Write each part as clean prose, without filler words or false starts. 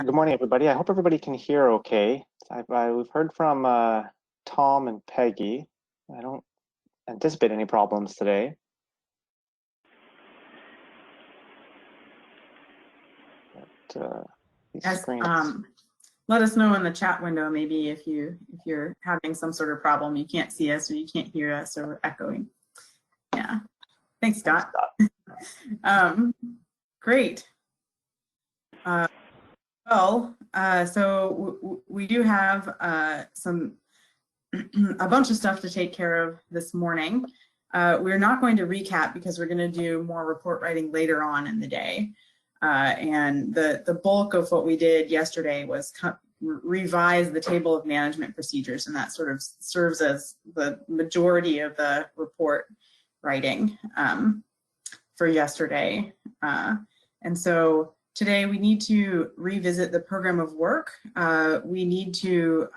Good morning, everybody. I hope everybody can hear okay. We've heard from Tom and Peggy. I don't anticipate any problems today. But, yes, let us know in the chat window maybe if you're having some sort of problem. You can't see us or you can't hear us or we're echoing. Yeah. Thanks, Scott. Great. So we do have a bunch of stuff to take care of this morning. We're not going to recap because we're going to do more report writing later on in the day. And the bulk of what we did yesterday was revise the table of management procedures, and that sort of serves as the majority of the report writing for yesterday. And so today we need to revisit the program of work. We need to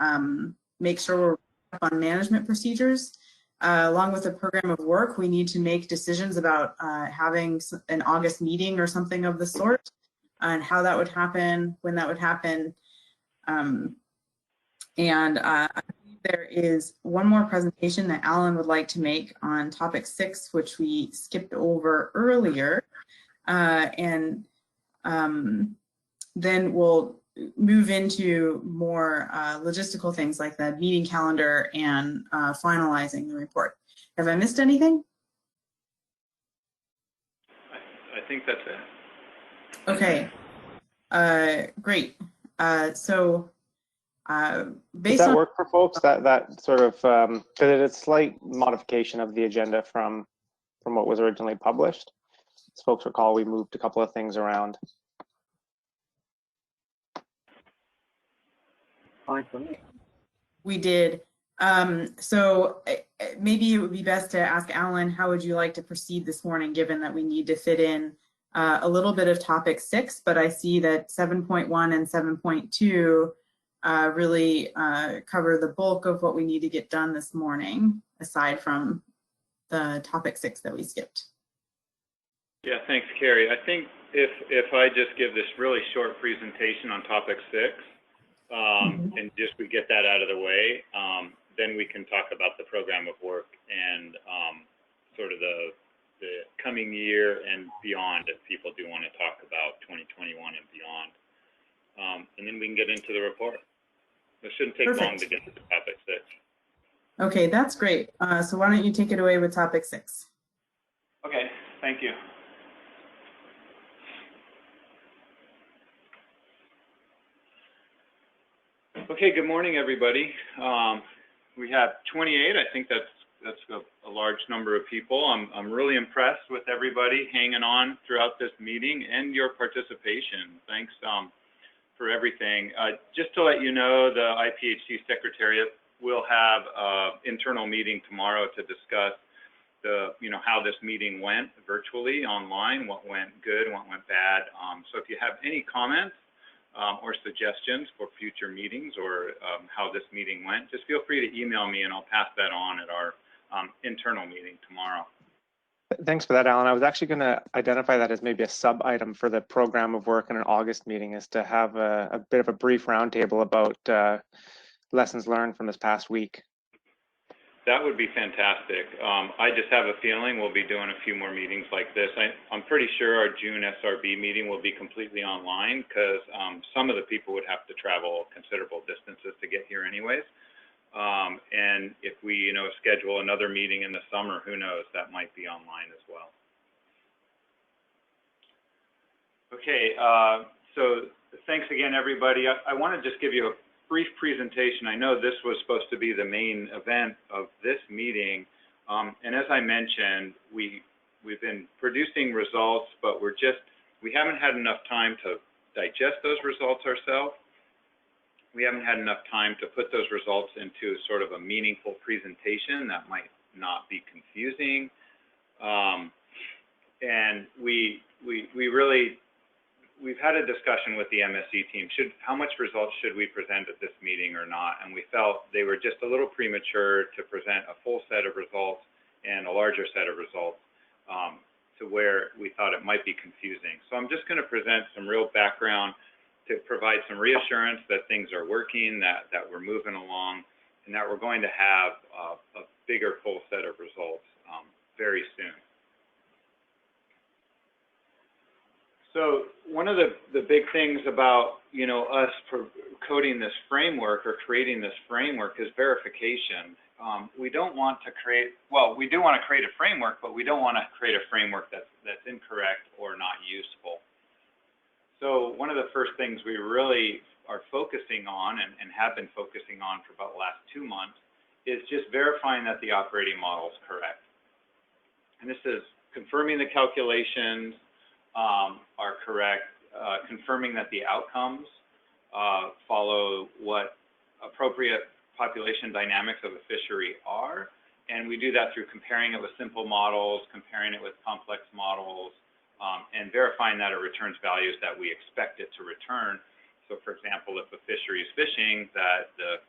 make sure we're up on management procedures. Along with the program of work, we need to make decisions about having an August meeting or something of the sort, and how that would happen, when that would happen. I believe there is one more presentation that Alan would like to make on topic 6, which we skipped over earlier. Then we'll move into more logistical things like the meeting calendar and finalizing the report. Have I missed anything? I think that's it. Okay, great. Does that work for folks? That sort of, because it's a slight modification of the agenda from what was originally published. As folks recall, we moved a couple of things around. Fine for me. We did. So maybe it would be best to ask Alan, how would you like to proceed this morning, given that we need to fit in a little bit of topic 6, but I see that 7.1 and 7.2 really cover the bulk of what we need to get done this morning, aside from the topic 6 that we skipped. Yeah, thanks, Carey. I think if I just give this really short presentation on topic 6, and just we get that out of the way, then we can talk about the program of work and sort of the coming year and beyond, if people do want to talk about 2021 and beyond. And then we can get into the report. It shouldn't take long to get to topic 6. Okay, that's great. So why don't you take it away with topic 6? Okay, thank you. Okay, good morning, everybody. We have 28. I think that's a large number of people. I'm really impressed with everybody hanging on throughout this meeting and your participation. Thanks for everything. Just to let you know, the IPHC Secretariat will have an internal meeting tomorrow to discuss how this meeting went virtually online, what went good, what went bad. So if you have any comments or suggestions for future meetings or how this meeting went, just feel free to email me and I'll pass that on at our internal meeting tomorrow. Thanks for that, Alan. I was actually going to identify that as maybe a sub-item for the program of work in an August meeting, is to have a bit of a brief roundtable about lessons learned from this past week. That would be fantastic. I just have a feeling we'll be doing a few more meetings like this. I'm pretty sure our June SRB meeting will be completely online because some of the people would have to travel considerable distances to get here anyways. And if we, schedule another meeting in the summer, who knows, that might be online as well. Okay, so thanks again, everybody. I want to just give you a brief presentation. I know this was supposed to be the main event of this meeting, and as I mentioned, we've been producing results, but we haven't had enough time to digest those results ourselves. We haven't had enough time to put those results into sort of a meaningful presentation that might not be confusing, and we've had a discussion with the MSC team. How much results should we present at this meeting or not? And we felt they were just a little premature to present a full set of results and a larger set of results to where we thought it might be confusing. So I'm just going to present some real background to provide some reassurance that things are working, that we're moving along, and that we're going to have a bigger full set of results very soon. So one of the big things about, you know, us coding this framework or creating this framework is verification. We don't want to create, well, we do want to create a framework, but we don't want to create a framework that's incorrect or not useful. So one of the first things we really are focusing on and have been focusing on for about the last 2 months is just verifying that the operating model is correct. And this is confirming the calculations are correct, confirming that the outcomes follow what appropriate population dynamics of a fishery are. And we do that through comparing it with simple models, comparing it with complex models, and verifying that it returns values that we expect it to return. So for example, if a fishery is fishing, that the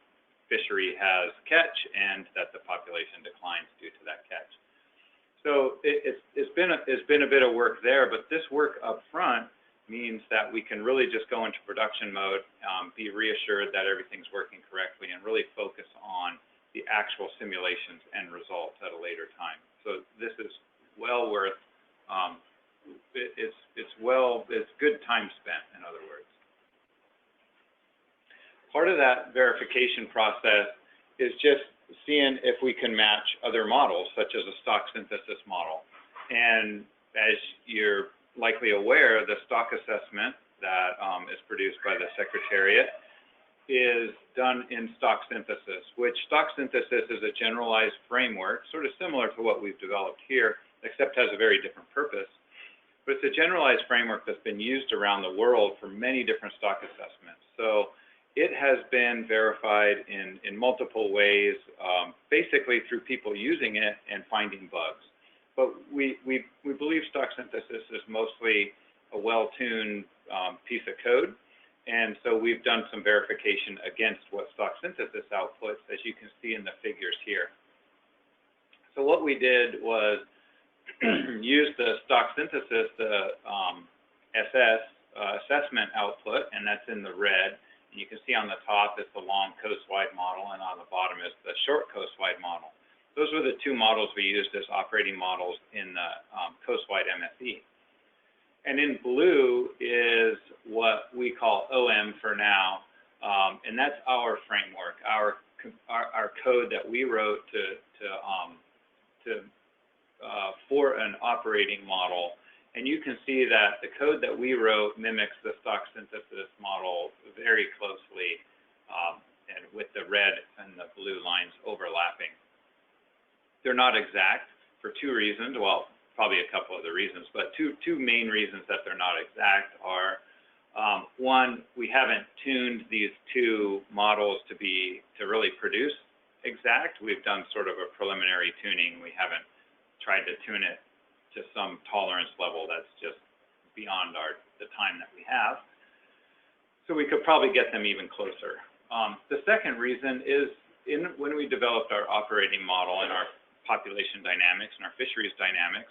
fishery has catch and that the population declines due to that catch. So it's been a bit of work there, but this work up front means that we can really just go into production mode, be reassured that everything's working correctly, and really focus on the actual simulations and results at a later time. So this is well worth, it's good time spent, in other words. Part of that verification process is just seeing if we can match other models, such as a stock synthesis model. And as you're likely aware, the stock assessment that is produced by the Secretariat is done in stock synthesis, which stock synthesis is a generalized framework, sort of similar to what we've developed here, except has a very different purpose. But it's a generalized framework that's been used around the world for many different stock assessments. So it has been verified in multiple ways, basically through people using it and finding bugs. But we believe stock synthesis is mostly a well-tuned piece of code. And so we've done some verification against what stock synthesis outputs, as you can see in the figures here. So what we did was use the stock synthesis, the assessment output, and that's in the red. You can see on the top is the long coastwide model, and on the bottom is the short coastwide model. Those were the two models we used as operating models in the coastwide MSE. And in blue is what we call OM for now, and that's our framework, our code that we wrote for an operating model. And you can see that the code that we wrote mimics the stock synthesis model very closely, and with the red and the blue lines overlapping. They're not exact for two reasons, well, probably a couple other reasons, but two main reasons that they're not exact are, one, we haven't tuned these two models to really produce exact. We've done sort of a preliminary tuning. We haven't tried to tune it to some tolerance level that's just beyond the time that we have. So we could probably get them even closer. The second reason is when we developed our operating model and our population dynamics and our fisheries dynamics,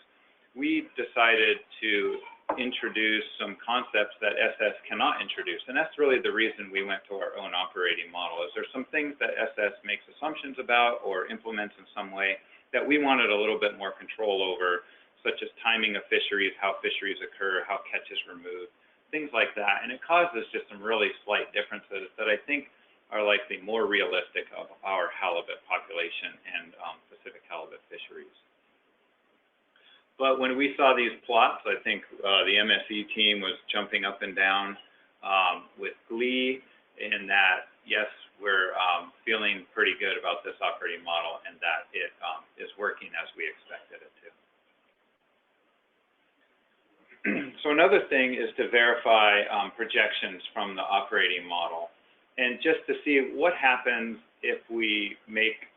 we decided to introduce some concepts that SS cannot introduce. And that's really the reason we went to our own operating model, is there's some things that SS makes assumptions about or implements in some way that we wanted a little bit more control over, such as timing of fisheries, how fisheries occur, how catch is removed, things like that. And it causes just some really slight differences that I think are likely more realistic of our halibut population and Pacific halibut fisheries. But when we saw these plots, I think the MSE team was jumping up and down with glee in that, yes, we're feeling pretty good about this operating model and that it is working as we expected it to. So another thing is to verify projections from the operating model, and just to see what happens if we make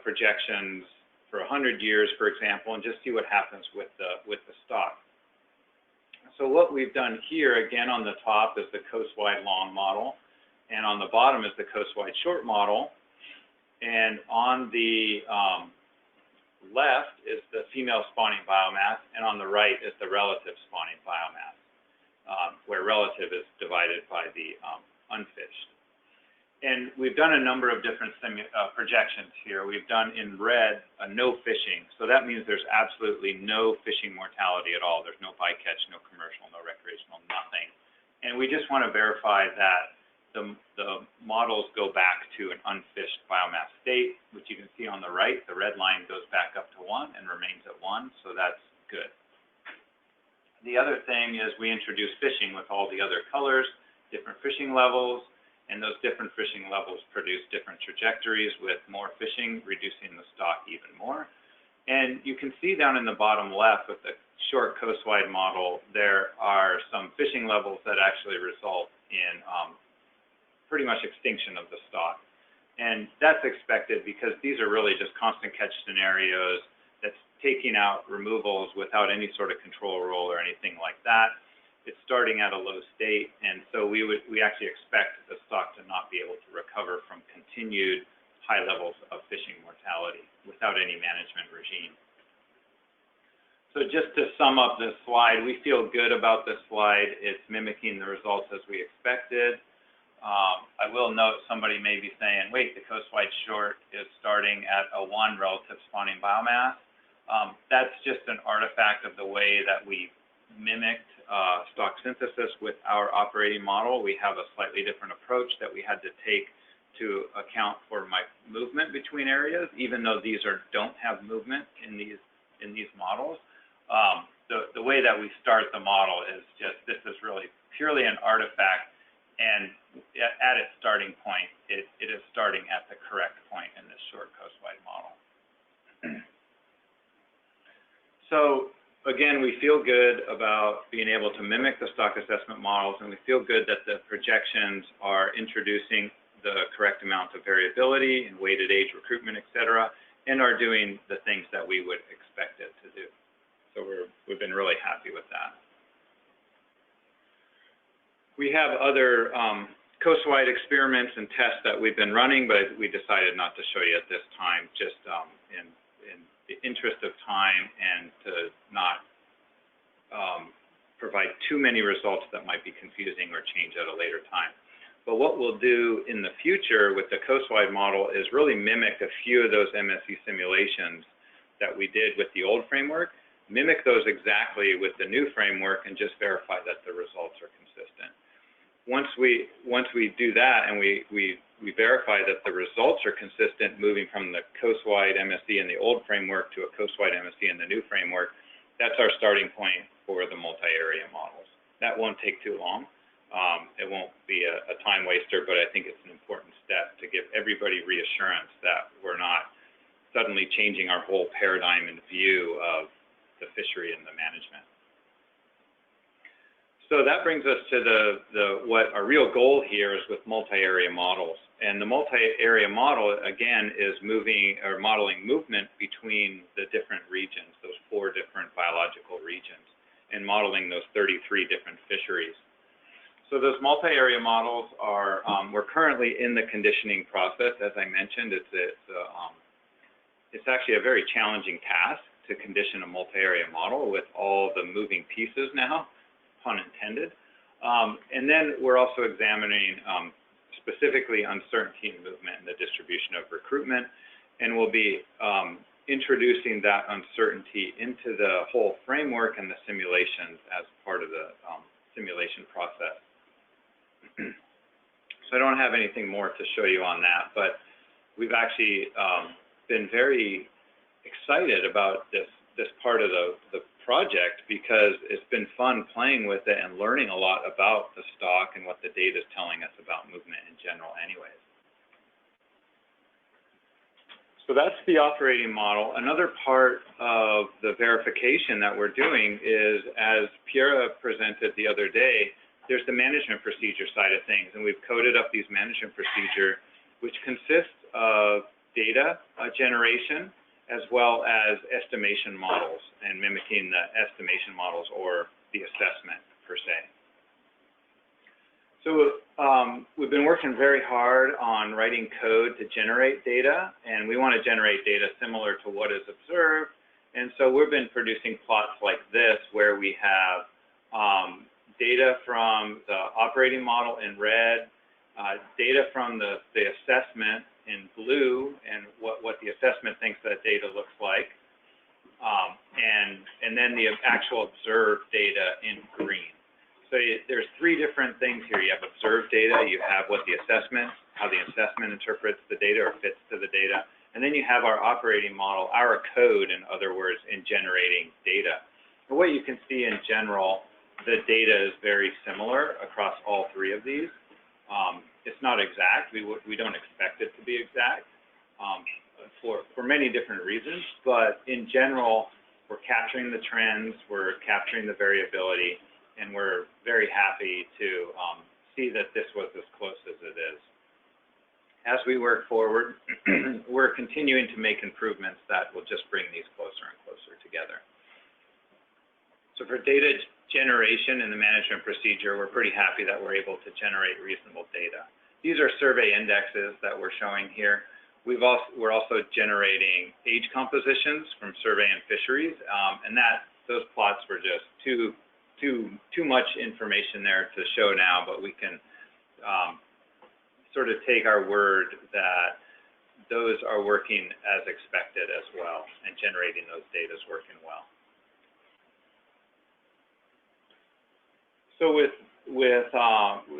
projections for 100 years, for example, and just see what happens with the stock. So what we've done here, again, on the top is the coastwide long model, and on the bottom is the coastwide short model, and on the left is the female spawning biomass, and on the right is the relative spawning biomass. where relative is divided by the unfished. And we've done a number of different projections here. We've done in red no fishing. So that means there's absolutely no fishing mortality at all. There's no bycatch, no commercial, no recreational, nothing. And we just want to verify that the models go back to an unfished biomass state, which you can see on the right. The red line goes back up to 1 and remains at 1, so that's good. The other thing is we introduce fishing with all the other colors, different fishing levels, and those different fishing levels produce different trajectories with more fishing, reducing the stock even more. And you can see down in the bottom left with the short coastwide model, there are some fishing levels that actually result in pretty much extinction of the stock. And that's expected because these are really just constant catch scenarios that's taking out removals without any sort of control rule or anything like that. It's starting at a low state, and so we actually expect the stock to not be able to recover from continued high levels of fishing mortality without any management regime. So just to sum up this slide, we feel good about this slide. It's mimicking the results as we expected. I will note somebody may be saying, wait, the coastwide short is starting at a 1 relative spawning biomass. That's just an artifact of the way that we mimicked stock synthesis with our operating model. We have a slightly different approach that we had to take to account for movement between areas, even though these don't have movement in these models. The way that we start the model is just, this is really purely an artifact, and at its starting point, it is starting at the correct point in this short coastwide model. So again, we feel good about being able to mimic the stock assessment models, and we feel good that the projections are introducing the correct amount of variability and weighted age recruitment, et cetera, and are doing the things that we would expect it to do. So we've been really happy with that. We have other coastwide experiments and tests that we've been running, but we decided not to show you at this time, just in the interest of time and to not provide too many results that might be confusing or change at a later time. But what we'll do in the future with the coastwide model is really mimic a few of those MSE simulations that we did with the old framework, mimic those exactly with the new framework, and just verify that the results are consistent. Once we do that and we verify that the results are consistent moving from the coastwide MSE in the old framework to a coastwide MSE in the new framework, that's our starting point for the multi-area models. That won't take too long. It won't be a time waster, but I think it's an important step to give everybody reassurance that we're not suddenly changing our whole paradigm and view of the fishery and the management. So that brings us to what our real goal here is with multi-area models. And the multi-area model, again, is modeling movement between the different regions, those 4 different biological regions, and modeling those 33 different fisheries. So those multi-area models are, we're currently in the conditioning process. As I mentioned, it's actually a very challenging task to condition a multi-area model with all the moving pieces now, pun intended. And then we're also examining specifically uncertainty in movement and the distribution of recruitment. And we'll be introducing that uncertainty into the whole framework and the simulations as part of the simulation process. So I don't have anything more to show you on that, but we've actually been very excited about this part of the project because it's been fun playing with it and learning a lot about the stock and what the data is telling us about movement in general anyways. So that's the operating model. Another part of the verification that we're doing is, as Piera presented the other day, there's the management procedure side of things, and we've coded up these management procedure, which consists of data generation as well as estimation models and mimicking the estimation models or the assessment per se. So we've been working very hard on writing code to generate data, and we want to generate data similar to what is observed. And so we've been producing plots like this where we have data from the operating model in red, data from the assessment in blue, and what the assessment thinks that data looks like, and then the actual observed data in green. So there's three different things here. You have observed data, you have what the assessment, how the assessment interprets the data or fits to the data, and then you have our operating model, our code, in other words, in generating data. And what you can see in general, the data is very similar across all three of these. It's not exact. We don't expect it to be exact for many different reasons, but in general, we're capturing the trends, we're capturing the variability, and we're very happy to see that this was as close as it is. As we work forward, we're continuing to make improvements that will just bring these closer and closer together. So for data generation in the management procedure, we're pretty happy that we're able to generate reasonable data. These are survey indexes that we're showing here. We're also generating age compositions from survey and fisheries, and those plots were just too much information there to show now, but we can sort of take our word that those are working as expected as well, and generating those data is working well. So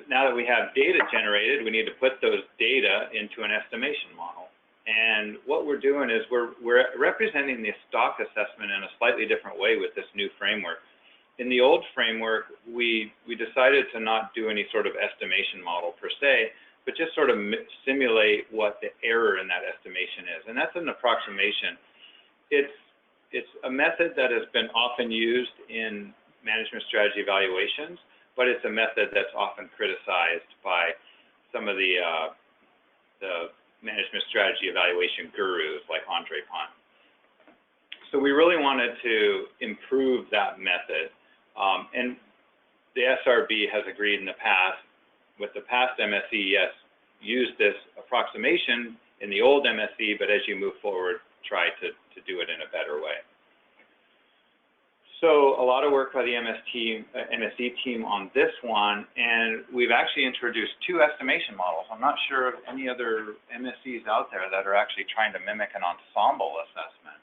now that we have data generated, we need to put those data into an estimation model. And what we're doing is we're representing the stock assessment in a slightly different way with this new framework. In the old framework, we decided to not do any sort of estimation model per se, but just sort of simulate what the error in that estimation is. And that's an approximation. It's a method that has been often used in management strategy evaluations, but it's a method that's often criticized by some of the management strategy evaluation gurus like Andre Pont. So we really wanted to improve that method. And the SRB has agreed in the past, with the past MSE, yes, use this approximation in the old MSE, but as you move forward, try to do it in a better way. So a lot of work by the MSE team on this one, and we've actually introduced two estimation models. I'm not sure of any other MSEs out there that are actually trying to mimic an ensemble assessment.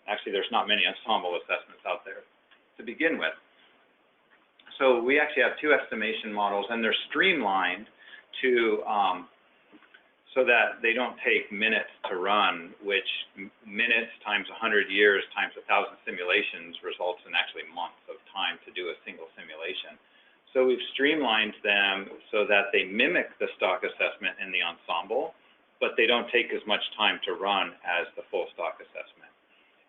Actually, there's not many ensemble assessments out there to begin with. So we actually have two estimation models, and they're streamlined to so that they don't take minutes to run, which minutes times 100 years times 1,000 simulations results in actually months of time to do a single simulation. So we've streamlined them so that they mimic the stock assessment in the ensemble, but they don't take as much time to run as the full stock assessment.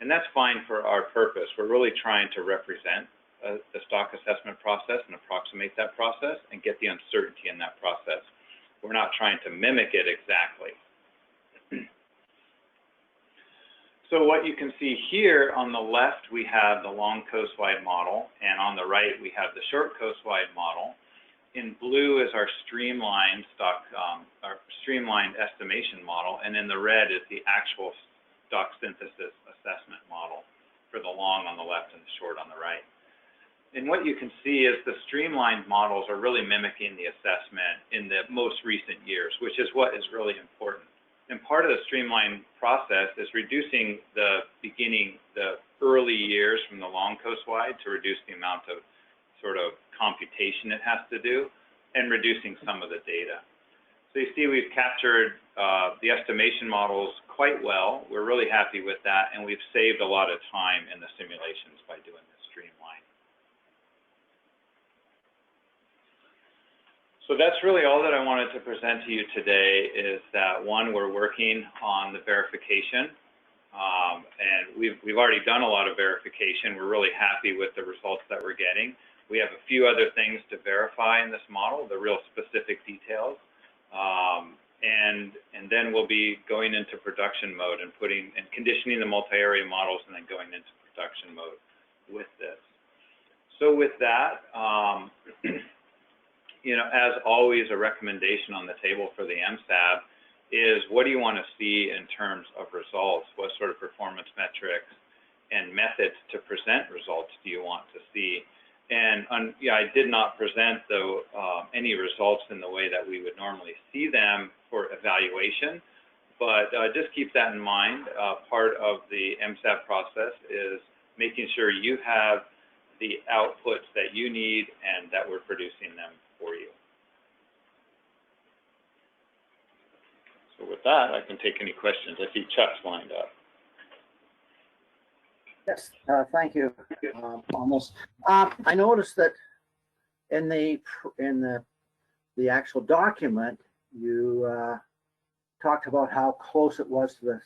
And that's fine for our purpose. We're really trying to represent the stock assessment process and approximate that process and get the uncertainty in that process. We're not trying to mimic it exactly. So what you can see here on the left, we have the long coastwide model, and on the right, we have the short coastwide model. In blue is our streamlined streamlined estimation model, and in the red is the actual stock synthesis assessment model for the long on the left and the short on the right. And what you can see is the streamlined models are really mimicking the assessment in the most recent years, which is what is really important. And part of the streamlined process is reducing the early years from the long coastwide to reduce the amount of sort of computation it has to do, and reducing some of the data. So you see we've captured the estimation models quite well. We're really happy with that, and we've saved a lot of time in the simulations by doing this streamline. So that's really all that I wanted to present to you today, is that one, we're working on the verification, and we've already done a lot of verification. We're really happy with the results that we're getting. We have a few other things to verify in this model, the real specific details, and then we'll be going into production mode and conditioning the multi-area models, and then going into production mode with this. So with that, you know, as always, a recommendation on the table for the MSAB is, what do you want to see in terms of results? What sort of performance metrics and methods to present results do you want to see? Yeah, I did not present though any results in the way that we would normally see them for evaluation, but just keep that in mind. Part of the MSAB process is making sure you have the outputs that you need and that we're producing them for you. So with that, I can take any questions. I see Chuck's lined up. Yes, thank you. Almost. I noticed that in the actual document, you talked about how close it was to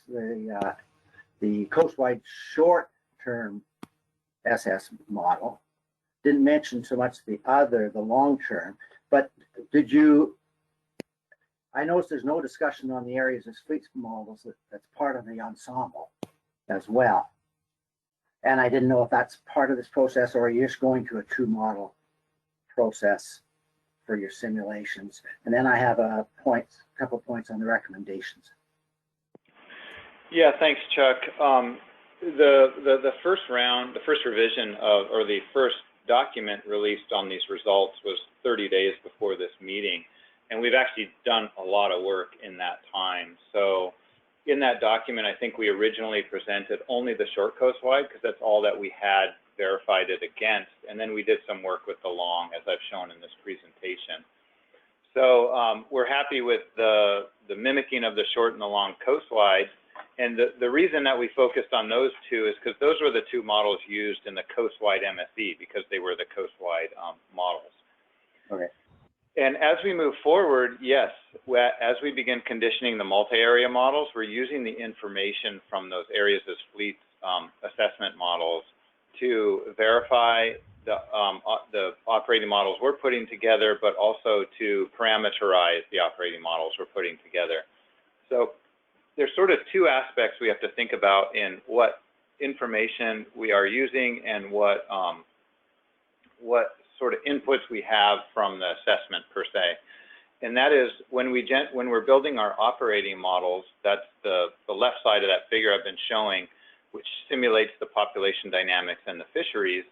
the coastwide short-term SS model. Didn't mention so much the long-term. But did you? I noticed there's no discussion on the areas of fleet models that's part of the ensemble as well. And I didn't know if that's part of this process, or are you just going to a two-model process for your simulations? And then I have a couple points on the recommendations. Yeah, thanks, Chuck. The first round, the first revision of, or the first document released on these results was 30 days before this meeting, and we've actually done a lot of work in that time. So in that document, I think we originally presented only the short coastwide because that's all that we had verified it against. And then we did some work with the long, as I've shown in this presentation. So we're happy with the mimicking of the short and the long coastwide. And the reason that we focused on those two is because those were the two models used in the coastwide MSE, because they were the coastwide models. Okay. And as we move forward, yes, as we begin conditioning the multi-area models, we're using the information from those areas as fleets assessment models to verify the operating models we're putting together, but also to parameterize the operating models we're putting together. So there's sort of two aspects we have to think about in what information we are using and what sort of inputs we have from the assessment per se. And that is when we're building our operating models, that's the left side of that figure I've been showing, which simulates the population dynamics and the fisheries.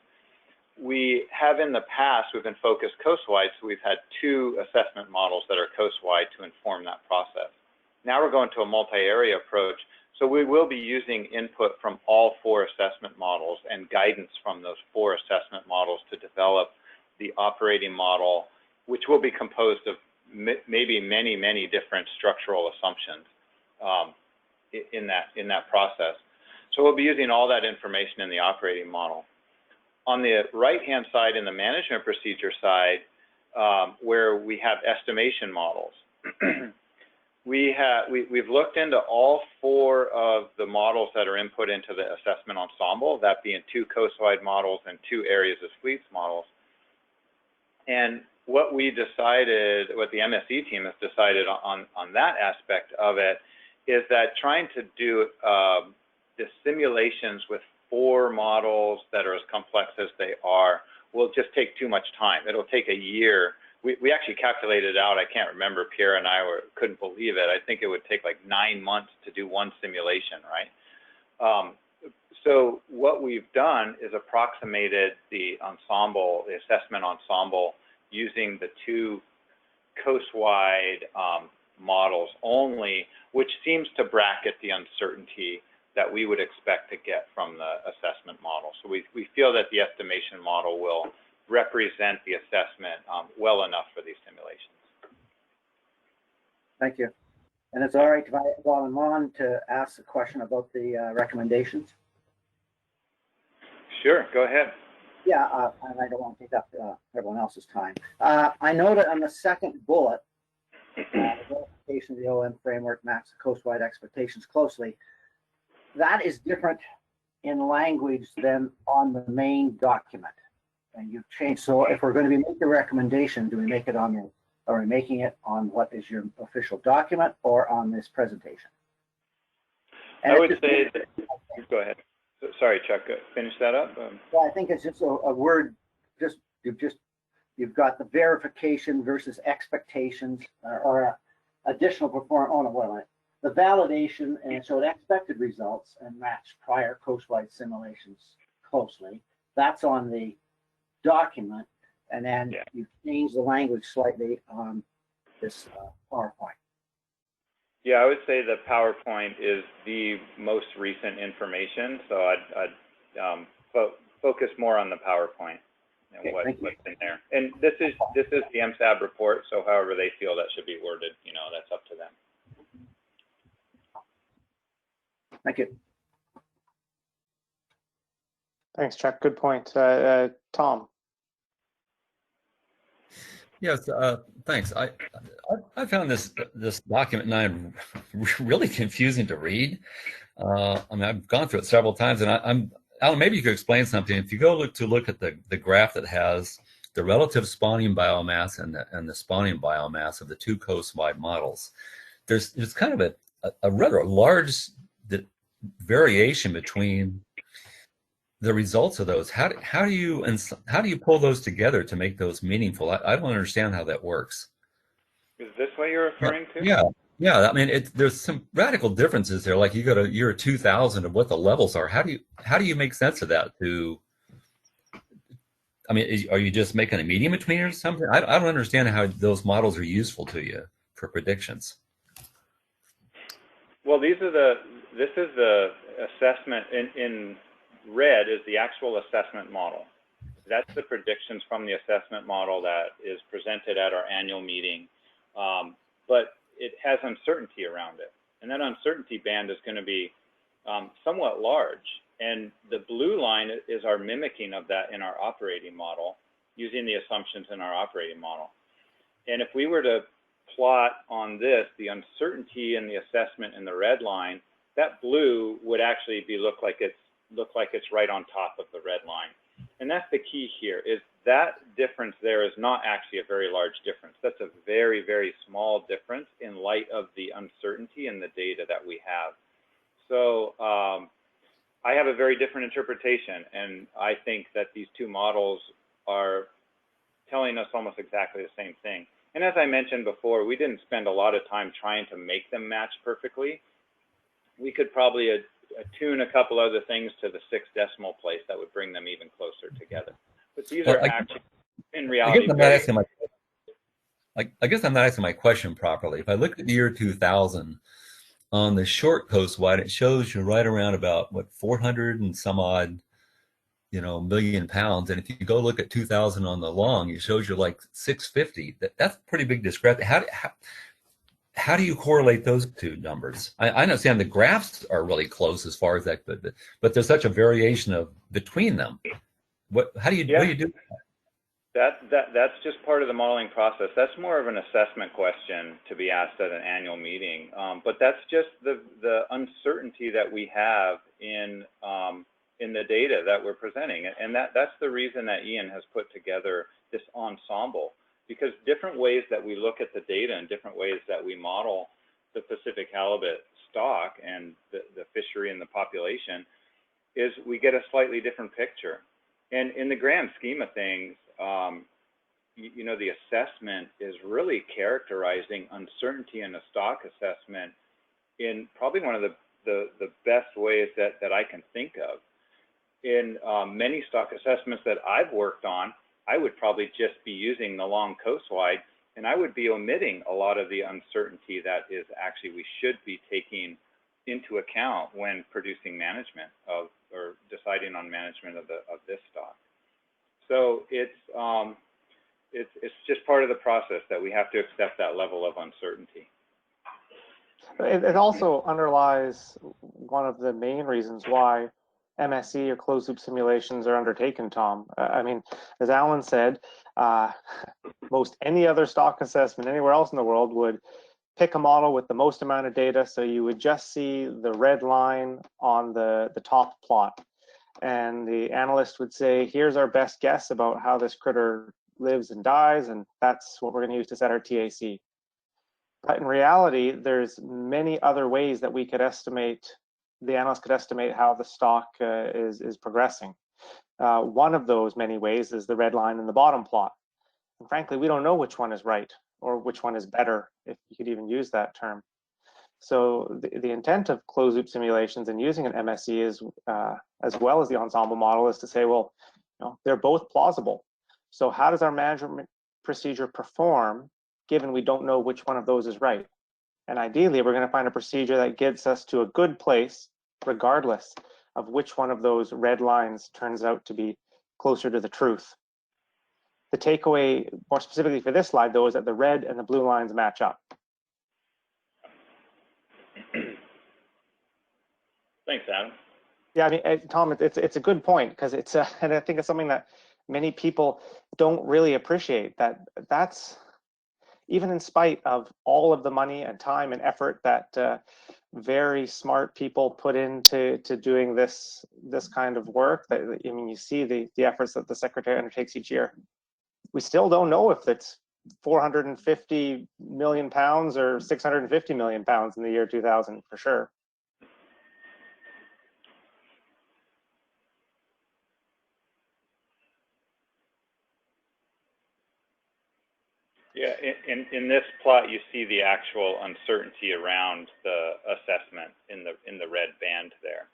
We have in the past, we've been focused coastwide, so we've had two assessment models that are coastwide to inform that process. Now we're going to a multi-area approach, so we will be using input from all four assessment models and guidance from those four assessment models to develop the operating model, which will be composed of maybe many different structural assumptions in that process. So we'll be using all that information in the operating model. On the right-hand side, in the management procedure side, where we have estimation models, we've looked into all four of the models that are input into the assessment ensemble, that being two coastwide models and two areas of fleets models. And what we decided, what the MSE team has decided on that aspect of it, is that trying to do the simulations with four models that are as complex as they are will just take too much time. It'll take a year. We actually calculated out, I can't remember, Pierre and I couldn't believe it. I think it would take like 9 months to do one simulation, right? So what we've done is approximated the ensemble, the assessment ensemble, using the two coastwide models only, which seems to bracket the uncertainty that we would expect to get from the assessment model. So we feel that the estimation model will represent the assessment well enough for these simulations. Thank you. And it's all right while I'm on to ask a question about the recommendations? Sure, go ahead. Yeah, and I don't want to take up everyone else's time. I noted on the second bullet, the verification of the OM framework maps the coastwide expectations closely. That is different in language than on the main document. And you've changed. So if we're going to be making a recommendation, do we make it on the, are we making it on what is your official document or on this presentation? And I would say that, go ahead. Sorry, Chuck, finish that up. Well, I think it's just a word, you've got the verification versus expectations or additional performance. Oh no, wait a minute. The validation, and it showed expected results and matched prior coastwide simulations closely. That's on the document, and then Yeah. you change the language slightly on this PowerPoint. Yeah, I would say the PowerPoint is the most recent information, so I'd focus more on the PowerPoint and Okay, what's thank you. in there. And this is the MSAB report, so however they feel that should be worded, you know, that's up to them. Thank you. Thanks, Chuck. Good point. Tom. Yes, thanks. I found this document 9 really confusing to read. I mean, I've gone through it several times, and Alan, maybe you could explain something. If you go look at the graph that has the relative spawning biomass and the spawning biomass of the two coast-wide models, there's kind of a rather large variation between the results of those. How do you pull those together to make those meaningful? I don't understand how that works. Is this what you're referring to? Yeah. I mean, there's some radical differences there. Like you go to year 2000 of what the levels are. How do you make sense of that? I mean, are you just making a median between or something? I don't understand how those models are useful to you for predictions. Well, this is the assessment in red is the actual assessment model. That's the predictions from the assessment model that is presented at our annual meeting. But it has uncertainty around it. And that uncertainty band is going to be somewhat large. And the blue line is our mimicking of that in our operating model, using the assumptions in our operating model. And if we were to plot on this, the uncertainty in the assessment in the red line, that blue would actually look like it's right on top of the red line. And that's the key here, is that difference there is not actually a very large difference. That's a very, very small difference in light of the uncertainty in the data that we have. So I have a very different interpretation, and I think that these two models are telling us almost exactly the same thing. And as I mentioned before, we didn't spend a lot of time trying to make them match perfectly. We could probably attune a couple other things to the 6th decimal place that would bring them even closer together. But these are actually, in reality, I guess I'm not asking my question properly. If I look at the year 2000 on the short coastwide, it shows you right around about 400 and some odd, million pounds. And if you go look at 2000 on the long, it shows you like 650. That's pretty big discrepancy. How do you correlate those two numbers? I understand the graphs are really close as far as that, but there's such a variation between them. What do you do? That's just part of the modeling process. That's more of an assessment question to be asked at an annual meeting. But that's just the uncertainty that we have in the data that we're presenting, and that's the reason that Ian has put together this ensemble. Because different ways that we look at the data and different ways that we model the Pacific halibut stock and the fishery and the population is we get a slightly different picture. And in the grand scheme of things, the assessment is really characterizing uncertainty in a stock assessment in probably one of the best ways that I can think of. In many stock assessments that I've worked on, I would probably just be using the long coastwide, and I would be omitting a lot of the uncertainty that is actually we should be taking into account when producing management or deciding on management of this stock. So it's just part of the process that we have to accept that level of uncertainty. It also underlies one of the main reasons why MSE or closed loop simulations are undertaken, Tom. I mean, as Alan said, most any other stock assessment anywhere else in the world would pick a model with the most amount of data, so you would just see the red line on the top plot. And the analyst would say, here's our best guess about how this critter lives and dies, and that's what we're going to use to set our TAC. But in reality, there's many other ways that we could estimate, the analyst could estimate how the stock is progressing. One of those many ways is the red line in the bottom plot. And frankly, we don't know which one is right or which one is better, if you could even use that term. So the intent of closed loop simulations and using an MSE is, as well as the ensemble model, is to say, well, they're both plausible. So how does our management procedure perform given we don't know which one of those is right? And ideally, we're going to find a procedure that gets us to a good place, regardless of which one of those red lines turns out to be closer to the truth. The takeaway, more specifically for this slide, though, is that the red and the blue lines match up. Thanks, Adam. Yeah, I mean, Tom, it's a good point, because it's and I think it's something that many people don't really appreciate, that's even in spite of all of the money and time and effort that very smart people put into doing this kind of work. That, I mean, you see the efforts that the Secretary undertakes each year. We still don't know if it's 450 million pounds or 650 million pounds in the year 2000 for sure. Yeah, in this plot, you see the actual uncertainty around the assessment in the red band there.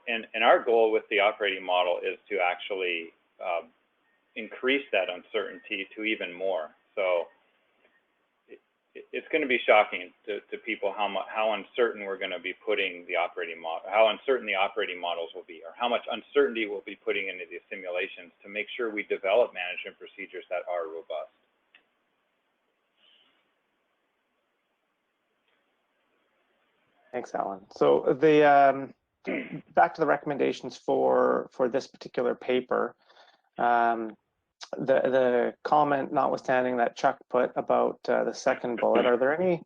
And our goal with the operating model is to actually increase that uncertainty to even more. So it's going to be shocking to people how uncertain we're going to be putting the operating model, how uncertain the operating models will be, or how much uncertainty we'll be putting into the simulations to make sure we develop management procedures that are robust. Thanks, Alan. So the back to the recommendations for this particular paper. The comment notwithstanding that Chuck put about the second bullet, are there any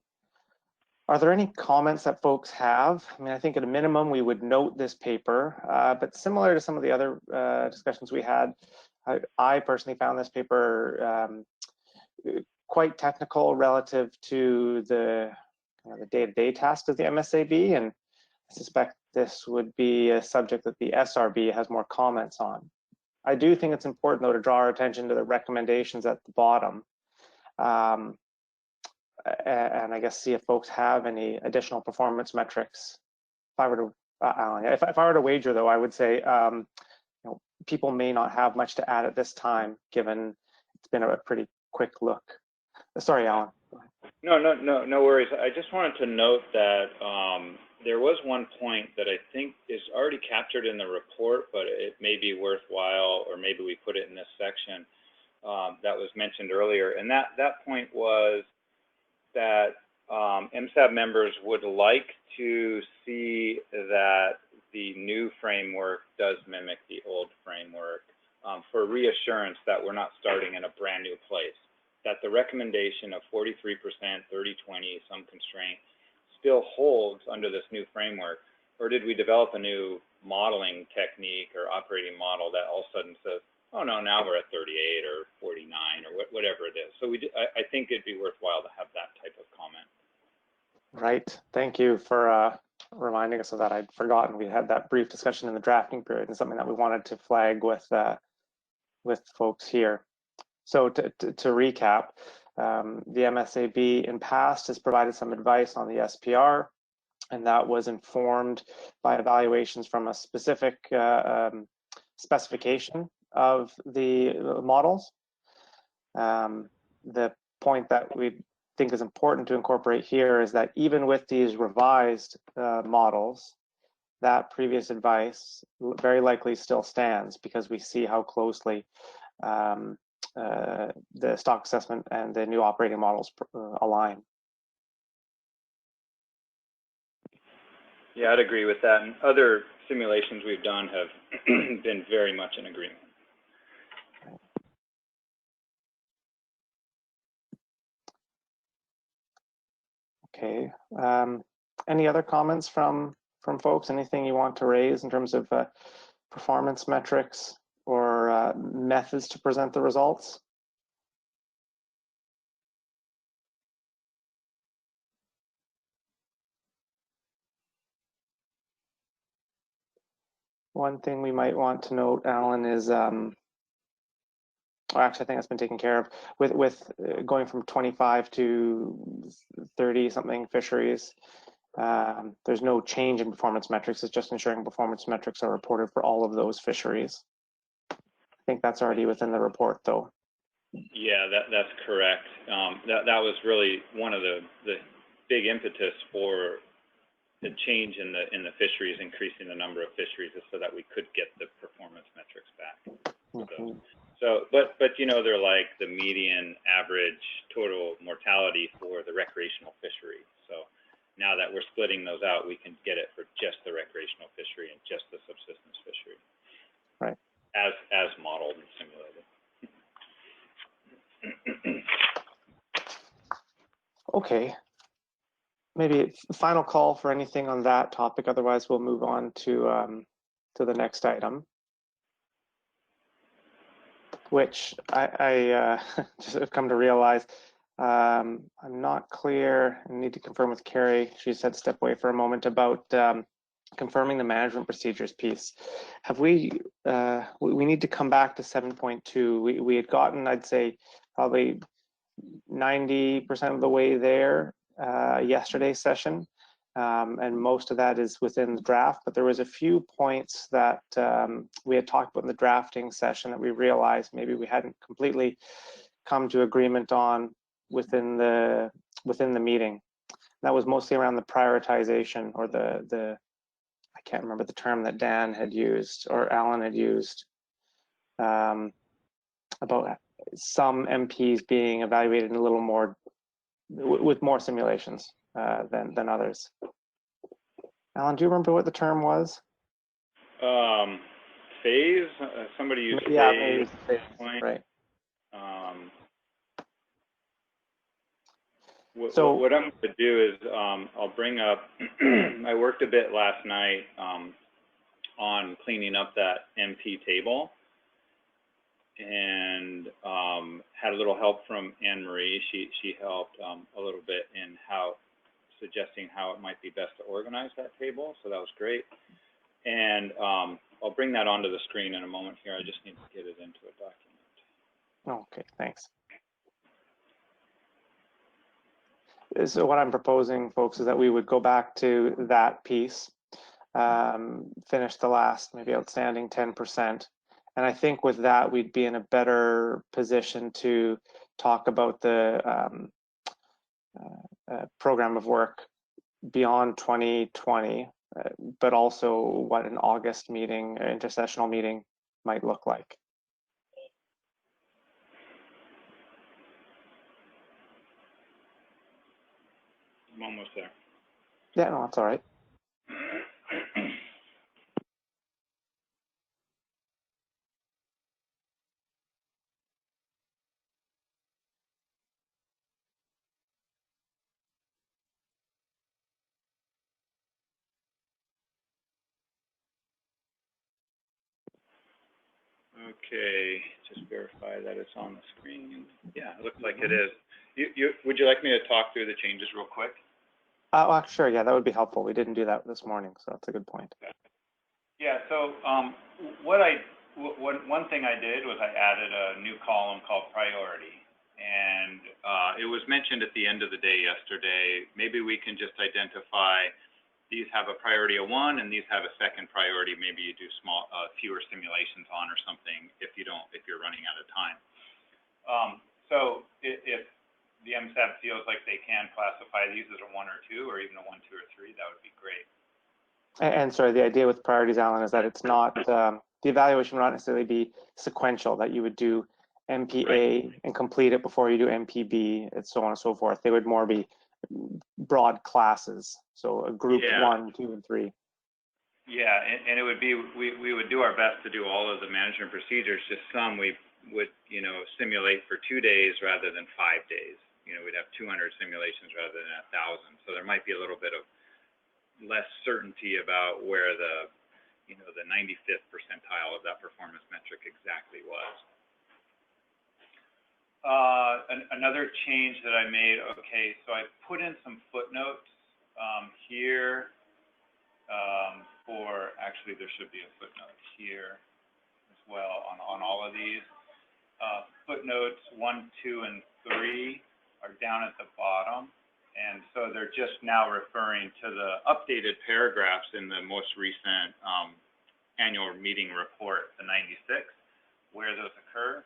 comments that folks have? I mean, I think at a minimum we would note this paper, but similar to some of the other discussions we had, I personally found this paper quite technical relative to the day-to-day tasks of the MSAB, and I suspect this would be a subject that the SRB has more comments on. I do think it's important, though, to draw our attention to the recommendations at the bottom, and I guess see if folks have any additional performance metrics. If I were to, if I were to wager, though, I would say people may not have much to add at this time, given it's been a pretty quick look. Sorry, Alan. No worries. I just wanted to note that there was one point that I think is already captured in the report, but it may be worthwhile, or maybe we put it in this section that was mentioned earlier. And that point was that MSAB members would like to see that the new framework does mimic the old framework for reassurance that we're not starting in a brand new place, that the recommendation of 43%, 30/20, some constraint still holds under this new framework, or did we develop a new modeling technique or operating model that all of a sudden says, oh no, now we're at 38 or 49 or whatever it is. So I think it'd be worthwhile to have that type of comment. Right. Thank you for reminding us of that. I'd forgotten we had that brief discussion in the drafting period, and something that we wanted to flag with folks here. So to recap, the MSAB in past has provided some advice on the SPR, and that was informed by evaluations from a specific specification of the models. The point that we think is important to incorporate here is that even with these revised models, that previous advice very likely still stands, because we see how closely the stock assessment and the new operating models align. Yeah, I'd agree with that. And other simulations we've done have been very much in agreement. Okay. Any other comments from folks? Anything you want to raise in terms of performance metrics or methods to present the results? One thing we might want to note, Alan, is actually I think that's been taken care of with going from 25 to 30 something fisheries. There's no change in performance metrics. It's just ensuring performance metrics are reported for all of those fisheries. I think that's already within the report, though. Yeah, that's correct. That was really one of the big impetus for the change in the fisheries, increasing the number of fisheries, is so that we could get the performance metrics back. Mhm. So, but they're like the median average total mortality for the recreational fishery. So now that we're splitting those out, we can get it for just the recreational fishery and just the subsistence fishery. Right. As modeled and simulated. Okay. Maybe final call for anything on that topic. Otherwise, we'll move on to the next item, which I just have come to realize I'm not clear. I need to confirm with Carey. She said step away for a moment about confirming the management procedures piece. Have we need to come back to 7.2. We had gotten, I'd say, probably 90% of the way there yesterday's session, and most of that is within the draft, but there was a few points that we had talked about in the drafting session that we realized maybe we hadn't completely come to agreement on within the meeting. That was mostly around the prioritization, or the I can't remember the term that Dan had used or Alan had used, about some MPs being evaluated in a little more, with more simulations than others. Alan, do you remember what the term was? Phase? Somebody used phase. Yeah, phase, right. What I'm going to do is I'll bring up, I worked a bit last night on cleaning up that MP table, and had a little help from Anne Marie. She helped a little bit in suggesting how it might be best to organize that table, so that was great. And I'll bring that onto the screen in a moment here. I just need to get it into a document. Okay, thanks. So what I'm proposing, folks, is that we would go back to that piece, finish the last maybe outstanding 10%. And I think with that, we'd be in a better position to talk about the program of work beyond 2020, but also what an August meeting, intersessional meeting, might look like. I'm almost there. Yeah, no, that's all right. Okay, just verify that it's on the screen. Yeah, it looks like it is. Would you like me to talk through the changes real quick? Sure, yeah, that would be helpful. We didn't do that this morning, so that's a good point. Yeah, so one thing I did was I added a new column called priority. And it was mentioned at the end of the day yesterday, maybe we can just identify these have a priority of 1 and these have a second priority. Maybe you do fewer simulations on or something if you're running out of time. So if the MSAB feels like they can classify these as a 1 or 2, or even a 1, 2, or 3, that would be great. And sorry, the idea with priorities, Alan, is that it's not, the evaluation would not necessarily be sequential, that you would do MPA right, and complete it before you do MPB, and so on and so forth. They would more be broad classes. So a group 1, 2, and 3. Yeah, and it would be, we would do our best to do all of the management procedures, just some we would, simulate for 2 days rather than 5 days. We'd have 200 simulations rather than 1,000. So there might be a little bit of less certainty about where the 95th percentile of that performance metric exactly was. Another change that I made, okay, so I put in some footnotes here actually there should be a footnote here as well on all of these. Footnotes 1, 2, and 3 are down at the bottom. And so they're just now referring to the updated paragraphs in the most recent annual meeting report, the 96, where those occur.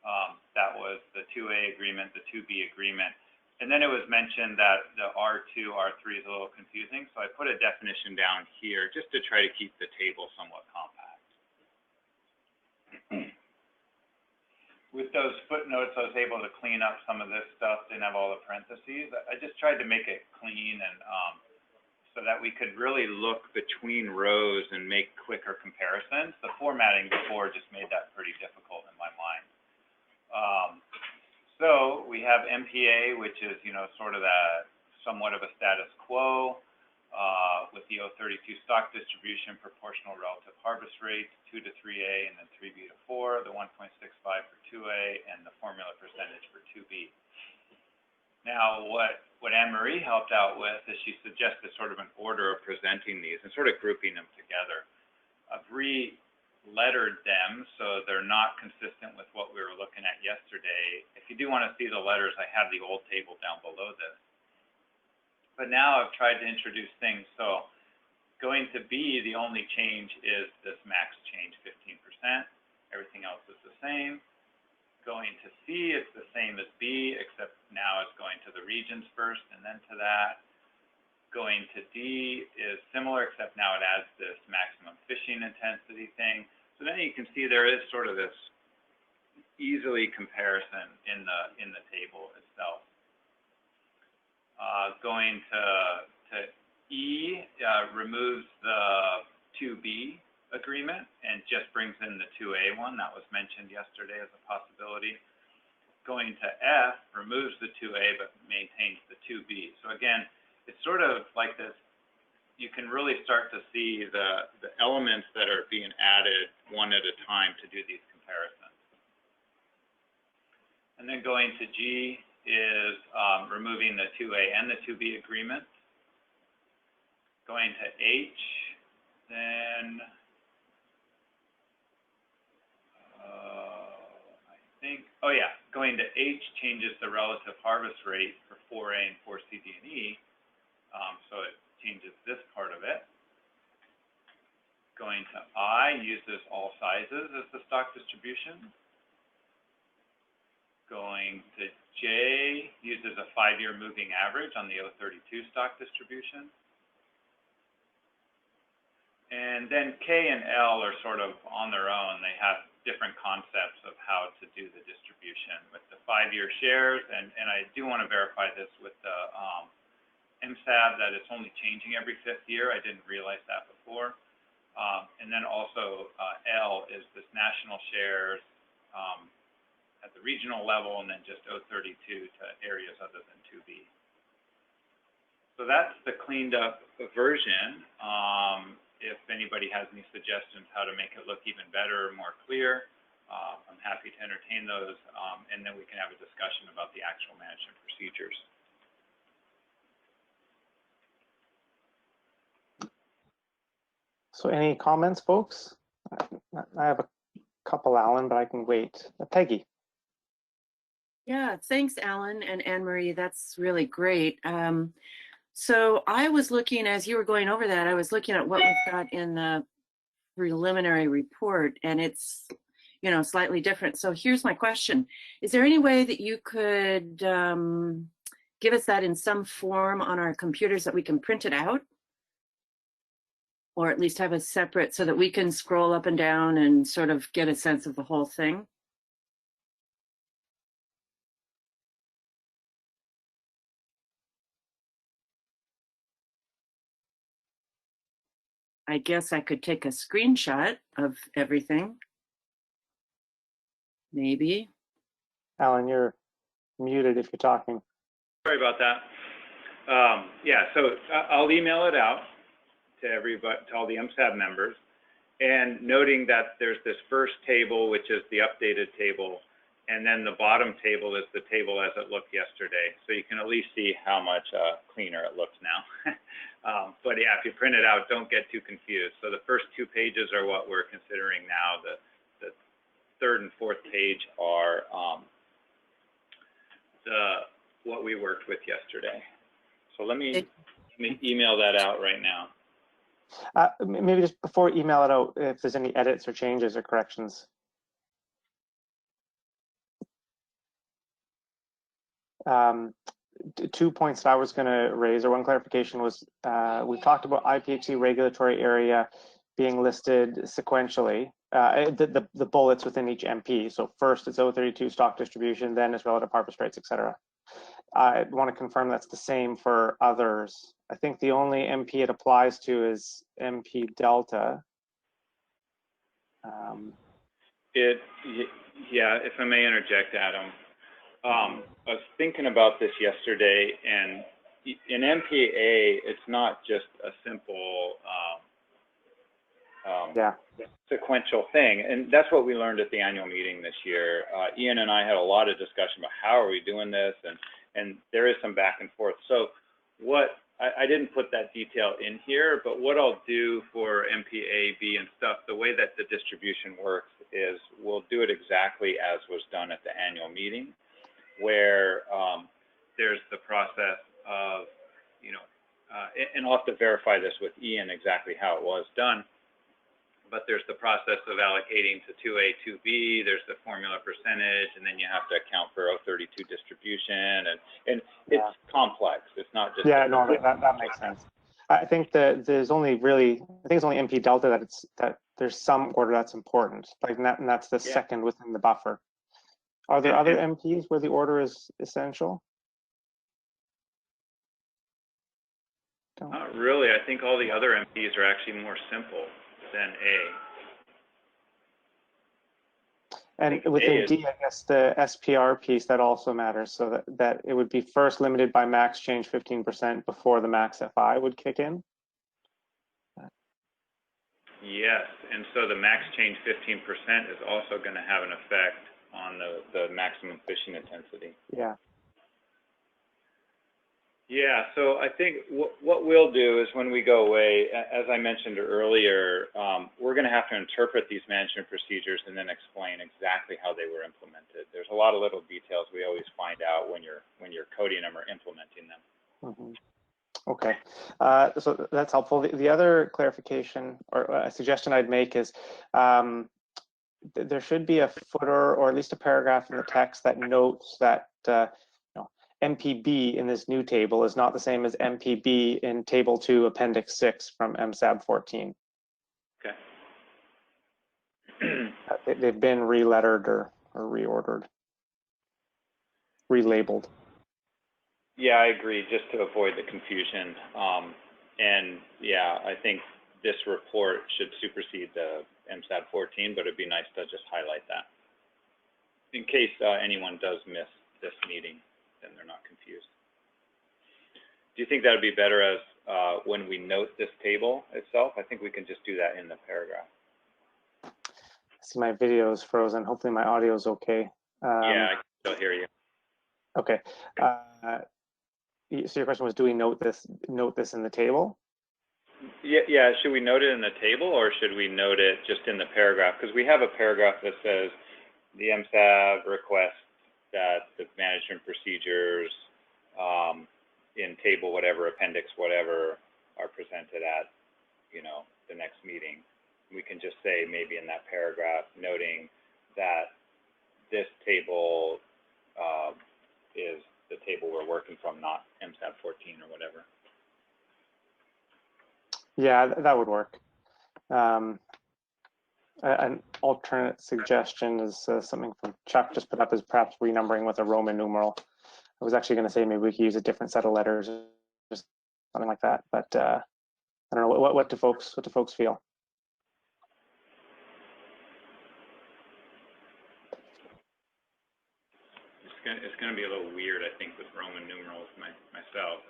That was the 2A agreement, the 2B agreement. And then it was mentioned that the R2, R3 is a little confusing. So I put a definition down here just to try to keep the table somewhat compact. With those footnotes, I was able to clean up some of this stuff, didn't have all the parentheses. I just tried to make it clean and so that we could really look between rows and make quicker comparisons. The formatting before just made that pretty difficult in my mind. So we have MPA, which is, sort of that somewhat of a status quo with the O32 stock distribution, proportional relative harvest rates, 2 to 3A, and then 3B to 4, the 1.65 for 2A, and the formula percentage for 2B. Now, what Anne-Marie helped out with is she suggested sort of an order of presenting these and sort of grouping them together. I've lettered them so they're not consistent with what we were looking at yesterday. If you do want to see the letters, I have the old table down below this. But now I've tried to introduce things. So going to B, the only change is this max change, 15%. Everything else is the same. Going to C, it's the same as B, except now it's going to the regions first and then to that. Going to D is similar, except now it adds this maximum fishing intensity thing. So then you can see there is sort of this easily comparison in the table itself. Going to E removes the 2B agreement and just brings in the 2A one that was mentioned yesterday as a possibility. Going to F removes the 2A but maintains the 2B. So again, it's sort of like this, you can really start to see the elements that are being added one at a time to do these comparisons. And then going to G is removing the 2A and the 2B agreement. Going to H, then going to H changes the relative harvest rate for 4A and 4C, D, and E. So it changes this part of it. Going to I uses all sizes as the stock distribution. Going to J uses a 5-year moving average on the O32 stock distribution. And then K and L are sort of on their own. They have different concepts of how to do the distribution with the 5-year shares. And I do want to verify this with the MSAB that it's only changing every 5th year. I didn't realize that before. And then also L is this national shares at the regional level, and then just O32 to areas other than 2B. So that's the cleaned up version. If anybody has any suggestions how to make it look even better or more clear, I'm happy to entertain those, and then we can have a discussion about the actual management procedures. So any comments, folks? I have a couple, Alan, but I can wait. Peggy. Yeah, thanks, Alan and Anne-Marie. That's really great. So I was looking, as you were going over that, I was looking at what we've got in the preliminary report, and it's, slightly different. So here's my question. Is there any way that you could give us that in some form on our computers that we can print it out? Or at least have a separate so that we can scroll up and down and sort of get a sense of the whole thing? I guess I could take a screenshot of everything. Maybe. Alan, you're muted if you're talking. Sorry about that. Yeah, so I'll email it out to everybody, to all the MSAB members, and noting that there's this first table, which is the updated table, and then the bottom table is the table as it looked yesterday. So you can at least see how much cleaner it looks now. But yeah, if you print it out, don't get too confused. So the first 2 pages are what we're considering now. The 3rd and 4th page are what we worked with yesterday. So let me email that out right now. Maybe just before email it out, if there's any edits or changes or corrections. 2 points that I was going to raise, or one clarification was, we talked about IPHC regulatory area being listed sequentially, the bullets within each MP. So first it's O32 stock distribution, then it's relative harvest rates, etc. I want to confirm that's the same for others. I think the only MP it applies to is MP Delta. Yeah, if I may interject, Adam. I was thinking about this yesterday, and in MPA, it's not just a simple sequential thing, and that's what we learned at the annual meeting this year. Ian and I had a lot of discussion about how are we doing this, and there is some back and forth. So what I didn't put that detail in here, but what I'll do for MPA, B, and stuff, the way that the distribution works is we'll do it exactly as was done at the annual meeting, where there's the process of, and I'll have to verify this with Ian exactly how it was done, but there's the process of allocating to 2A, 2B, there's the formula percentage, and then you have to account for O32 distribution, and it's complex. It's not just— Yeah, no, that makes sense. I think that there's only really, I think it's only MP Delta that there's some order that's important, like, and that's the second within the buffer. Are there other MPs where the order is essential? Not really. I think all the other MPs are actually more simple than A. And within D, I guess the SPR piece, that also matters, so that it would be first limited by max change 15% before the max FI would kick in. Yes, and so the max change 15% is also going to have an effect on the maximum fishing intensity. Yeah. Yeah, so I think what we'll do is when we go away, as I mentioned earlier, we're going to have to interpret these management procedures and then explain exactly how they were implemented. There's a lot of little details we always find out when you're coding them or implementing them. Mm-hmm. Okay, so that's helpful. The other clarification or a suggestion I'd make is there should be a footer or at least a paragraph in the text that notes that MPB in this new table is not the same as MPB in Table 2, Appendix 6 from MSAB015. Okay. They've been relettered or reordered, relabeled. Yeah, I agree, just to avoid the confusion. And yeah, I think this report should supersede the MSAB014, but it'd be nice to just highlight that in case anyone does miss this meeting, then they're not confused. Do you think that would be better as when we note this table itself? I think we can just do that in the paragraph. I see my video is frozen. Hopefully my audio is okay. Yeah, I can still hear you. Okay. So your question was, do we note this in the table? Yeah. Should we note it in the table or should we note it just in the paragraph? Because we have a paragraph that says the MSAB requests that the management procedures in table whatever, appendix whatever, are presented at the next meeting. We can just say maybe in that paragraph noting that this table is the table we're working from, not MSAB014 or whatever. Yeah, that would work. An alternate suggestion is something from Chuck just put up, is perhaps renumbering with a Roman numeral. I was actually going to say maybe we could use a different set of letters, just something like that. But I don't know. What do folks feel? It's going to be a little weird, I think, with Roman numerals myself.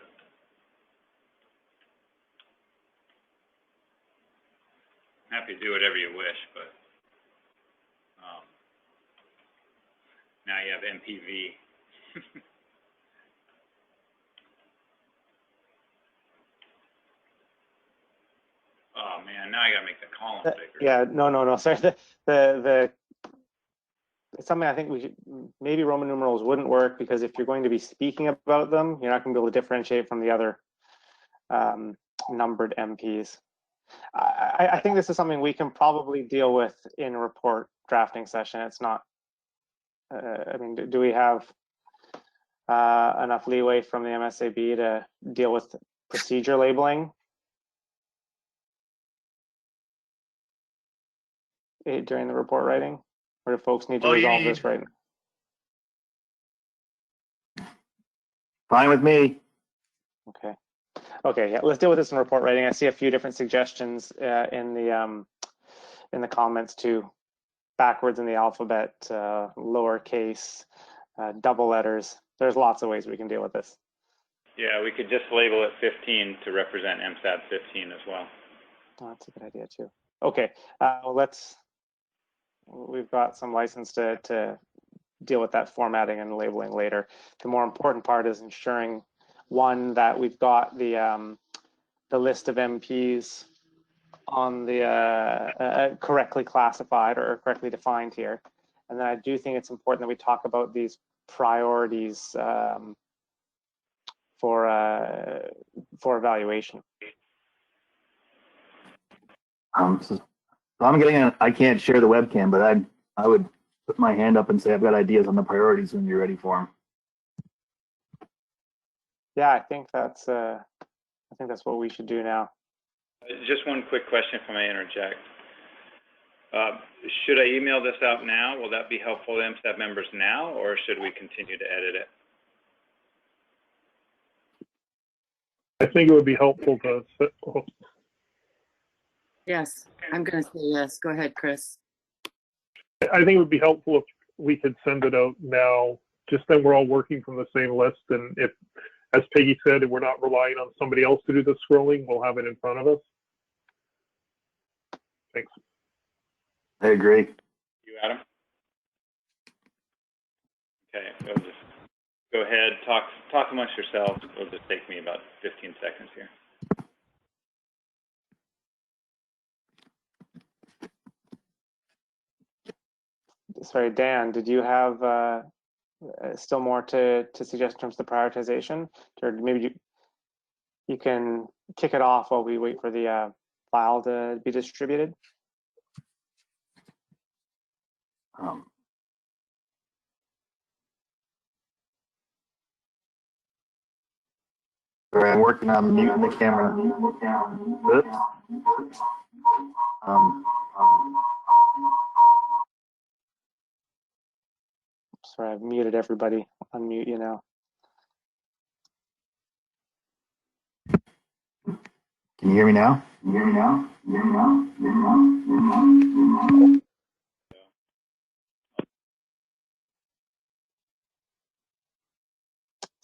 Happy to do whatever you wish, but now you have MPV. Oh man, now I gotta make the column bigger. Yeah, no. Sorry, it's something I think we should, maybe Roman numerals wouldn't work, because if you're going to be speaking about them, you're not going to be able to differentiate from the other numbered MPs. I think this is something we can probably deal with in a report drafting session. It's not, I mean, do we have enough leeway from the MSAB to deal with procedure labeling during the report writing? Or do folks need to resolve this right now? Fine with me. Okay. Okay, yeah, let's deal with this in report writing. I see a few different suggestions in the comments too. Backwards in the alphabet, lowercase, double letters. There's lots of ways we can deal with this. Yeah, we could just label it 15 to represent MSAB 15 as well. Oh, that's a good idea too. Okay, we've got some license to deal with that formatting and labeling later. The more important part is ensuring, one, that we've got the list of MPs on the correctly classified or correctly defined here. And then I do think it's important that we talk about these priorities for evaluation. So I'm getting I can't share the webcam, but I would put my hand up and say I've got ideas on the priorities when you're ready for them. Yeah, I think that's what we should do now. Just one quick question if I may interject. Should I email this out now? Will that be helpful to MSAB members now, or should we continue to edit it? I think it would be helpful to. Yes, I'm going to say yes. Go ahead, Chris. I think it would be helpful if we could send it out now. Just then we're all working from the same list, and if, as Peggy said, if we're not relying on somebody else to do the scrolling, we'll have it in front of us. Thanks. I agree. You, Adam? Okay, so just go ahead, talk amongst yourselves. It'll just take me about 15 seconds here. Sorry, Dan, did you have still more to suggest in terms of the prioritization? Or maybe you can kick it off while we wait for the file to be distributed? Sorry, I'm working on muting the camera. Oops. Sorry, I've muted everybody. Unmute you now. Can you hear me now?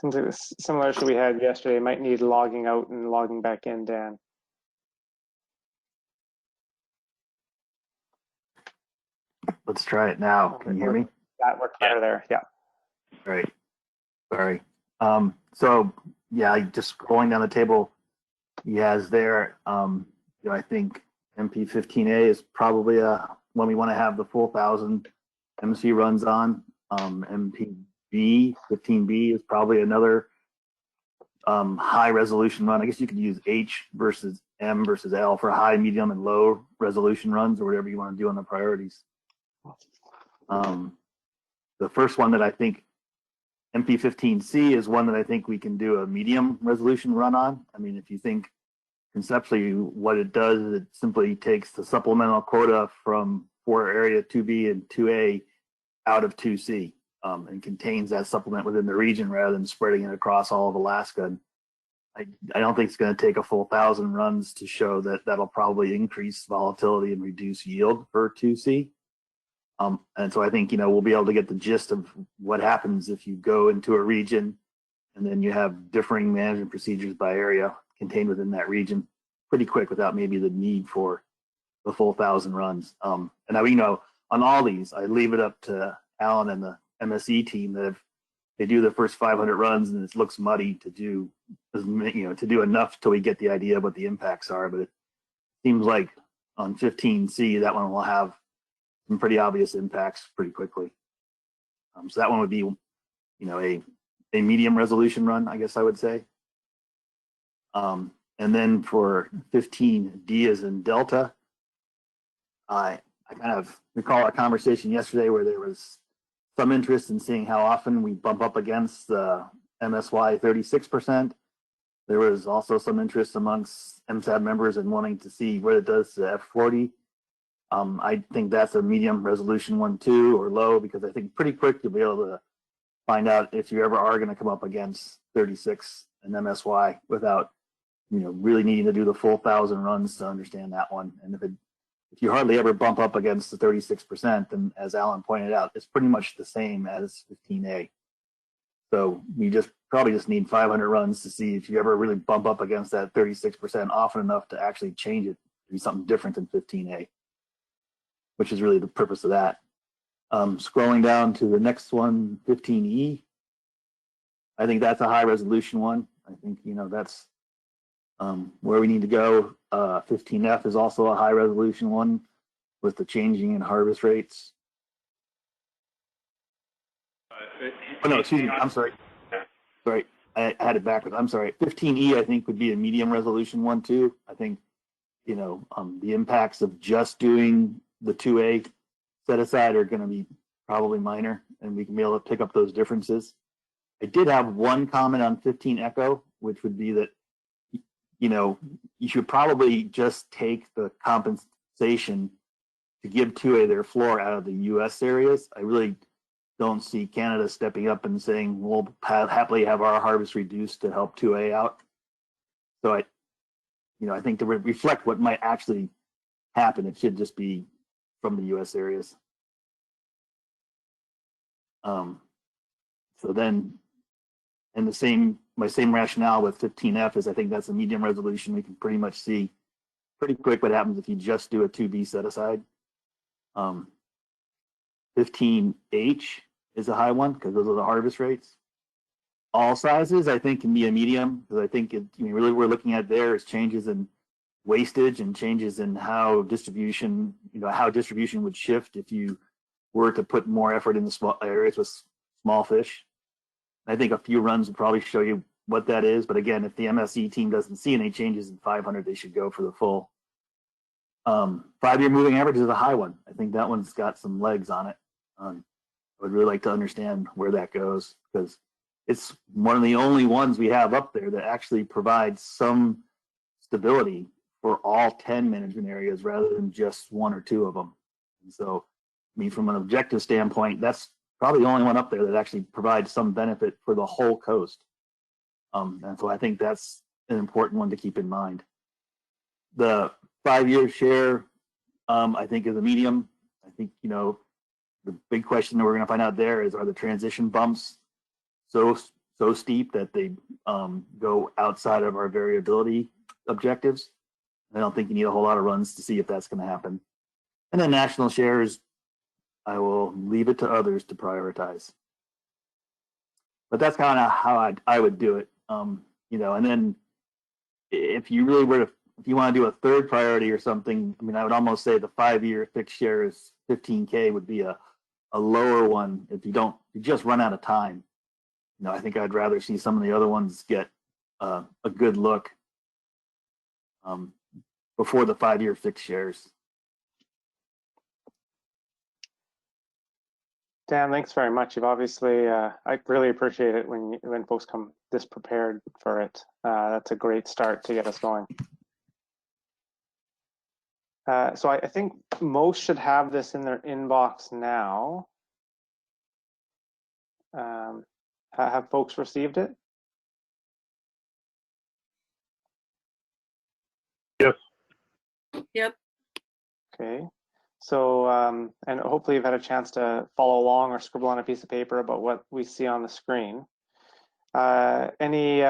Seems like this similar issue we had yesterday. Might need logging out and logging back in, Dan. Let's try it now. Can you hear me? That worked better there. Yeah. Right. Sorry. So yeah, just going down the table he has there, I think MP15A is probably one we want to have the full 1,000 MC runs on. MP15B is probably another high resolution run. I guess you could use H versus M versus L for high, medium, and low resolution runs, or whatever you want to do on the priorities. The first one that I think, MP15C, is one that I think we can do a medium resolution run on. I mean, if you think conceptually what it does is it simply takes the supplemental quota for area 2B and 2A out of 2C and contains that supplement within the region rather than spreading it across all of Alaska. I don't think it's going to take a full 1,000 runs to show that that'll probably increase volatility and reduce yield for 2C. And so I think, we'll be able to get the gist of what happens if you go into a region and then you have differing management procedures by area contained within that region pretty quick without maybe the need for the full 1,000 runs. And now, on all these, I leave it up to Alan and the MSE team that if they do the first 500 runs and it looks muddy to do, to do enough till we get the idea of what the impacts are. But it seems like on 15C, that one will have some pretty obvious impacts pretty quickly. So that one would be, a medium resolution run, I guess I would say. And then for 15D as in Delta, I kind of recall a conversation yesterday where there was some interest in seeing how often we bump up against the MSY 36%. There was also some interest amongst MSAB members in wanting to see what it does to F40. I think that's a medium resolution one too, or low, because I think pretty quick you'll be able to find out if you ever are going to come up against 36 and MSY without, really needing to do the full 1,000 runs to understand that one. And if you hardly ever bump up against the 36%, then as Alan pointed out, it's pretty much the same as 15A. So you probably just need 500 runs to see if you ever really bump up against that 36% often enough to actually change it to be something different than 15A, which is really the purpose of that. Scrolling down to the next one, 15E, I think that's a high resolution one. I think, that's where we need to go. 15F is also a high resolution one with the changing in harvest rates. Oh, no, excuse me. I'm sorry. Sorry, I had it backwards. I'm sorry. 15E, I think, would be a medium resolution one too. I think, the impacts of just doing the 2A set aside are going to be probably minor, and we can be able to pick up those differences. I did have one comment on 15 Echo, which would be that, you should probably just take the compensation to give 2A their floor out of the U.S. areas. I really don't see Canada stepping up and saying we'll happily have our harvest reduced to help 2A out. So I think to reflect what might actually happen, it should just be from the U.S. areas. So then, and my same rationale with 15F is I think that's a medium resolution. We can pretty much see pretty quick what happens if you just do a 2B set aside. 15H is a high one because those are the harvest rates. All sizes, I think, can be a medium because I think really what we're looking at there is changes in wastage and changes in how distribution would shift if you were to put more effort in the small areas with small fish. I think a few runs would probably show you what that is. But again, if the MSE team doesn't see any changes in 500, they should go for the full. 5-year moving average is a high one. I think that one's got some legs on it. I would really like to understand where that goes because it's one of the only ones we have up there that actually provides some stability for all 10 management areas rather than just 1 or 2 of them. And so, from an objective standpoint, that's probably the only one up there that actually provides some benefit for the whole coast. And so I think that's an important one to keep in mind. The 5-year share, I think, is a medium. I think, the big question that we're going to find out there is, are the transition bumps so steep that they go outside of our variability objectives? I don't think you need a whole lot of runs to see if that's going to happen. And then national shares, I will leave it to others to prioritize. But that's kind of how I would do it. And then if you really were to, if you want to do a third priority or something, I would almost say the 5-year fixed share is 15K would be a lower one if you just run out of time. I think I'd rather see some of the other ones get a good look before the 5-year fixed shares. Dan, thanks very much. You've obviously, I really appreciate it when folks come this prepared for it. That's a great start to get us going. So I think most should have this in their inbox now. Have folks received it? Yes. Yep. Okay. So, and hopefully you've had a chance to follow along or scribble on a piece of paper about what we see on the screen. Any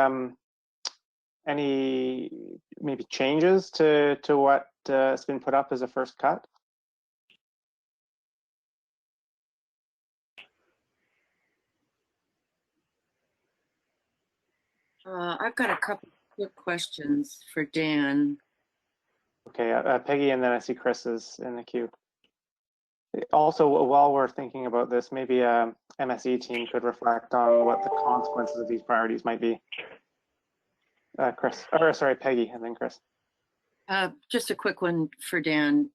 maybe changes to what has been put up as a first cut? I've got a couple quick questions for Dan. Okay, Peggy, and then I see Chris is in the queue. Also, while we're thinking about this, maybe MSE team could reflect on what the consequences of these priorities might be. Peggy, and then Chris. Just a quick one for Dan.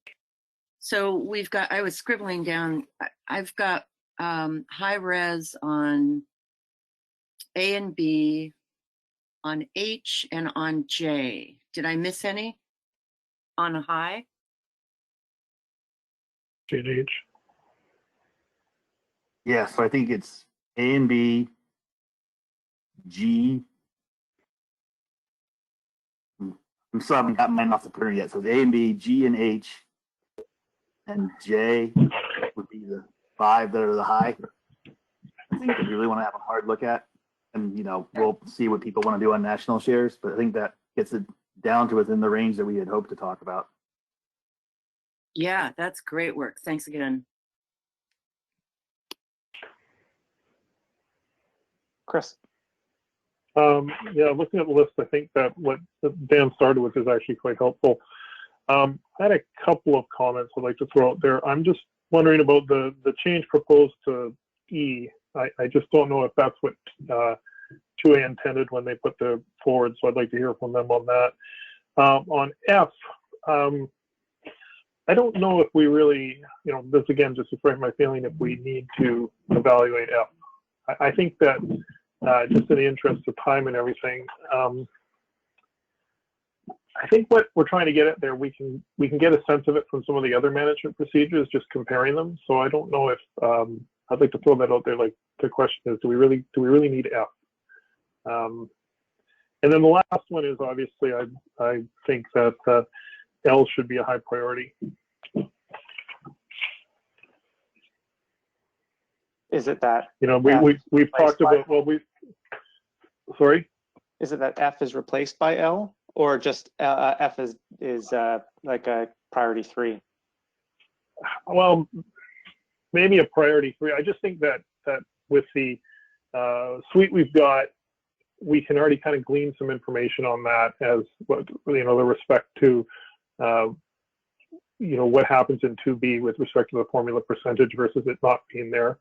So I was scribbling down, I've got high res on A and B, on H and on J. Did I miss any on high? J&H. Yeah, so I think it's A and B, G. I'm sorry, I haven't got mine off the printer yet. So it's A and B, G and H, and J would be the 5 that are the high. I think that we really want to have a hard look at, and we'll see what people want to do on national shares. But I think that gets it down to within the range that we had hoped to talk about. Yeah, that's great work. Thanks again. Chris. Yeah, looking at the list, I think that what Dan started with is actually quite helpful. I had a couple of comments I'd like to throw out there. I'm just wondering about the change proposed to E. I just don't know if that's what 2A intended when they put the forward, so I'd like to hear from them on that. On F, I don't know if we really, this again, just to frame my feeling, if we need to evaluate F. I think that just in the interest of time and everything, I think what we're trying to get at there, we can get a sense of it from some of the other management procedures, just comparing them. So I don't know if I'd like to throw that out there. Like the question is, do we really need F? And then the last one is obviously I think that L should be a high priority. Is it that? We've talked about sorry. Is it that F is replaced by L, or just F is like a priority 3? Well, maybe a priority 3. I just think that with the suite we've got, we can already kind of glean some information on that as what the respect to what happens in 2B with respect to the formula percentage versus it not being there.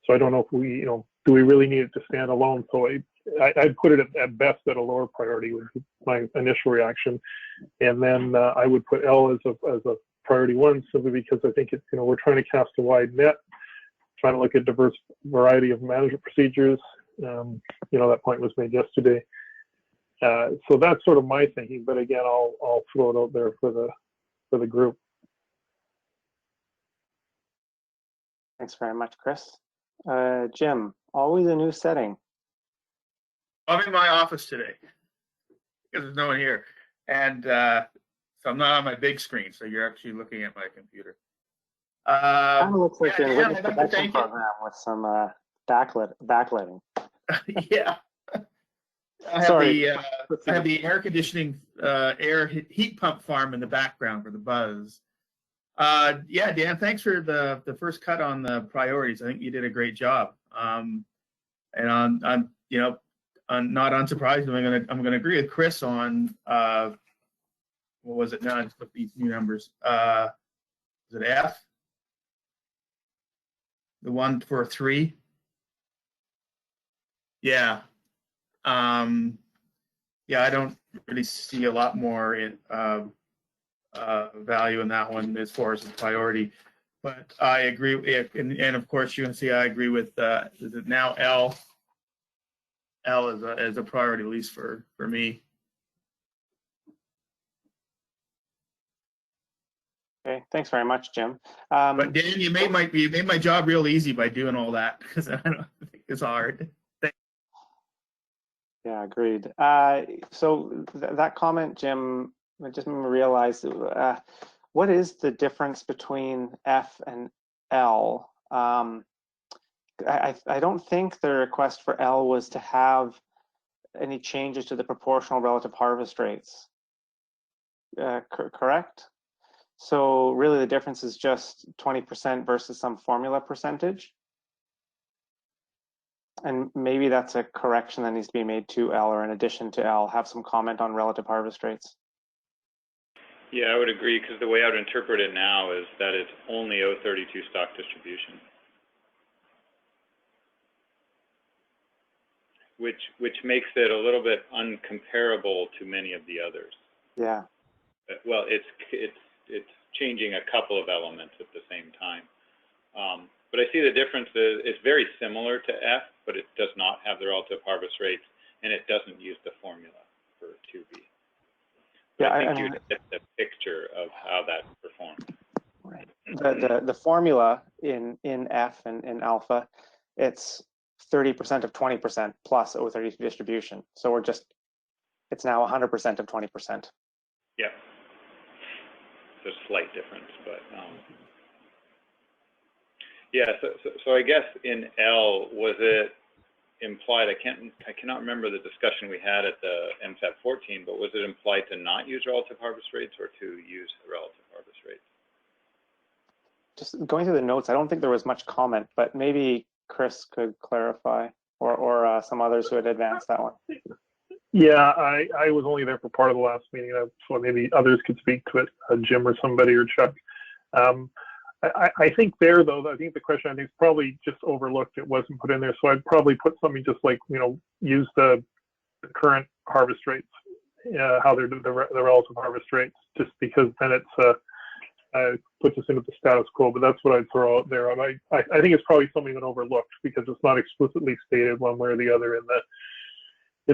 So I don't know if we do we really need it to stand alone. So I'd put it at best at a lower priority would be my initial reaction, and then I would put L as a priority 1 simply because I think we're trying to cast a wide net, trying to look at diverse variety of management procedures. That point was made yesterday. So that's sort of my thinking, but again, I'll throw it out there for the group. Thanks very much, Chris. Jim, always a new setting. I'm in my office today because there's no one here, and so I'm not on my big screen. So you're actually looking at my computer. Kind of looks like yeah, a Dan, witness protection program with some backlighting. Yeah. I have the air conditioning, heat pump farm in the background for the buzz. Yeah, Dan, thanks for the first cut on the priorities. I think you did a great job. And I'm not unsurprisingly, I'm gonna agree with Chris on what was it now? Just look at these new numbers. Is it F? The one for 3? Yeah. Yeah, I don't really see a lot more in value in that one as far as the priority, but I agree. And of course, U.S.A, I agree with is it now L? L is a priority, at least for me. Okay, thanks very much, Jim. But Dan, you made my job real easy by doing all that because I don't think it's hard. Yeah, agreed. So that comment, Jim, it just made me realize what is the difference between F and L? I don't think the request for L was to have any changes to the proportional relative harvest rates. Correct? So really the difference is just 20% versus some formula percentage. And maybe that's a correction that needs to be made to L, or in addition to L, have some comment on relative harvest rates. Yeah, I would agree, because the way I would interpret it now is that it's only O32 stock distribution, which makes it a little bit uncomparable to many of the others. Yeah. Well, it's changing a couple of elements at the same time. But But I see the difference is it's very similar to F, but it does not have the relative harvest rates, and it doesn't use the formula for 2B. Yeah, I think you get the picture of how that performs. Right. The formula in F and in alpha, it's 30% of 20% plus O32 distribution. So it's now 100% of 20%. Yeah. There's a slight difference, but yeah. So I guess in L, was it implied? I cannot remember the discussion we had at the MSAB015, but was it implied to not use relative harvest rates or to use the relative harvest rates? Just going through the notes, I don't think there was much comment, but maybe Chris could clarify, or some others who had advanced that one. Yeah, I was only there for part of the last meeting, so maybe others could speak to it, Jim or somebody or Chuck. I think there, though, I think the question, I think, is probably just overlooked. It wasn't put in there, so I'd probably put something just like, use the current harvest rates, how they're the relative harvest rates, just because then it's puts us into the status quo. But that's what I'd throw out there. And I think it's probably something that overlooked because it's not explicitly stated one way or the other in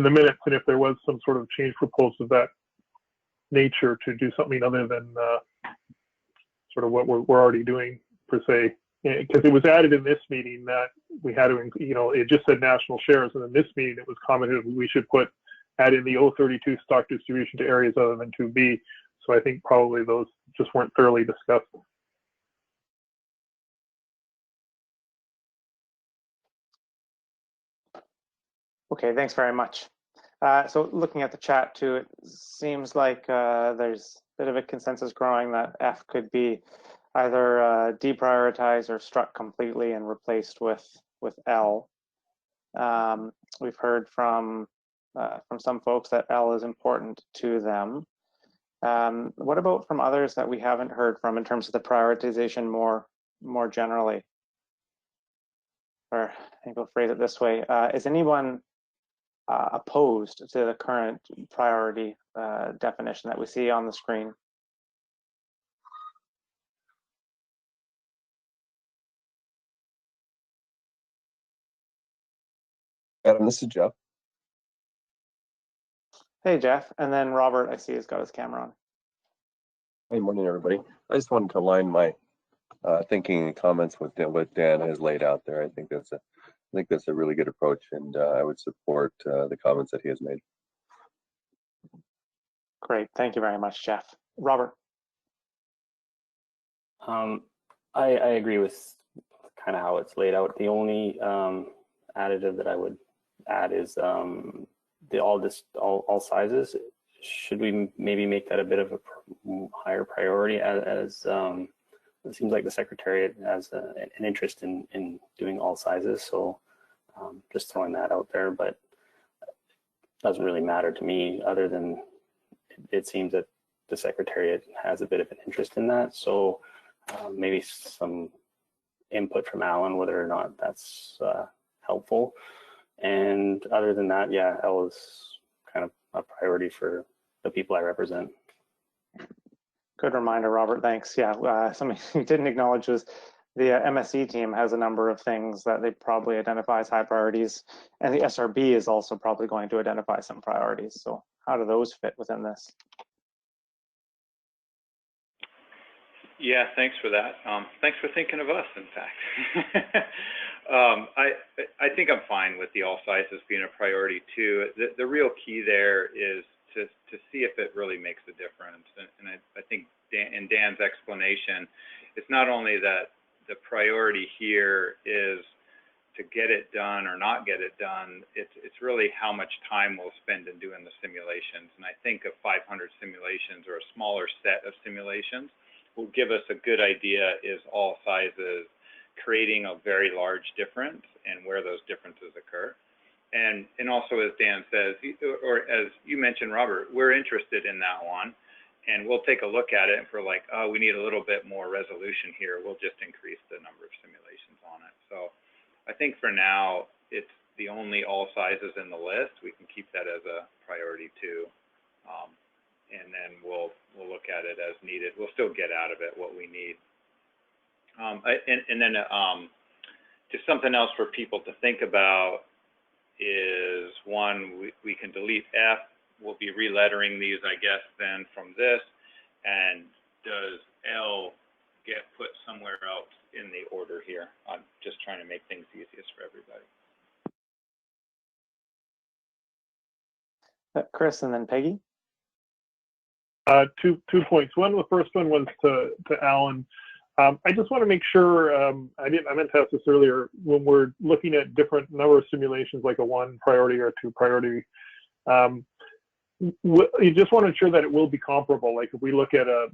the minutes. And if there was some sort of change proposed of that nature to do something other than sort of what we're already doing per se, because it was added in this meeting that we had to, it just said national shares, and in this meeting it was commented we should add in the O32 stock distribution to areas other than 2B. So I think probably those just weren't thoroughly discussed. Okay, thanks very much. So looking at the chat too, it seems like there's a bit of a consensus growing that F could be either deprioritized or struck completely and replaced with L. We've heard from some folks that L is important to them. What about from others that we haven't heard from in terms of the prioritization more generally? Or I think we'll phrase it this way. Is anyone opposed to the current priority definition that we see on the screen? Adam, this is Jeff. Hey, Jeff. And then Robert, I see, has got his camera on. Good morning, everybody. I just wanted to align my thinking and comments with what Dan has laid out there. I think that's a really good approach, and I would support the comments that he has made. Great. Thank you very much, Jeff. Robert. I agree with kind of how it's laid out. The only additive that I would add is the all sizes. Should we maybe make that a bit of a higher priority, as it seems like the Secretariat has an interest in doing all sizes. So just throwing that out there, but it doesn't really matter to me, other than it seems that the Secretariat has a bit of an interest in that. So maybe some input from Alan, whether or not that's helpful. And other than that, yeah, L is kind of a priority for the people I represent. Good reminder, Robert. Thanks. Yeah, something you didn't acknowledge was the MSC team has a number of things that they probably identify as high priorities, and the SRB is also probably going to identify some priorities. So how do those fit within this? Yeah, thanks for that. Thanks for thinking of us, in fact. I think I'm fine with the all sizes being a priority too. The real key there is to see if it really makes a difference. And I think in Dan's explanation, it's not only that the priority here is to get it done or not get it done, it's really how much time we'll spend in doing the simulations. And I think of 500 simulations or a smaller set of simulations will give us a good idea, is all sizes creating a very large difference and where those differences occur. And also, as Dan says, or as you mentioned, Robert, we're interested in that one, and we'll take a look at it. And if we're like, oh, we need a little bit more resolution here, we'll just increase the number of simulations on it. So I think for now, it's the only all sizes in the list. We can keep that as a priority too. And then we'll look at it as needed. We'll still get out of it what we need. And then just something else for people to think about is, one, we can delete F. We'll be relettering these, I guess, then from this. And does L get put somewhere else in the order here? I'm just trying to make things easiest for everybody. Chris, and then Peggy. 2 points. The first one was to Alan. I just want to make sure, I meant to ask this earlier, when we're looking at different number of simulations, like a 1 priority or 2 priority, you just want to ensure that it will be comparable. Like if we look at a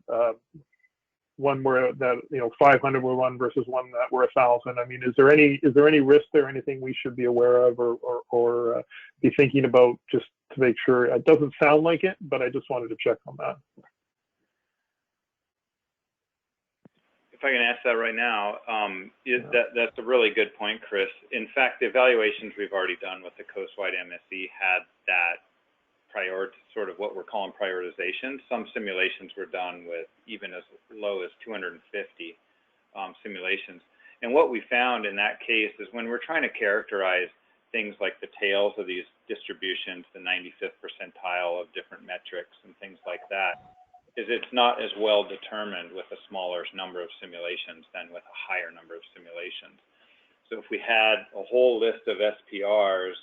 one where that 500 were one versus one that were 1,000. I mean, is there any risk there? Anything we should be aware of or be thinking about, just to make sure? It doesn't sound like it, but I just wanted to check on that. If I can ask that right now, that's a really good point, Chris. In fact, the evaluations we've already done with the coastwide MSE had that sort of what we're calling prioritization. Some simulations were done with even as low as 250 simulations. And what we found in that case is when we're trying to characterize things like the tails of these distributions, the 95th percentile of different metrics and things like that, is it's not as well determined with a smaller number of simulations than with a higher number of simulations. So if we had a whole list of SPRs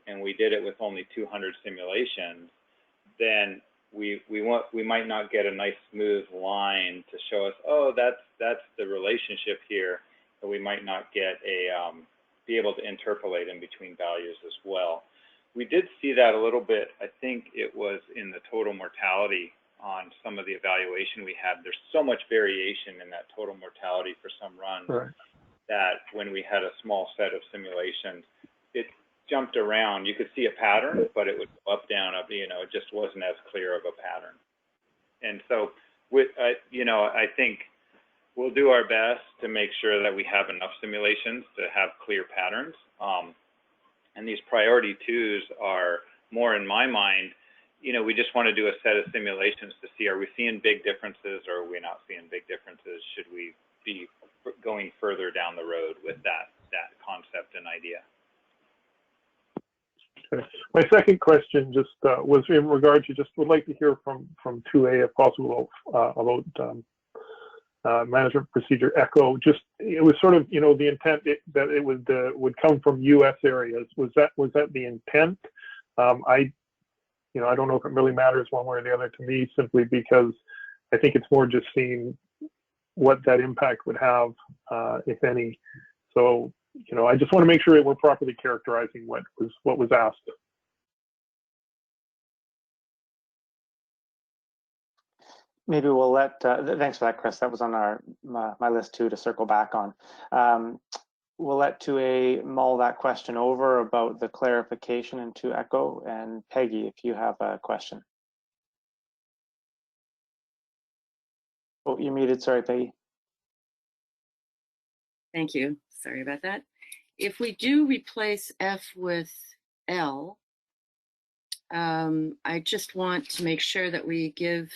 and we did it with only 200 simulations, then we might not get a nice smooth line to show us, oh, that's the relationship here, but we might not get be able to interpolate in between values as well. We did see that a little bit. I think it was in the total mortality on some of the evaluation we had. There's so much variation in that total mortality for some runs, right, that when we had a small set of simulations, it jumped around. You could see a pattern, but it would go up, down, up, it just wasn't as clear of a pattern. And so, I think we'll do our best to make sure that we have enough simulations to have clear patterns. And these priority 2s are more, in my mind, we just want to do a set of simulations to see, are we seeing big differences or are we not seeing big differences? Should we be going further down the road with that concept and idea? Okay. My second question just was in regard to, just would like to hear from 2A if possible about management procedure ECHO. Just, it was sort of, the intent that it would come from U.S. areas. Was that the intent? I don't know if it really matters one way or the other to me, simply because I think it's more just seeing what that impact would have, if any. So, I just want to make sure that we're properly characterizing what was asked. Maybe we'll let, thanks for that, Chris. That was on my list too, to circle back on. We'll let 2A mull that question over about the clarification into ECHO. And Peggy, if you have a question. Oh, you're muted. Sorry, Peggy. Thank you. Sorry about that. If we do replace F with L, I just want to make sure that we give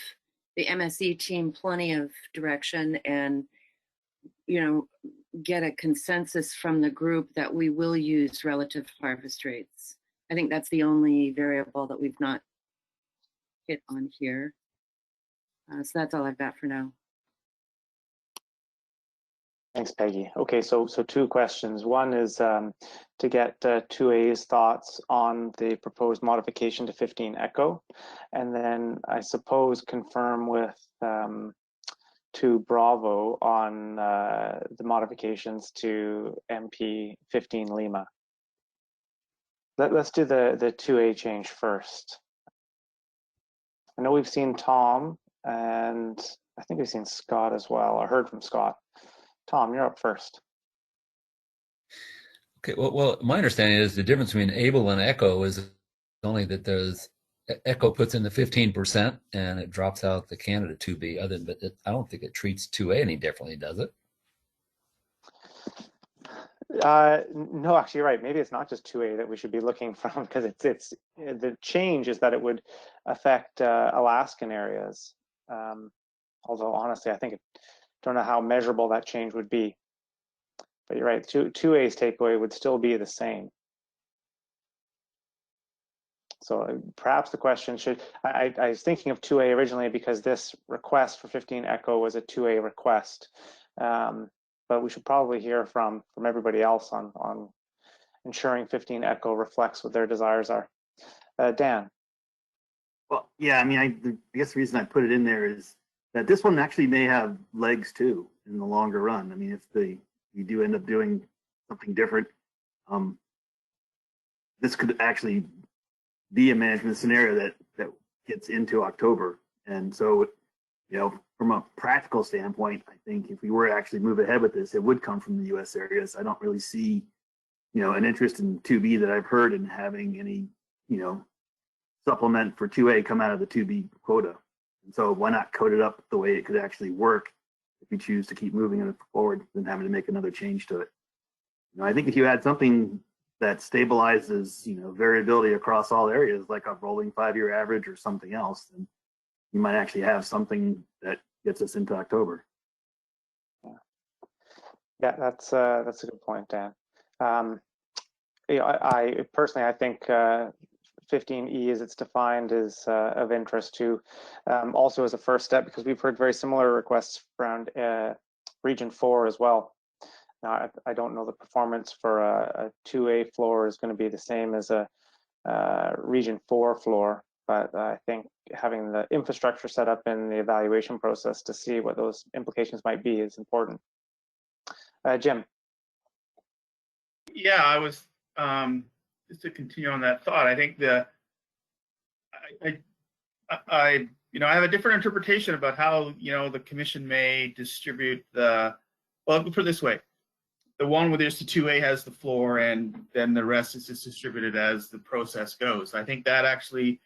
the MSE team plenty of direction and, get a consensus from the group that we will use relative harvest rates. I think that's the only variable that we've not hit on here. So that's all I've got for now. Thanks, Peggy. Okay, so 2 questions. One is to get 2A's thoughts on the proposed modification to 15 ECHO, and then I suppose confirm with 2 Bravo on the modifications to MP 15 Lima. Let's do the 2A change first. I know we've seen Tom, and I think we've seen Scott as well, or heard from Scott. Tom, you're up first. Okay, well, my understanding is the difference between ABLE and ECHO is only that there's ECHO puts in the 15% and it drops out the Canada 2B. But I don't think it treats 2A any differently, does it? No, actually, you're right. Maybe it's not just 2A that we should be looking from, because it's the change is that it would affect Alaskan areas. Although honestly, I don't know how measurable that change would be. But you're right, 2A's takeaway would still be the same. So perhaps the question should, I was thinking of 2A originally because this request for 15 Echo was a 2A request. But we should probably hear from everybody else on ensuring 15 Echo reflects what their desires are. Dan. Well, yeah, I mean, I guess the reason I put it in there is that this one actually may have legs too in the longer run. I mean, if you do end up doing something different, this could actually be a management scenario that gets into October. And so, you know, from a practical standpoint, I think if we were to actually move ahead with this, it would come from the U.S. areas. I don't really see, you know, an interest in 2B that I've heard in having any, you know, supplement for 2A come out of the 2B quota. And so why not code it up the way it could actually work if you choose to keep moving it forward than having to make another change to it. You know, I think if you had something that stabilizes, you know, variability across all areas, like a rolling 5-year average or something else, then you might actually have something that gets us into October. Yeah, that's a good point, Dan. You know, I personally, I think 15E as it's defined is of interest to also as a first step, because we've heard very similar requests around Region 4 as well. Now, I don't know the performance for a 2A floor is going to be the same as a Region 4 floor, but I think having the infrastructure set up in the evaluation process to see what those implications might be is important. Jim. Yeah, I was just to continue on that thought. I think I you know, I have a different interpretation about how, you know, the commission may distribute the. Well, let me put it this way: the one where there's the 2A has the floor, and then the rest is just distributed as the process goes. I think that actually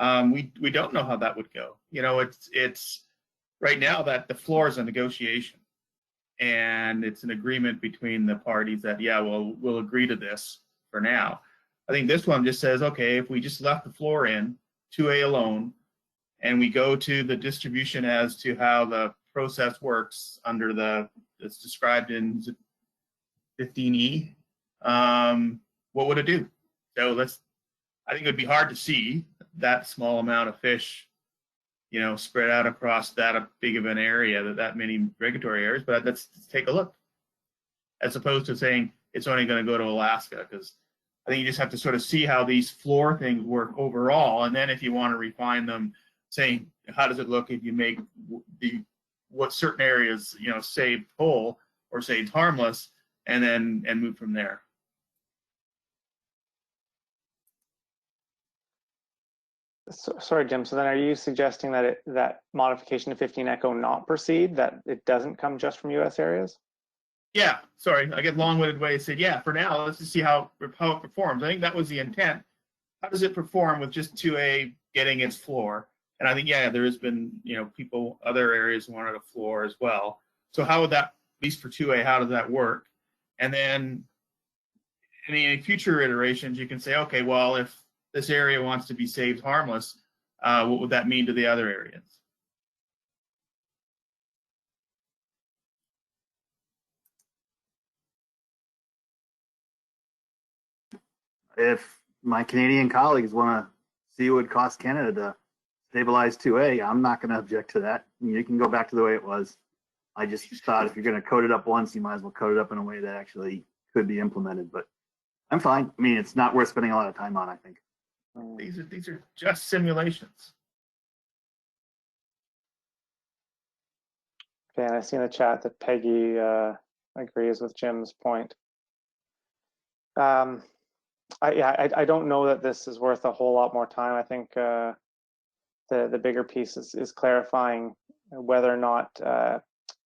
we don't know how that would go. You know, it's right now that the floor is a negotiation. And it's an agreement between the parties that, yeah, well, we'll agree to this for now. I think this one just says, okay, if we just left the floor in 2A alone, and we go to the distribution as to how the process works under it's described in 15E, what would it do? So I think it would be hard to see that small amount of fish, you know, spread out across that big of an area, that many regulatory areas, but let's take a look. As opposed to saying it's only going to go to Alaska, because I think you just have to sort of see how these floor things work overall, and then if you want to refine them, saying how does it look if you make what certain areas, you know, saved whole or saved harmless, and move from there. Sorry, Jim. So then, are you suggesting that that modification to 15 Echo not proceed? That it doesn't come just from U.S. areas? Yeah. Sorry, I get long-winded way. I said, yeah. For now, let's just see how it performs. I think that was the intent. How does it perform with just 2A getting its floor? And I think, yeah, there has been, you know, other areas wanted a floor as well. So how would that, at least for 2A, how does that work? And then in any future iterations, you can say, okay, well, if this area wants to be saved harmless, what would that mean to the other areas? If my Canadian colleagues want to see what it would cost Canada to stabilize 2A, I'm not going to object to that. I mean, you can go back to the way it was. I just thought if you're going to code it up once, you might as well code it up in a way that actually could be implemented. But I'm fine. I mean, it's not worth spending a lot of time on, I think. These are just simulations. Okay, and I see in the chat that Peggy agrees with Jim's point. I don't know that this is worth a whole lot more time. I think the bigger piece is clarifying whether or not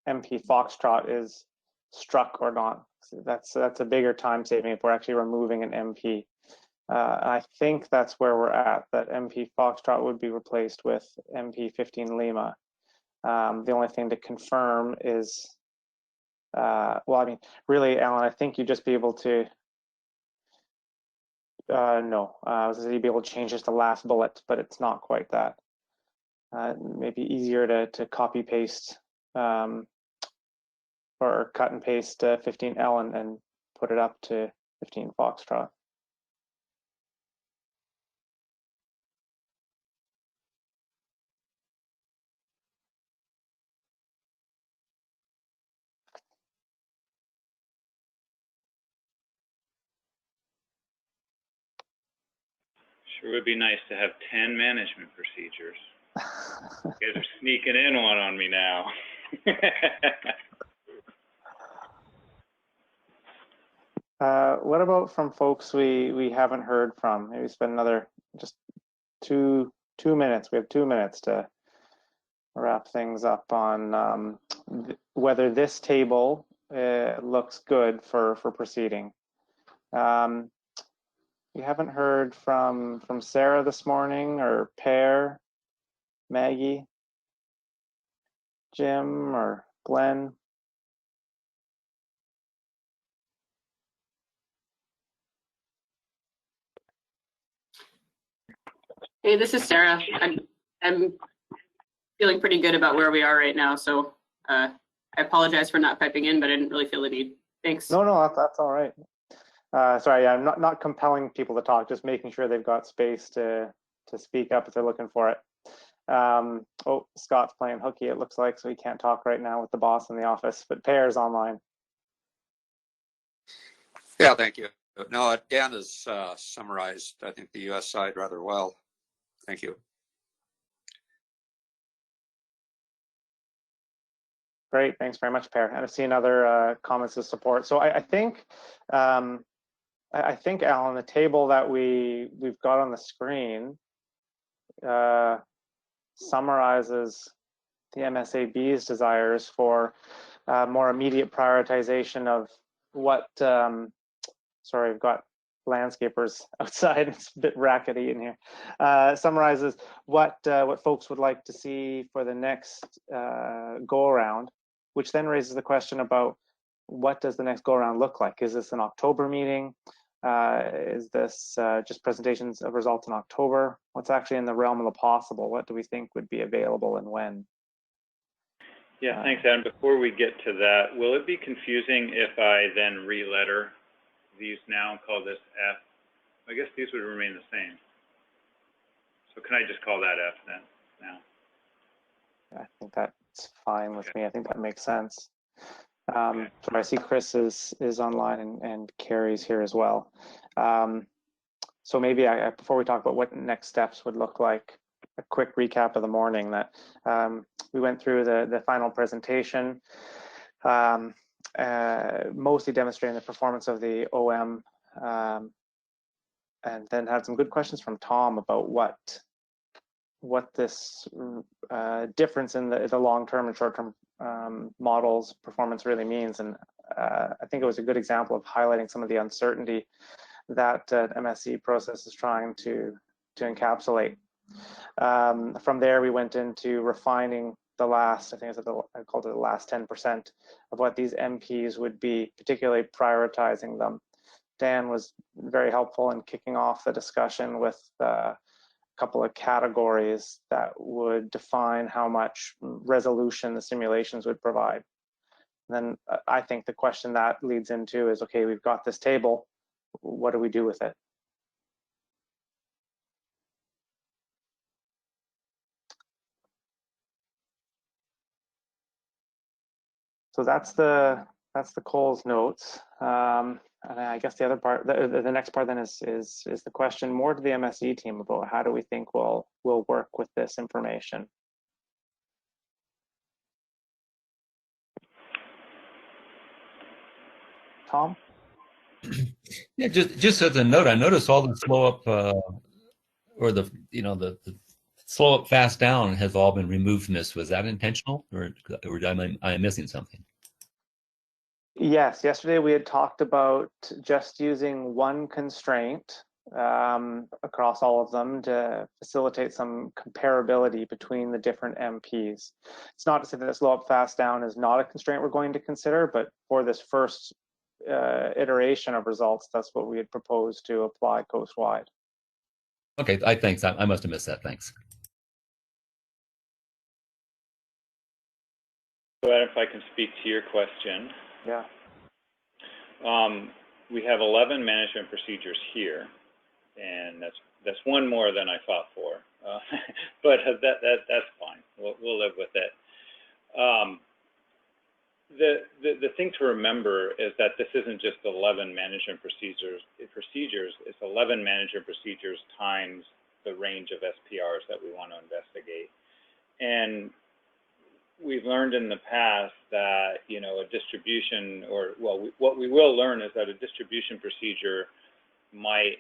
MP Foxtrot is struck or not. So that's a bigger time saving if we're actually removing an MP. I think that's where we're at, that MP Foxtrot would be replaced with MP 15 Lima. The only thing to confirm is, well, I mean, really, Alan, I think you'd just be able to, no, I was going to be able to change just the last bullet, but it's not quite that. Maybe easier to copy paste or cut and paste 15L and put it up to 15 Foxtrot. Sure would be nice to have 10 management procedures. You guys are sneaking in one on me now. What about from folks we haven't heard from? Maybe spend another just two minutes. We have 2 minutes to wrap things up on whether this table looks good for proceeding. We haven't heard from Sarah this morning, or Per, Maggie, Jim, or Glenn. Hey, this is Sarah. I'm feeling pretty good about where we are right now, so I apologize for not piping in, but I didn't really feel the need. Thanks. No, that's all right. Sorry, I'm not compelling people to talk, just making sure they've got space to speak up if they're looking for it. Oh, Scott's playing hooky, it looks like, so he can't talk right now with the boss in the office, but Per's online. Yeah, thank you. No, Dan has summarized, I think, the U.S. side rather well. Thank you. Great, thanks very much, Per. And I've seen other comments of support. So I think, Alan, the table that we've got on the screen summarizes the MSAB's desires for more immediate prioritization of what, sorry, I've got landscapers outside, it's a bit rackety in here, summarizes what folks would like to see for the next go around, which then raises the question about what does the next go around look like? Is this an October meeting? Is this just presentations of results in October? What's actually in the realm of the possible? What do we think would be available and when? Yeah, thanks, Adam. Before we get to that, will it be confusing if I then re-letter these now and call this F? I guess these would remain the same. So can I just call that F then now? I think that's fine with me. I think that makes sense. So I see Chris is online and Carey's here as well. So maybe before we talk about what next steps would look like, a quick recap of the morning that we went through the final presentation, mostly demonstrating the performance of the OM, and then had some good questions from Tom about what this difference in the long-term and short-term models performance really means. And I think it was a good example of highlighting some of the uncertainty that MSC process is trying to encapsulate. From there, we went into refining the last, I called it the last 10% of what these MPs would be, particularly prioritizing them. Dan was very helpful in kicking off the discussion with couple of categories that would define how much resolution the simulations would provide. And then I think the question that leads into is, okay, we've got this table, what do we do with it? So that's the Coles notes. And I guess the other part, the next part then is the question more to the MSE team about how do we think we'll work with this information. Tom? Yeah, just as a note, I noticed all the slow up or the slow up fast down has all been removed from this. Was that intentional, or am I missing something? Yes, yesterday we had talked about just using one constraint across all of them to facilitate some comparability between the different MPs. It's not to say that slow up fast down is not a constraint we're going to consider, but for this first iteration of results, that's what we had proposed to apply coast-wide. Okay, thanks. I must have missed that. Thanks. So Adam, if I can speak to your question. Yeah. We have 11 management procedures here, and that's one more than I fought for, but that's fine. We'll live with it. The thing to remember is that this isn't just 11 management procedures. It's 11 management procedures times the range of SPRs that we want to investigate. And we've learned in the past that, you know, a distribution, or well, what we will learn is that a distribution procedure might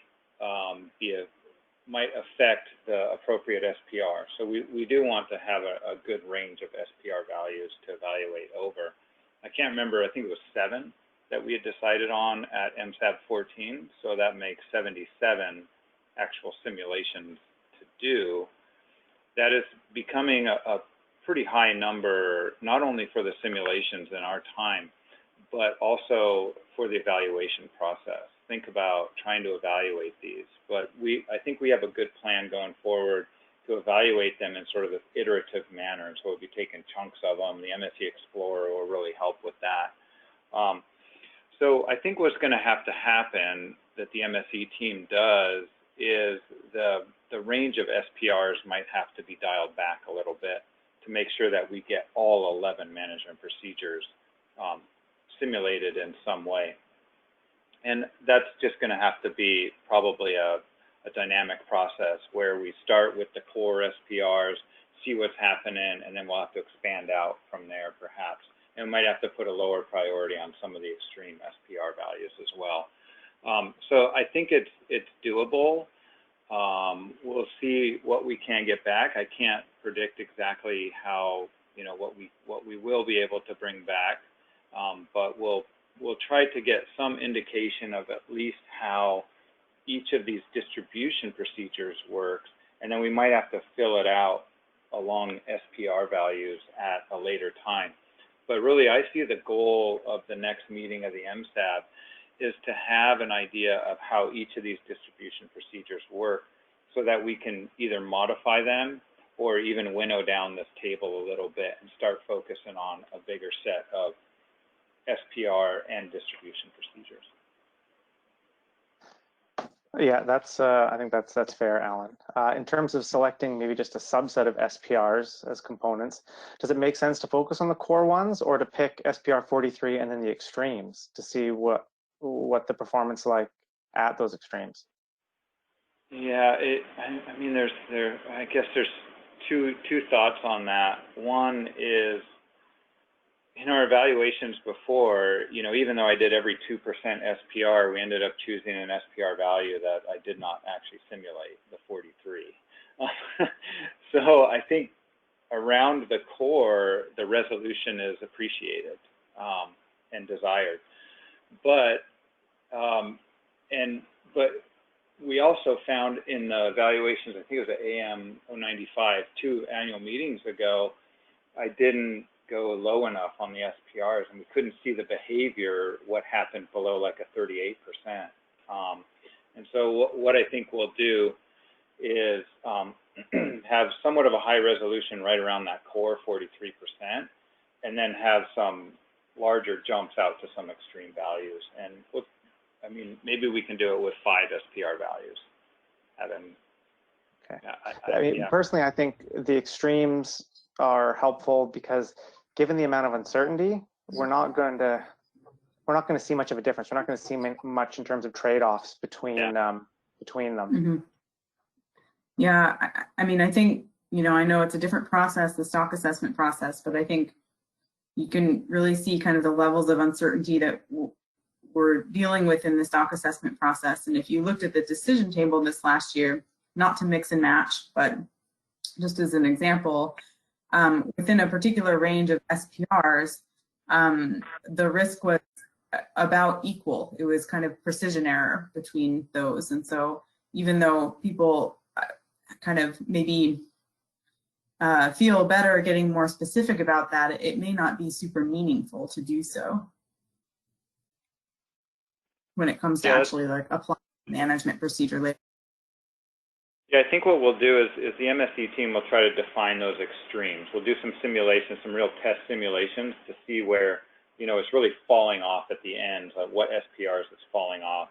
might affect the appropriate SPR. So we do want to have a good range of SPR values to evaluate over. I can't remember, I think it was 7 that we had decided on at MSAB015. So that makes 77 actual simulations to do. That is becoming a pretty high number, not only for the simulations in our time, but also for the evaluation process. Think about trying to evaluate these. But I think we have a good plan going forward to evaluate them in sort of an iterative manner. And so we'll be taking chunks of them. The MSE Explorer will really help with that. So I think what's going to happen that the MSE team does is the range of SPRs might have to be dialed back a little bit to make sure that we get all 11 management procedures simulated in some way. And that's just going to have to be probably a dynamic process where we start with the core SPRs, see what's happening, and then we'll have to expand out from there perhaps. And we might have to put a lower priority on some of the extreme SPR values as well. So I think it's doable. We'll see what we can get back. I can't predict exactly how, you know, what we will be able to bring back, but we'll try to get some indication of at least how each of these distribution procedures works, and then we might have to fill it out along SPR values at a later time. But really, I see the goal of the next meeting of the MSAB is to have an idea of how each of these distribution procedures work so that we can either modify them or even winnow down this table a little bit and start focusing on a bigger set of SPR and distribution procedures. Yeah, I think that's fair, Alan. In terms of selecting maybe just a subset of SPRs as components, does it make sense to focus on the core ones or to pick SPR 43 and then the extremes to see what the performance like at those extremes? Yeah, I mean, I guess there's two thoughts on that. One is, in our evaluations before, you know, even though I did every 2% SPR, we ended up choosing an SPR value that I did not actually simulate, the 43. So I think around the core, the resolution is appreciated and desired. But we also found in the evaluations, I think it was the AM095, 2 annual meetings ago, I didn't go low enough on the SPRs, and we couldn't see the behavior, what happened below like a 38%. And so what I think we'll do is have somewhat of a high resolution right around that core 43%, and then have some larger jumps out to some extreme values. And I mean, maybe we can do it with 5 SPR values. Okay. I mean, personally, I think the extremes are helpful because given the amount of uncertainty, we're not going to see much of a difference. We're not going to see much in terms of trade-offs between them. Mm-hmm. Yeah, I mean, I think, you know, I know it's a different process, the stock assessment process, but I think you can really see kind of the levels of uncertainty that we're dealing with in the stock assessment process. And if you looked at the decision table this last year, not to mix and match, but just as an example, within a particular range of SPRs, the risk was about equal. It was kind of precision error between those. And so even though people kind of maybe feel better getting more specific about that, it may not be super meaningful to do so when it comes to actually like applying management procedure later. Yeah, I think what we'll do is the MSE team will try to define those extremes. We'll do some simulations, some real test simulations to see where, you know, it's really falling off at the end, like what SPRs it's falling off.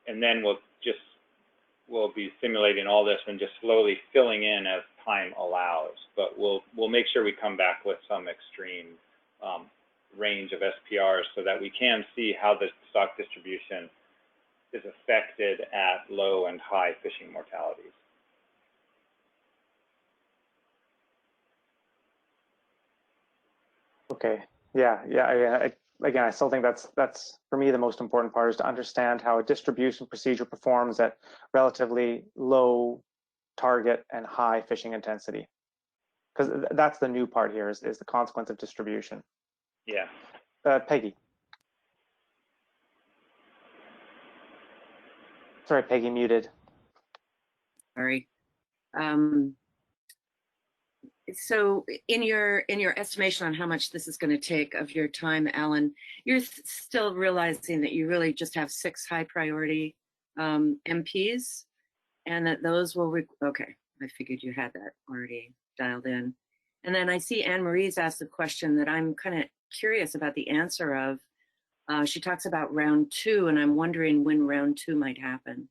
And then we'll be simulating all this and just slowly filling in as time allows. But we'll make sure we come back with some extreme range of SPRs so that we can see how the stock distribution is affected at low and high fishing mortalities. Okay. Yeah. Again, I still think that's for me the most important part, is to understand how a distribution procedure performs at relatively low target and high fishing intensity, because that's the new part here is the consequence of distribution. Yeah. Peggy. Sorry, Peggy, muted. Sorry. So in your estimation on how much this is going to take of your time, Alan, you're still realizing that you really just have 6 high priority MPs, and that those will, okay, I figured you had that already dialed in. And then I see Anne Marie's asked a question that I'm kind of curious about the answer of. She talks about round 2, and I'm wondering when round 2 might happen.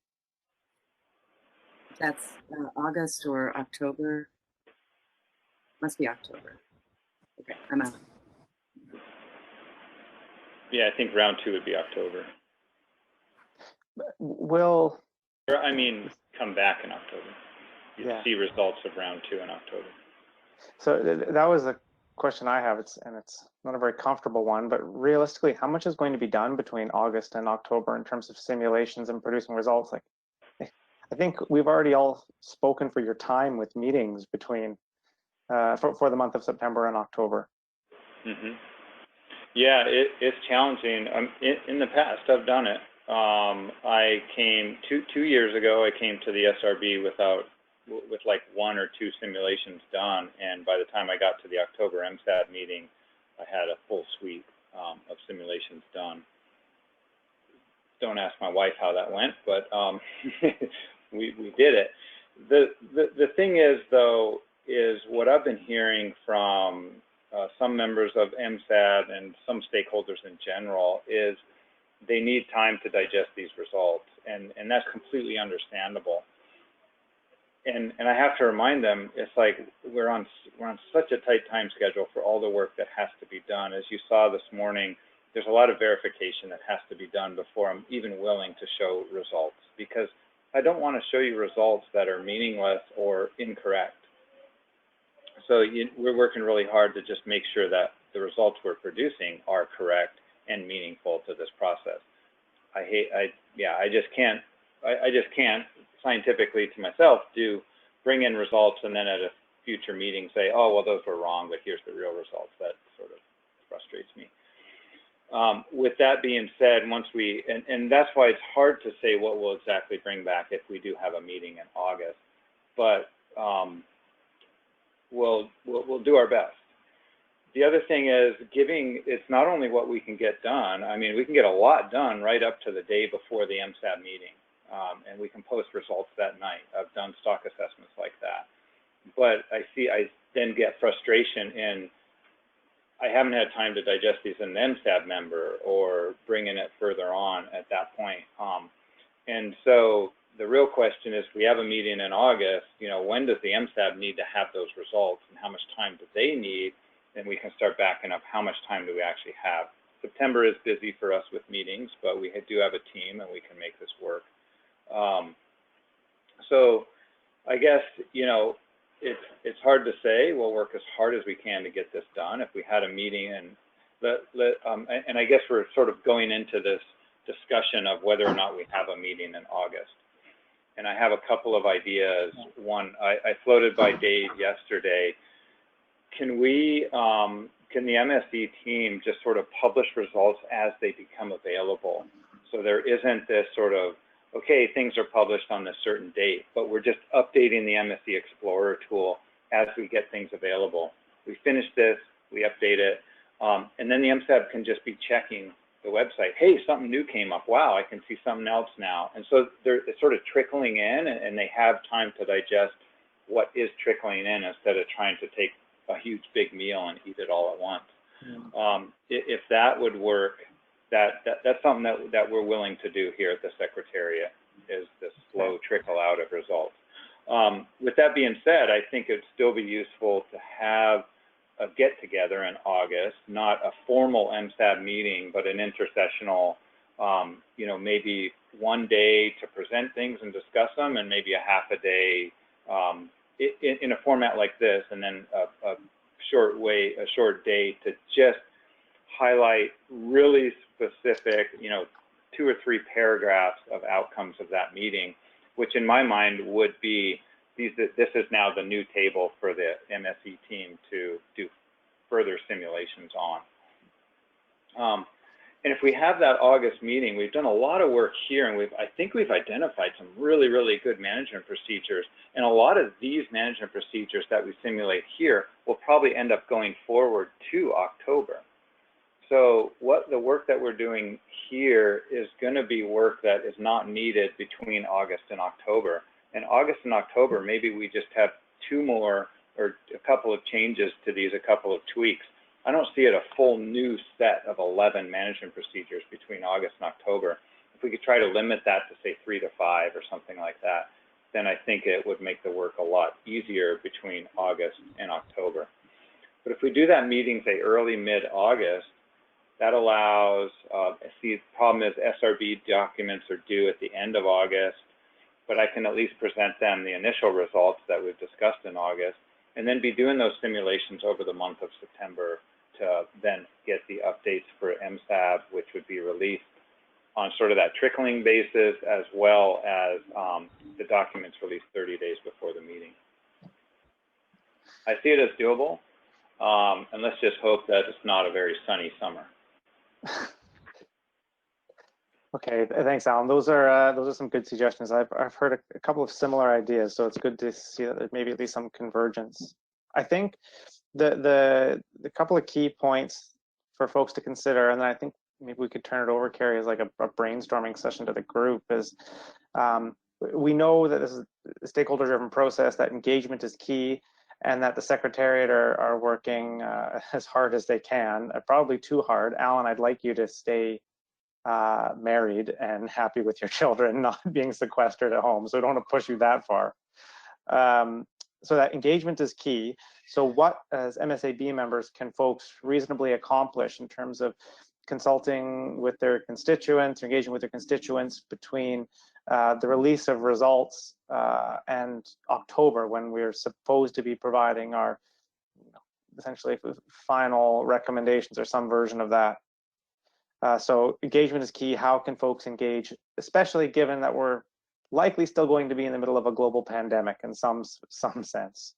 That's August or October. Must be October. Okay, I'm out. Yeah, I think round 2 would be October. Will, I mean, come back in October. You yeah. see results of round 2 in October. So that was a question I have. It's not a very comfortable one, but realistically, how much is going to be done between August and October in terms of simulations and producing results? Like, I think we've already all spoken for your time with meetings between for the month of September and October. Mm-hmm. Yeah, it's challenging. In the past, I've done it. I came two years ago. I came to the SRB with like 1 or 2 simulations done, and by the time I got to the October MSAB meeting, I had a full suite of simulations done. Don't ask my wife how that went, but we did it. The thing is, though, is what I've been hearing from some members of MSAB and some stakeholders in general is they need time to digest these results, and that's completely understandable. And I have to remind them, it's like we're on such a tight time schedule for all the work that has to be done. As you saw this morning, there's a lot of verification that has to be done before I'm even willing to show results, because I don't want to show you results that are meaningless or incorrect. So we're working really hard to just make sure that the results we're producing are correct and meaningful to this process. I just can't scientifically to myself bring in results and then at a future meeting say, oh, well, those were wrong, but here's the real results. That sort of frustrates me. With that being said, and that's why it's hard to say what we'll exactly bring back if we do have a meeting in August, but we'll do our best. The other thing is it's not only what we can get done. I mean, we can get a lot done right up to the day before the MSAB meeting, and we can post results that night. I've done stock assessments like that. But I then get frustration in, I haven't had time to digest these in the MSAB member or bringing it further on at that point. And so the real question is, we have a meeting in August, when does the MSAB need to have those results and how much time do they need? And we can start backing up how much time do we actually have. September is busy for us with meetings, but we do have a team and we can make this work. So I guess, it's hard to say. We'll work as hard as we can to get this done. If we had a meeting and I guess we're sort of going into this discussion of whether or not we have a meeting in August. And I have a couple of ideas. One, I floated by Dave yesterday. Can the MSE team just sort of publish results as they become available? So there isn't this sort of, okay, things are published on this certain date, but we're just updating the MSE Explorer tool as we get things available. We finish this, we update it, and then the MSAB can just be checking the website, hey, something new came up. Wow, I can see something else now. And so it's sort of trickling in, and they have time to digest what is trickling in instead of trying to take a huge big meal and eat it all at once. If that would work, that's something that we're willing to do here at the Secretariat, is the slow trickle out of results. With that being said, I think it'd still be useful to have a get-together in August, not a formal MSAB meeting, but an intercessional, maybe one day to present things and discuss them, and maybe a half a day in a format like this, and then a short day to just highlight really specific, 2 or 3 paragraphs of outcomes of that meeting, which in my mind would be, this is now the new table for the MSE team to do further simulations on. And if we have that August meeting, we've done a lot of work here, and I think we've identified some really, really good management procedures. And a lot of these management procedures that we simulate here will probably end up going forward to October. So the work that we're doing here is going to be work that is not needed between August and October. In August and October, maybe we just have 2 more or a couple of changes to these, a couple of tweaks. I don't see it a full new set of 11 management procedures between August and October. If we could try to limit that to say 3 to 5 or something like that, then I think it would make the work a lot easier between August and October. But if we do that meeting, say early mid-August, that allows, the problem is SRB documents are due at the end of August, but I can at least present them the initial results that we've discussed in August, and then be doing those simulations over the month of September to then get the updates for MSAB, which would be released on sort of that trickling basis, as well as the documents released 30 days before the meeting. I see it as doable, and let's just hope that it's not a very sunny summer. Okay, thanks, Alan. Those are some good suggestions. I've heard a couple of similar ideas, so it's good to see that there may be at least some convergence. I think the couple of key points for folks to consider, and then I think maybe we could turn it over, Carey, as like a brainstorming session to the group, is we know that this is a stakeholder-driven process, that engagement is key, and that the Secretariat are working as hard as they can, probably too hard. Alan, I'd like you to stay married and happy with your children, not being sequestered at home. So I don't want to push you that far. So that engagement is key. So what, as MSAB members, can folks reasonably accomplish in terms of consulting with their constituents, engaging with their constituents between the release of results and October, when we're supposed to be providing our essentially final recommendations or some version of that? So engagement is key. How can folks engage, especially given that we're likely still going to be in the middle of a global pandemic in some sense?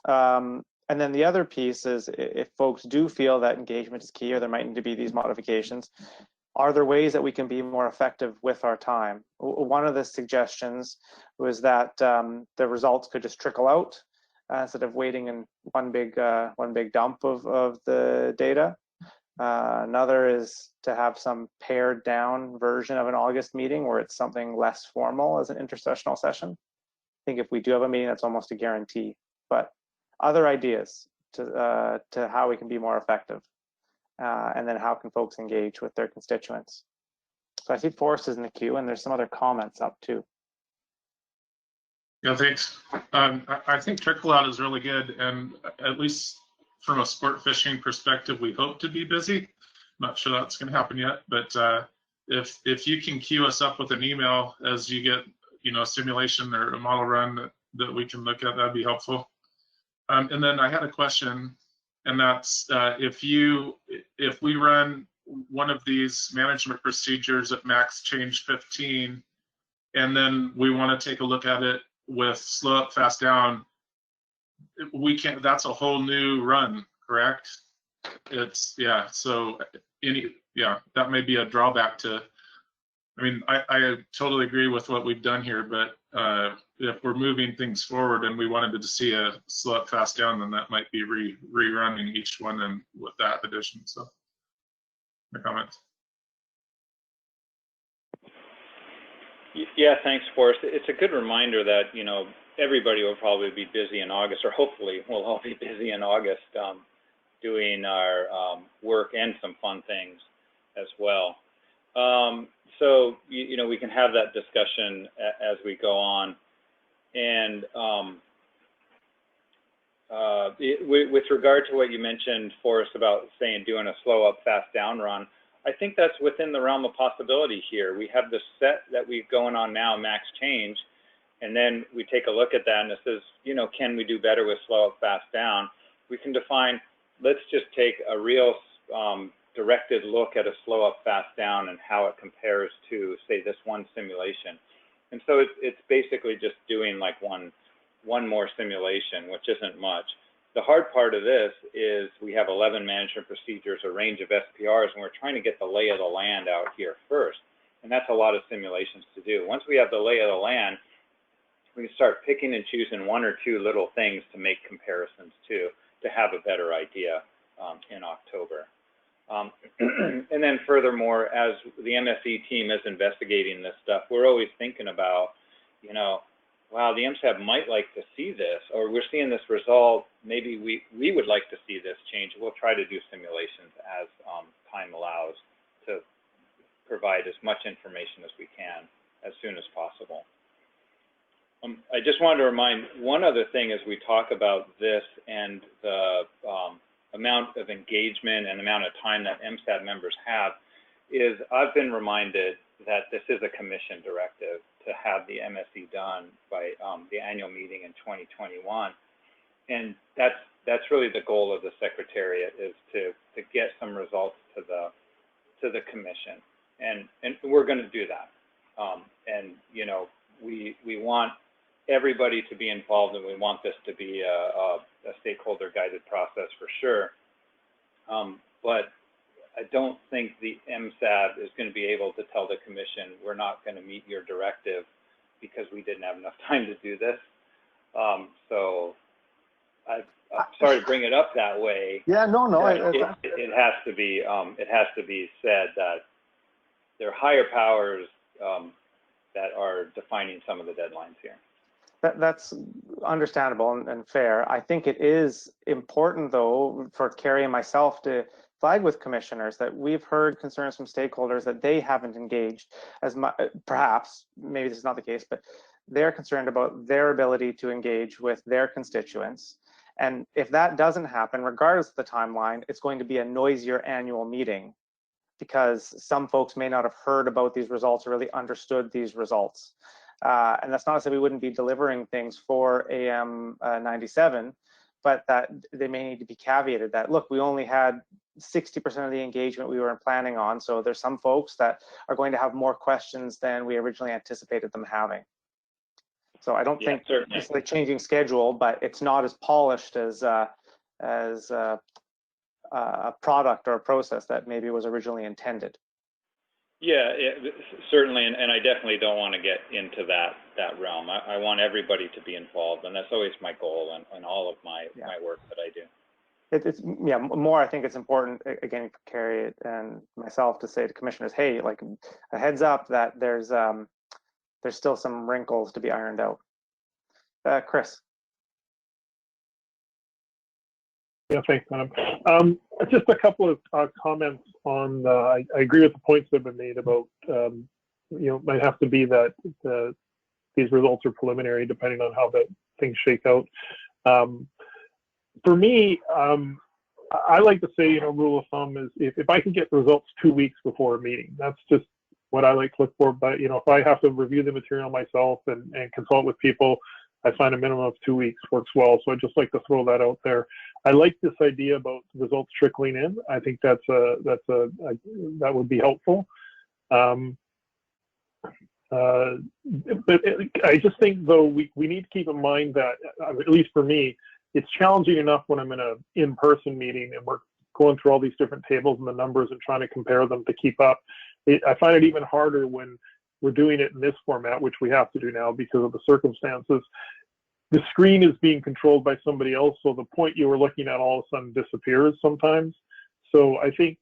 And then the other piece is, if folks do feel that engagement is key, or there might need to be these modifications, are there ways that we can be more effective with our time? One of the suggestions was that the results could just trickle out instead of waiting in one big dump of the data. Another is to have some pared down version of an August meeting where it's something less formal as an intercessional session. I think if we do have a meeting, that's almost a guarantee. But other ideas to how we can be more effective, and then how can folks engage with their constituents. So I see Forrest is in the queue, and there's some other comments up too. Yeah, thanks. I think trickle out is really good, and at least from a sport fishing perspective, we hope to be busy. Not sure that's going to happen yet, but if you can queue us up with an email as you get, a simulation or a model run that we can look at, that'd be helpful. And then I had a question, and that's if we run one of these management procedures at max change 15, and then we want to take a look at it with slow up, fast down, we can't. That's a whole new run, correct? So that may be a drawback to. I mean, I totally agree with what we've done here, but if we're moving things forward and we wanted to see a slow up, fast down, then that might be rerunning each one and with that addition. So, my comments. Yeah, thanks, Forrest. It's a good reminder that, you know, everybody will probably be busy in August, or hopefully we'll all be busy in August doing our work and some fun things as well. So, you know, we can have that discussion as we go on. And with regard to what you mentioned, Forrest, about saying doing a slow up, fast down run, I think that's within the realm of possibility here. We have the set that we're going on now, max change, and then we take a look at that and it says, you know, can we do better with slow up, fast down? We can define, let's just take a real directed look at a slow up, fast down and how it compares to, say, this one simulation. And so it's basically just doing like one more simulation, which isn't much. The hard part of this is we have 11 management procedures, a range of SPRs, and we're trying to get the lay of the land out here first. And that's a lot of simulations to do. Once we have the lay of the land, we can start picking and choosing one or two little things to make comparisons to have a better idea in October. And then furthermore, as the MSE team is investigating this stuff, we're always thinking about, you know, wow, the MSAB might like to see this, or we're seeing this result, maybe we would like to see this change. We'll try to do simulations as time allows to provide as much information as we can as soon as possible. I just wanted to remind one other thing as we talk about this and the amount of engagement and amount of time that MSAB members have is I've been reminded that this is a commission directive to have the MSE done by the annual meeting in 2021. And that's really the goal of the Secretariat, is to get some results to the commission. And we're going to do that. And, you know, we want everybody to be involved, and we want this to be a stakeholder guided process for sure. But I don't think the MSAB is going to be able to tell the commission, we're not going to meet your directive because we didn't have enough time to do this. So I'm sorry to bring it up that way. Yeah, no. It has to be said that there are higher powers that are defining some of the deadlines here. That's understandable and fair. I think it is important, though, for Carey and myself to flag with commissioners that we've heard concerns from stakeholders that they haven't engaged as much. Perhaps, maybe this is not the case, but they're concerned about their ability to engage with their constituents. And if that doesn't happen, regardless of the timeline, it's going to be a noisier annual meeting because some folks may not have heard about these results or really understood these results. And that's not to say we wouldn't be delivering things for AM 97, but that they may need to be caveated that, look, we only had 60% of the engagement we were planning on. So there's some folks that are going to have more questions than we originally anticipated them having. So I don't think it's like changing schedule, but it's not as polished as a product or a process that maybe was originally intended. Yeah, certainly, and I definitely don't want to get into that realm. I want everybody to be involved, and that's always my goal and all of my work that I do. It's more. I think it's important again for Carey and myself to say to commissioners, hey, like a heads up that there's still some wrinkles to be ironed out. Chris. Yeah, thanks, Adam. Just a couple of comments on. I agree with the points that have been made about. Might have to be that these results are preliminary, depending on how things shake out. For me, I like to say, rule of thumb is if I can get results 2 weeks before a meeting, that's just what I like to look for. But if I have to review the material myself and consult with people, I find a minimum of 2 weeks works well. So I just like to throw that out there. I like this idea about results trickling in. I think that would be helpful. But I just think, though, we need to keep in mind that, at least for me, it's challenging enough when I'm in an in-person meeting and we're going through all these different tables and the numbers and trying to compare them to keep up. I find it even harder when we're doing it in this format, which we have to do now because of the circumstances. The screen is being controlled by somebody else, so the point you were looking at all of a sudden disappears sometimes. So I think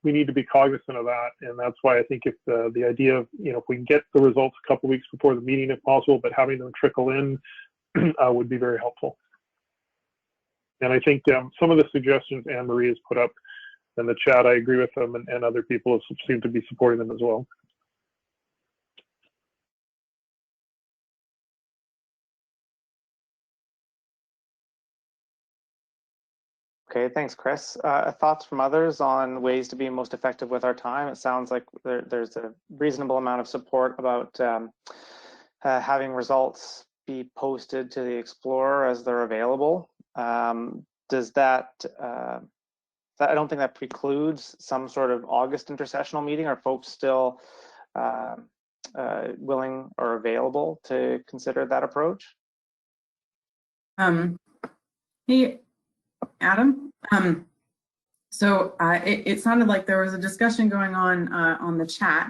we need to be cognizant of that, and that's why I think if the idea of, if we can get the results a couple weeks before the meeting if possible, but having them trickle in would be very helpful. And I think some of the suggestions Anne Marie has put up in the chat, I agree with them, and other people seem to be supporting them as well. Okay, thanks, Chris. Thoughts from others on ways to be most effective with our time? It sounds like there's a reasonable amount of support about having results be posted to the Explorer as they're available. Does that, I don't think that precludes some sort of August intersessional meeting. Are folks still willing or available to consider that approach? Hey, Adam. So it sounded like there was a discussion going on the chat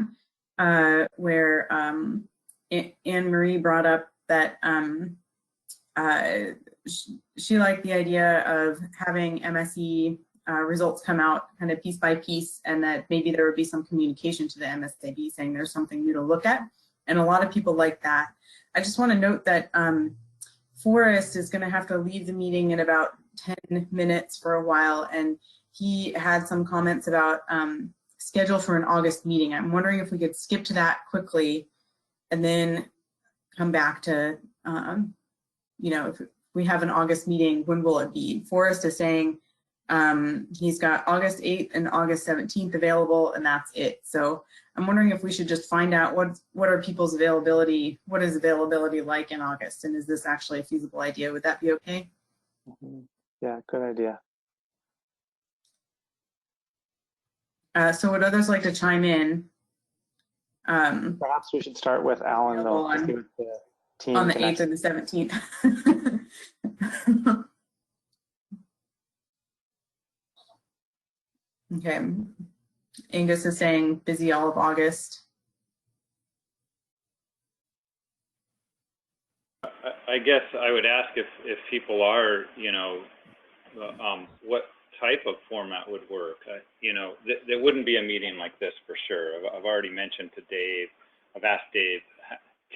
where Anne Marie brought up that she liked the idea of having MSE results come out kind of piece by piece, and that maybe there would be some communication to the MSAB saying there's something new to look at. And a lot of people like that. I just want to note that Forrest is going to have to leave the meeting in about 10 minutes for a while, and he had some comments about schedule for an August meeting. I'm wondering if we could skip to that quickly and then come back to, if we have an August meeting, when will it be? Forrest is saying he's got August 8th and August 17th available, and that's it. So I'm wondering if we should just find out what are people's availability, what is availability like in August, and is this actually a feasible idea? Would that be okay? Yeah, good idea. So would others like to chime in? Perhaps we should start with Alan, though, to see what the team on the 8th and the 17th. Okay. Angus is saying busy all of August. I guess I would ask if people are, what type of format would work. There wouldn't be a meeting like this for sure. I've already mentioned to Dave, I've asked Dave,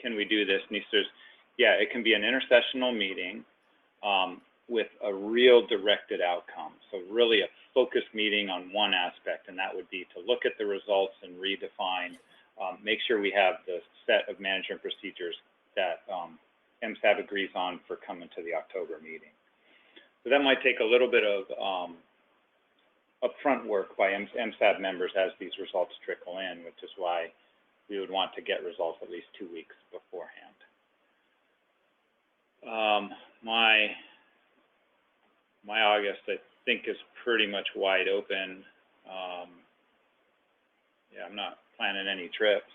can we do this? And he says, yeah, it can be an intersessional meeting with a real directed outcome. So really a focused meeting on one aspect, and that would be to look at the results and redefine, make sure we have the set of management procedures that MSAB agrees on for coming to the October meeting. So that might take a little bit of upfront work by MSAB members as these results trickle in, which is why we would want to get results at least 2 weeks beforehand. My August, I think, is pretty much wide open. Yeah, I'm not planning any trips.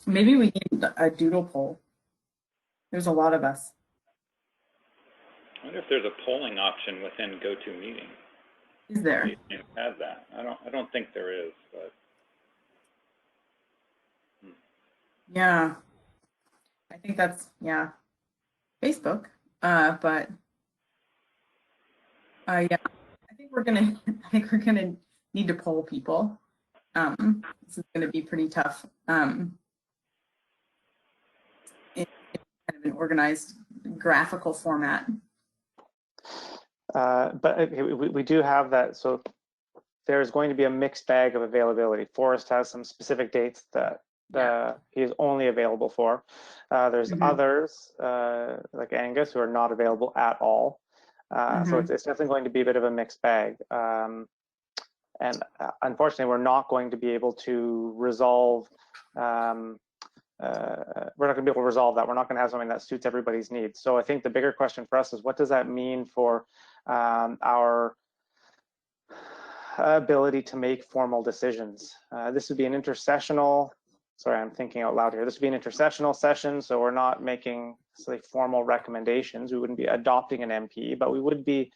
Maybe we need a doodle poll. There's a lot of us. I wonder if there's a polling option within GoToMeeting. Is there? You have that. I don't think there is, but. Yeah. I think that's, yeah, Facebook. But yeah, I think we're gonna need to poll people. This is gonna be pretty tough. In kind of an organized graphical format. But we do have that. So there's going to be a mixed bag of availability. Forrest has some specific dates that he is only available for. There's others like Angus who are not available at all. So it's definitely going to be a bit of a mixed bag. And unfortunately, we're not going to be able to resolve. We're not going to be able to resolve that. We're not going to have something that suits everybody's needs. So I think the bigger question for us is, what does that mean for our ability to make formal decisions? This would be an intersessional. Sorry, I'm thinking out loud here. This would be an intersessional session, so we're not making formal recommendations. We wouldn't be adopting an MP, but we would be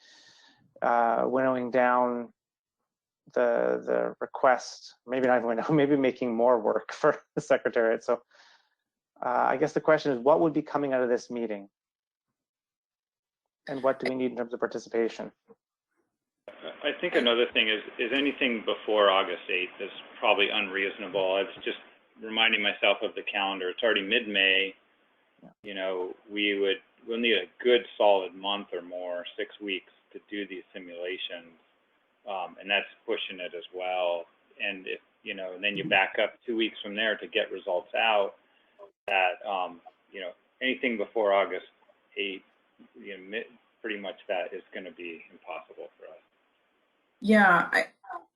winnowing down the request, maybe not even winnow, maybe making more work for the Secretariat. So I guess the question is, what would be coming out of this meeting? And what do we need in terms of participation? I think another thing is anything before August 8th is probably unreasonable. I was just reminding myself of the calendar. It's already mid-May. You know, we'll need a good solid month or more, 6 weeks, to do these simulations, and that's pushing it as well. And if you know, and then you back up 2 weeks from there to get results out. That you know, anything before August 8th, you know, pretty much that is going to be impossible for us. Yeah,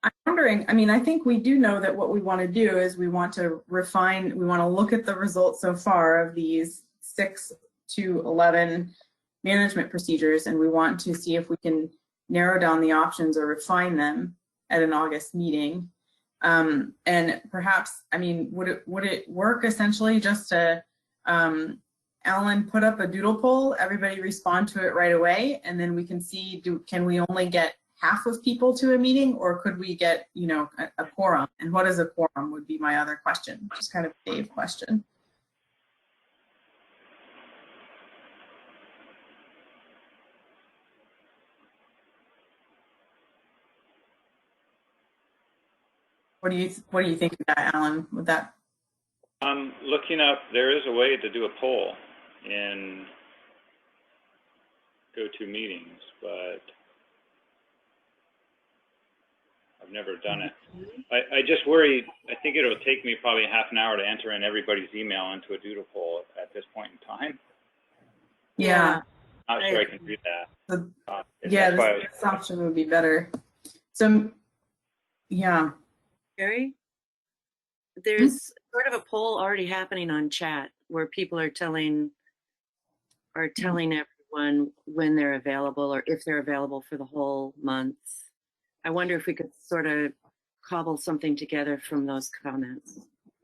I'm wondering, I mean, I think we do know that what we want to do is we want to refine, we want to look at the results so far of these 6 to 11 management procedures, and we want to see if we can narrow down the options or refine them at an August meeting. And perhaps, I mean, would it work essentially just to, Alan, put up a doodle poll, everybody respond to it right away, and then we can see, can we only get half of people to a meeting, or could we get, you know, a quorum? And what is a quorum would be my other question, just kind of a Dave question. What do you think of that, Alan? Would that? I'm looking up. There is a way to do a poll in GoToMeetings, but I've never done it. I just worry. I think it'll take me probably half an hour to enter in everybody's email into a doodle poll at this point in time. Yeah. Not sure I can do that. Yeah, this option would be better. So, yeah. Carey, there's sort of a poll already happening on chat where people are telling everyone when they're available or if they're available for the whole month. I wonder if we could sort of cobble something together from those comments.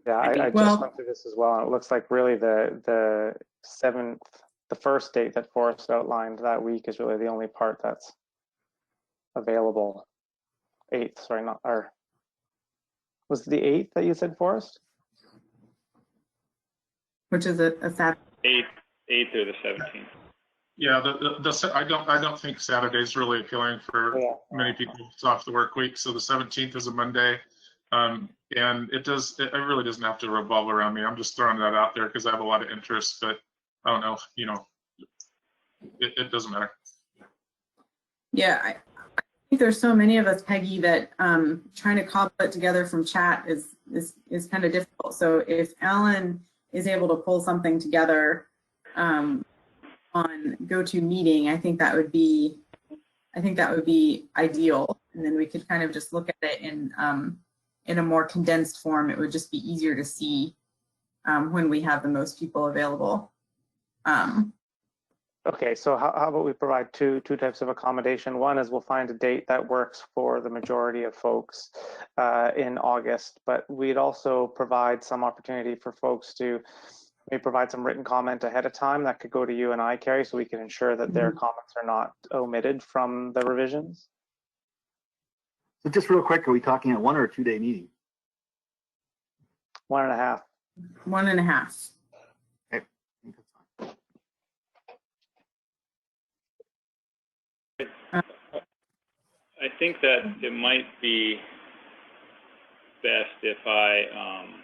Yeah, I just went through this as well, and it looks like really the 7th, the first date that Forrest outlined that week is really the only part that's available. 8th, sorry, not, or was it the 8th that you said, Forrest? Which is a Saturday. 8th or the 17th. Yeah, I don't think Saturday's really appealing for many people. It's off the work week, so the 17th is a Monday, and it really doesn't have to revolve around me. I'm just throwing that out there because I have a lot of interest, but I don't know, you know, it doesn't matter. Yeah, I think there's so many of us, Peggy, that trying to cobble it together from chat is kind of difficult. So if Alan is able to pull something together on GoToMeeting, I think that would be ideal, and then we could kind of just look at it in a more condensed form. It would just be easier to see when we have the most people available. Okay, so how about we provide two types of accommodation? One is we'll find a date that works for the majority of folks in August, but we'd also provide some opportunity for folks to maybe provide some written comment ahead of time that could go to you and I, Carey, so we can ensure that their comments are not omitted from the revisions. So just real quick, are we talking a 1 or a 2 day meeting? 1.5. 1.5. Okay. I think that it might be best if sorry, I'm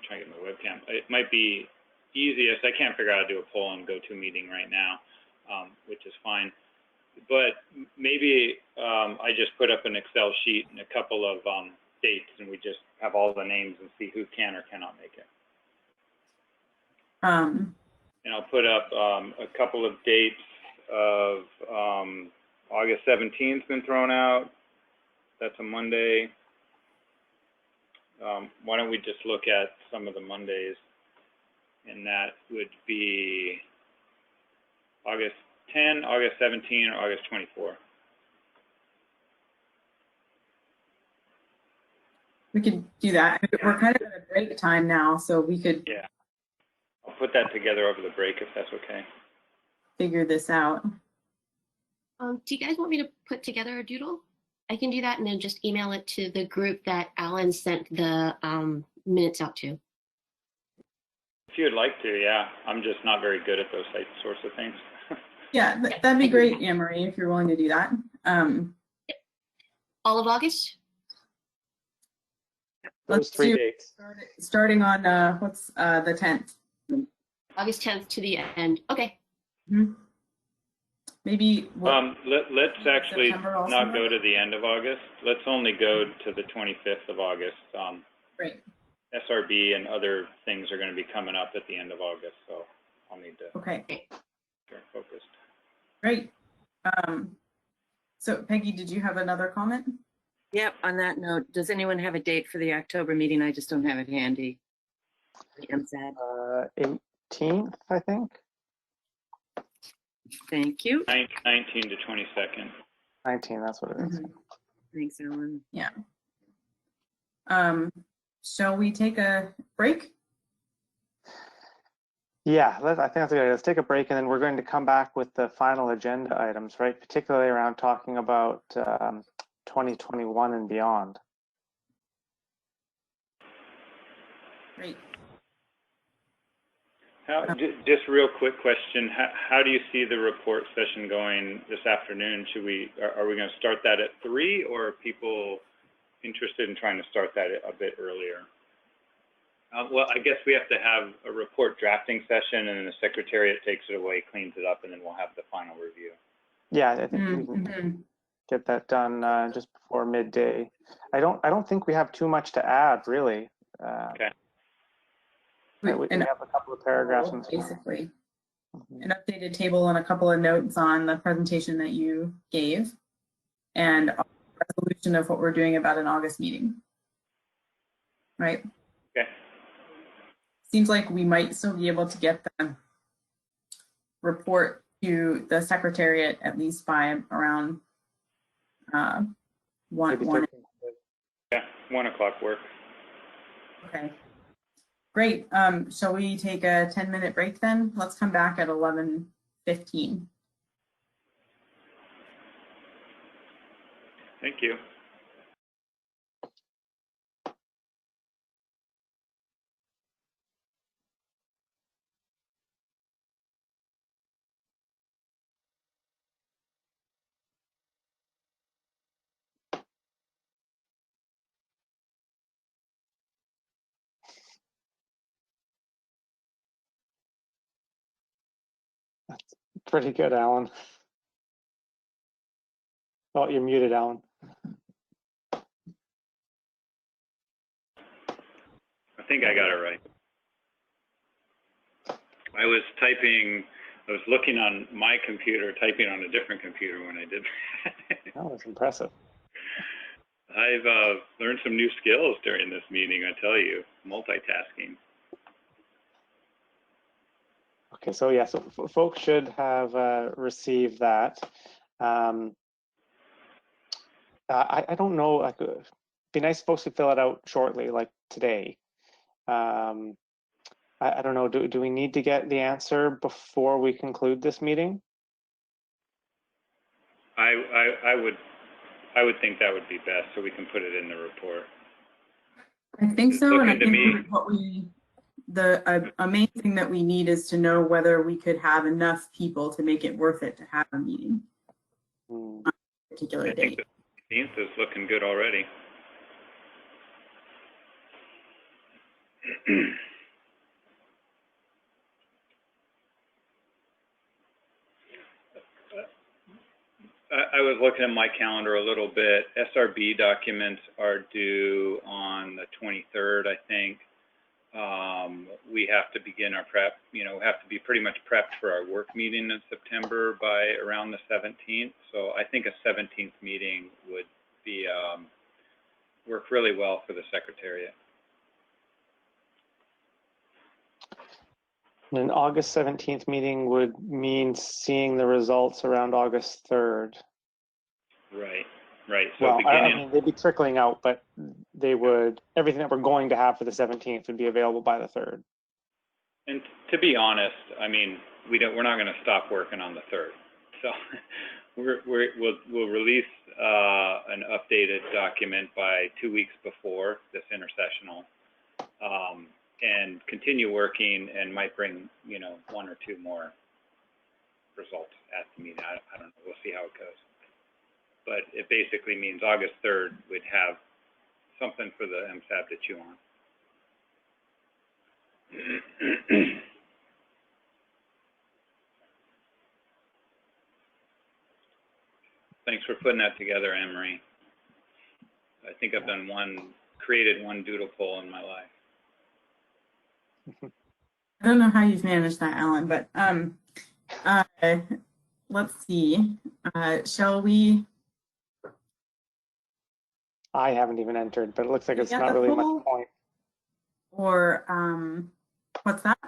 trying to get my webcam. It might be easiest. I can't figure out how to do a poll on GoToMeeting right now, which is fine. But maybe I just put up an Excel sheet and a couple of dates, and we just have all the names and see who can or cannot make it. And I'll put up a couple of dates of August 17th been thrown out. That's a Monday. Why don't we just look at some of the Mondays? And that would be August 10, August 17, or August 24. We could do that. We're kind of at a break time now, so we could I'll put that together over the break if that's okay. Figure this out. Do you guys want me to put together a doodle? I can do that and then just email it to the group that Alan sent the minutes out to. If you'd like to, yeah. I'm just not very good at those sorts of things. Yeah, that'd be great, Anne-Marie, if you're willing to do that. All of August? Those 3 dates. Starting on, what's the 10th? August 10th to the end. Okay. Mm-hmm. Maybe. Let's actually September also? not go to the end of August. Let's only go to the 25th of August. Great. SRB and other things are going to be coming up at the end of August, so I'll need to Okay. start focused. Great. So Peggy, did you have another comment? Yep, on that note, does anyone have a date for the October meeting? I just don't have it handy. The MSAB. 18th, I think. Thank you. 19 to 22nd. 19, that's what it is. Mm-hmm. Thanks, Ellen. Yeah. Shall we take a break? Yeah, I think that's a good idea. Let's take a break, and then we're going to come back with the final agenda items, right? Particularly around talking about 2021 and beyond. Great. Just real quick question. How do you see the report session going this afternoon? Are we going to start that at 3, or are people interested in trying to start that a bit earlier? Well, I guess we have to have a report drafting session, and then the secretariat takes it away, cleans it up, and then we'll have the final review. Yeah, I think we can get that done just before midday. I don't think we have too much to add, really. Okay. We have a couple of paragraphs. Basically, an updated table and a couple of notes on the presentation that you gave, and a resolution of what we're doing about an August meeting. Right? Okay. Seems like we might still be able to get the report to the secretariat at least by around 1. Yeah, 1 o'clock work. Okay. Great. Shall we take a 10-minute break then? Let's come back at 11:15. Thank you. That's pretty good, Alan. Oh, you're muted, Alan. I think I got it right. I was looking on my computer, typing on a different computer when I did that. That was impressive. I've learned some new skills during this meeting, I tell you, multitasking. Okay, so yeah, so folks should have received that. I don't know, like, it'd be nice if folks could fill it out shortly, like today. I don't know, do we need to get the answer before we conclude this meeting? I would think that would be best, so we can put it in the report. I think so, and I Looking to think what a main thing that we need is to know whether we could have enough people to make it worth it to have a meeting on a particular date. The 16th is looking good already. I was looking at my calendar a little bit. SRB documents are due on the 23rd, I think. We have to begin our prep, we have to be pretty much prepped for our work meeting in September by around the 17th. So I think a 17th meeting would be work really well for the Secretariat. An August 17th meeting would mean seeing the results around August 3rd. Right. So well, I mean, they'd be trickling out, but they would, everything that we're going to have for the 17th would be available by the 3rd. And to be honest, I mean, we're not going to stop working on the 3rd. So we'll release an updated document by 2 weeks before this intersessional, and continue working, and might bring 1 or 2 more results at the meeting. I don't know. We'll see how it goes. But it basically means August 3rd would have something for the MSAB to chew on. Thanks for putting that together, Anne-Marie. I think I've done created one doodle poll in my life. I don't know how you've managed that, Alan, but let's see. Shall we? I haven't even entered, but it looks like it's not really much point. Or what's that?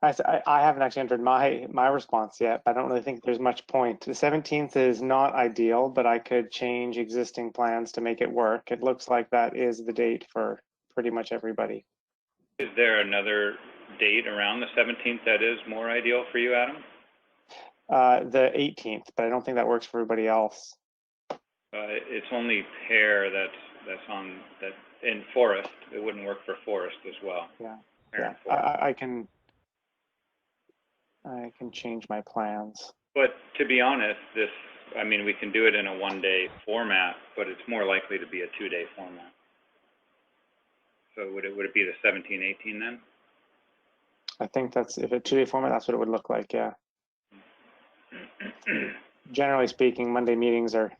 I haven't actually entered my response yet. I don't really think there's much point. The 17th is not ideal, but I could change existing plans to make it work. It looks like that is the date for pretty much everybody. Is there another date around the 17th that is more ideal for you, Adam? The 18th, but I don't think that works for everybody else. It's only Pear that's on that in Forest. It wouldn't work for Forest as well. Yeah, Pear yeah. I can change my plans. But to be honest, I mean, we can do it in a one-day format, but it's more likely to be a two-day format. So would it be the 17, 18 then? I think if it's two-day format, that's what it would look like, yeah. Generally speaking, Monday meetings are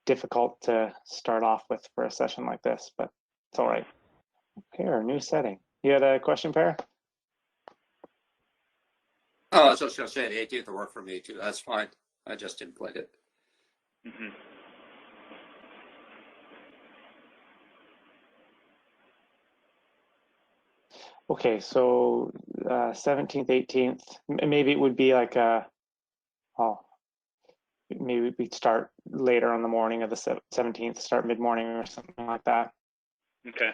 difficult to start off with for a session like this, but it's all right. Okay, our new setting. You had a question, Per? Oh, I was just going to say the 18th will work for me too. That's fine. I just didn't play it. Mm-hmm. Okay, so 17th, 18th, maybe it would be like maybe we start later on the morning of the 17th, start mid-morning or something like that. Okay.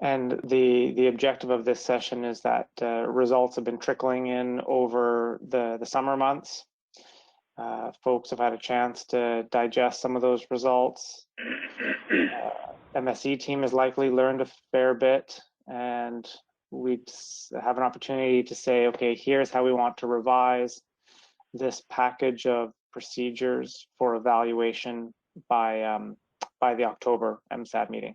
And the objective of this session is that results have been trickling in over the summer months. Folks have had a chance to digest some of those results. MSE team has likely learned a fair bit, and we have an opportunity to say, okay, here's how we want to revise this package of procedures for evaluation by the October MSAB meeting.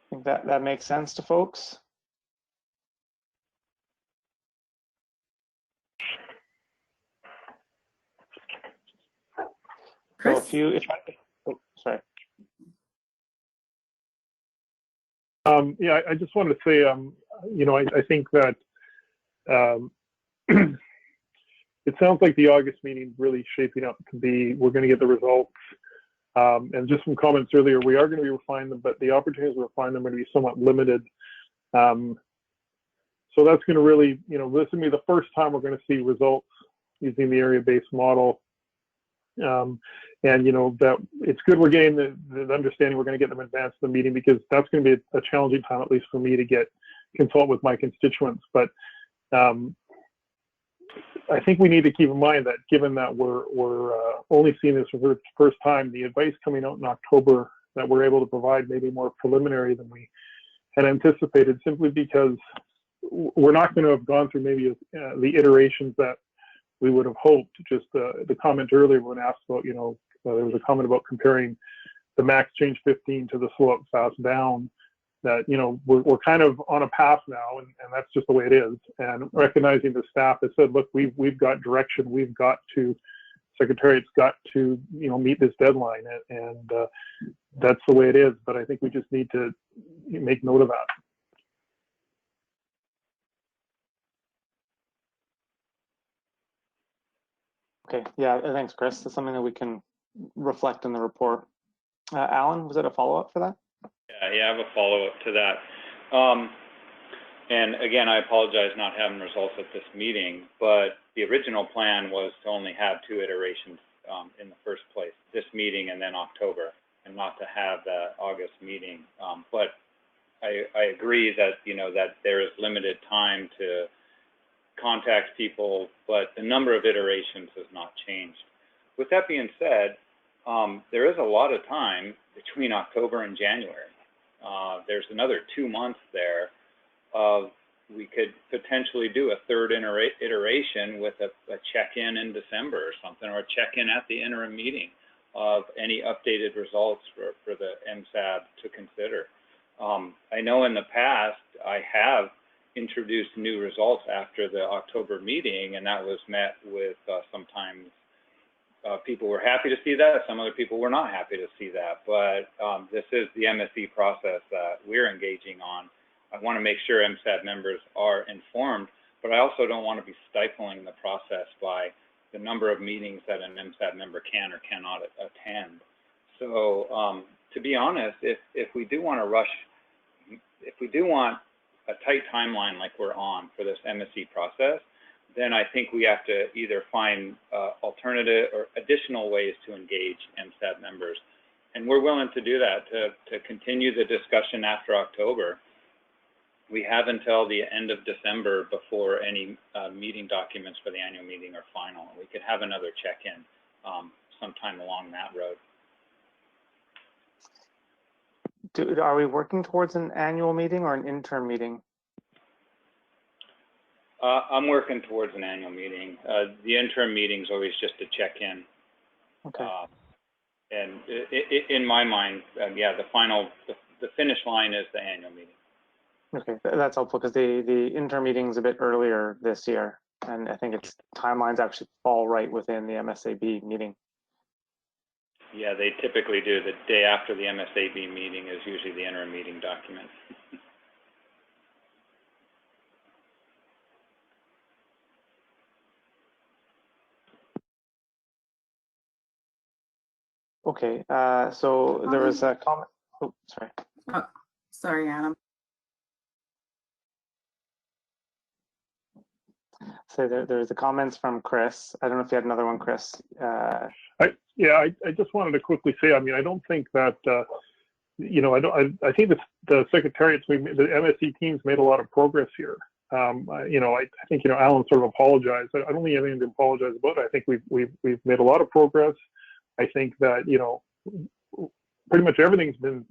I think that makes sense to folks. Chris? So sorry. Yeah, I just wanted to say, you know, I think that it sounds like the August meeting is really shaping up to be, we're going to get the results. And just some comments earlier, we are going to be refining them, but the opportunities to refine them are going to be somewhat limited. So that's going to really, you know, this will be the first time we're going to see results using the area-based model. And you know, that it's good we're getting the understanding we're going to get them in advance of the meeting, because that's going to be a challenging time, at least for me, to consult with my constituents. But I think we need to keep in mind that given that we're only seeing this for the first time, the advice coming out in October that we're able to provide may be more preliminary than we had anticipated, simply because we're not going to have gone through maybe the iterations that we would have hoped. Just the comment earlier when asked about, you know, there was a comment about comparing the max change 15 to the slow up fast down, that, you know, we're kind of on a path now, and that's just the way it is. And recognizing the staff has said, look, we've got direction, we've got to, Secretariat's got to, you know, meet this deadline, and that's the way it is. But I think we just need to make note of that. Okay, yeah, thanks, Chris. That's something that we can reflect in the report. Alan, was it a follow-up for that? Yeah, I have a follow-up to that. And again, I apologize not having results at this meeting, but the original plan was to only have 2 iterations in the first place, this meeting and then October, and not to have the August meeting. But I agree that, you know, that there is limited time to contact people, but the number of iterations has not changed. with that being said, there is a lot of time between October and January. There's another 2 months there of, we could potentially do a third iteration with a check-in in December or something, or a check-in at the interim meeting of any updated results for the MSAB to consider. I know in the past I have introduced new results after the October meeting, and that was met with sometimes people were happy to see that, some other people were not happy to see that, but this is the MSC process that we're engaging on. I want to make sure MSAB members are informed, but I also don't want to be stifling the process by the number of meetings that an MSAB member can or cannot attend. So to be honest, if we do want to rush, if we do want a tight timeline like we're on for this MSC process, then I think we have to either find alternative or additional ways to engage MSAB members. And we're willing to do that, to continue the discussion after October. We have until the end of December before any meeting documents for the annual meeting are final. We could have another check-in sometime along that road. Are we working towards an annual meeting or an interim meeting? I'm working towards an annual meeting. The interim meeting is always just a check-in. Okay. And in my mind, yeah, the finish line is the annual meeting. Okay, that's helpful because the interim meeting is a bit earlier this year, and I think its timelines actually fall right within the MSAB meeting. Yeah, they typically do. The day after the MSAB meeting is usually the interim meeting document. Okay, so there was a comment. Oh, sorry. Oh, sorry, Adam. So there's the comments from Chris. I don't know if you had another one, Chris. I just wanted to quickly say, I mean, I don't think that, you know, I think the secretariats, the MSC teams made a lot of progress here. You know, I think, you know, Alan sort of apologized. I don't think anything to apologize about. I think we've made a lot of progress. I think that, you know, pretty much everything's been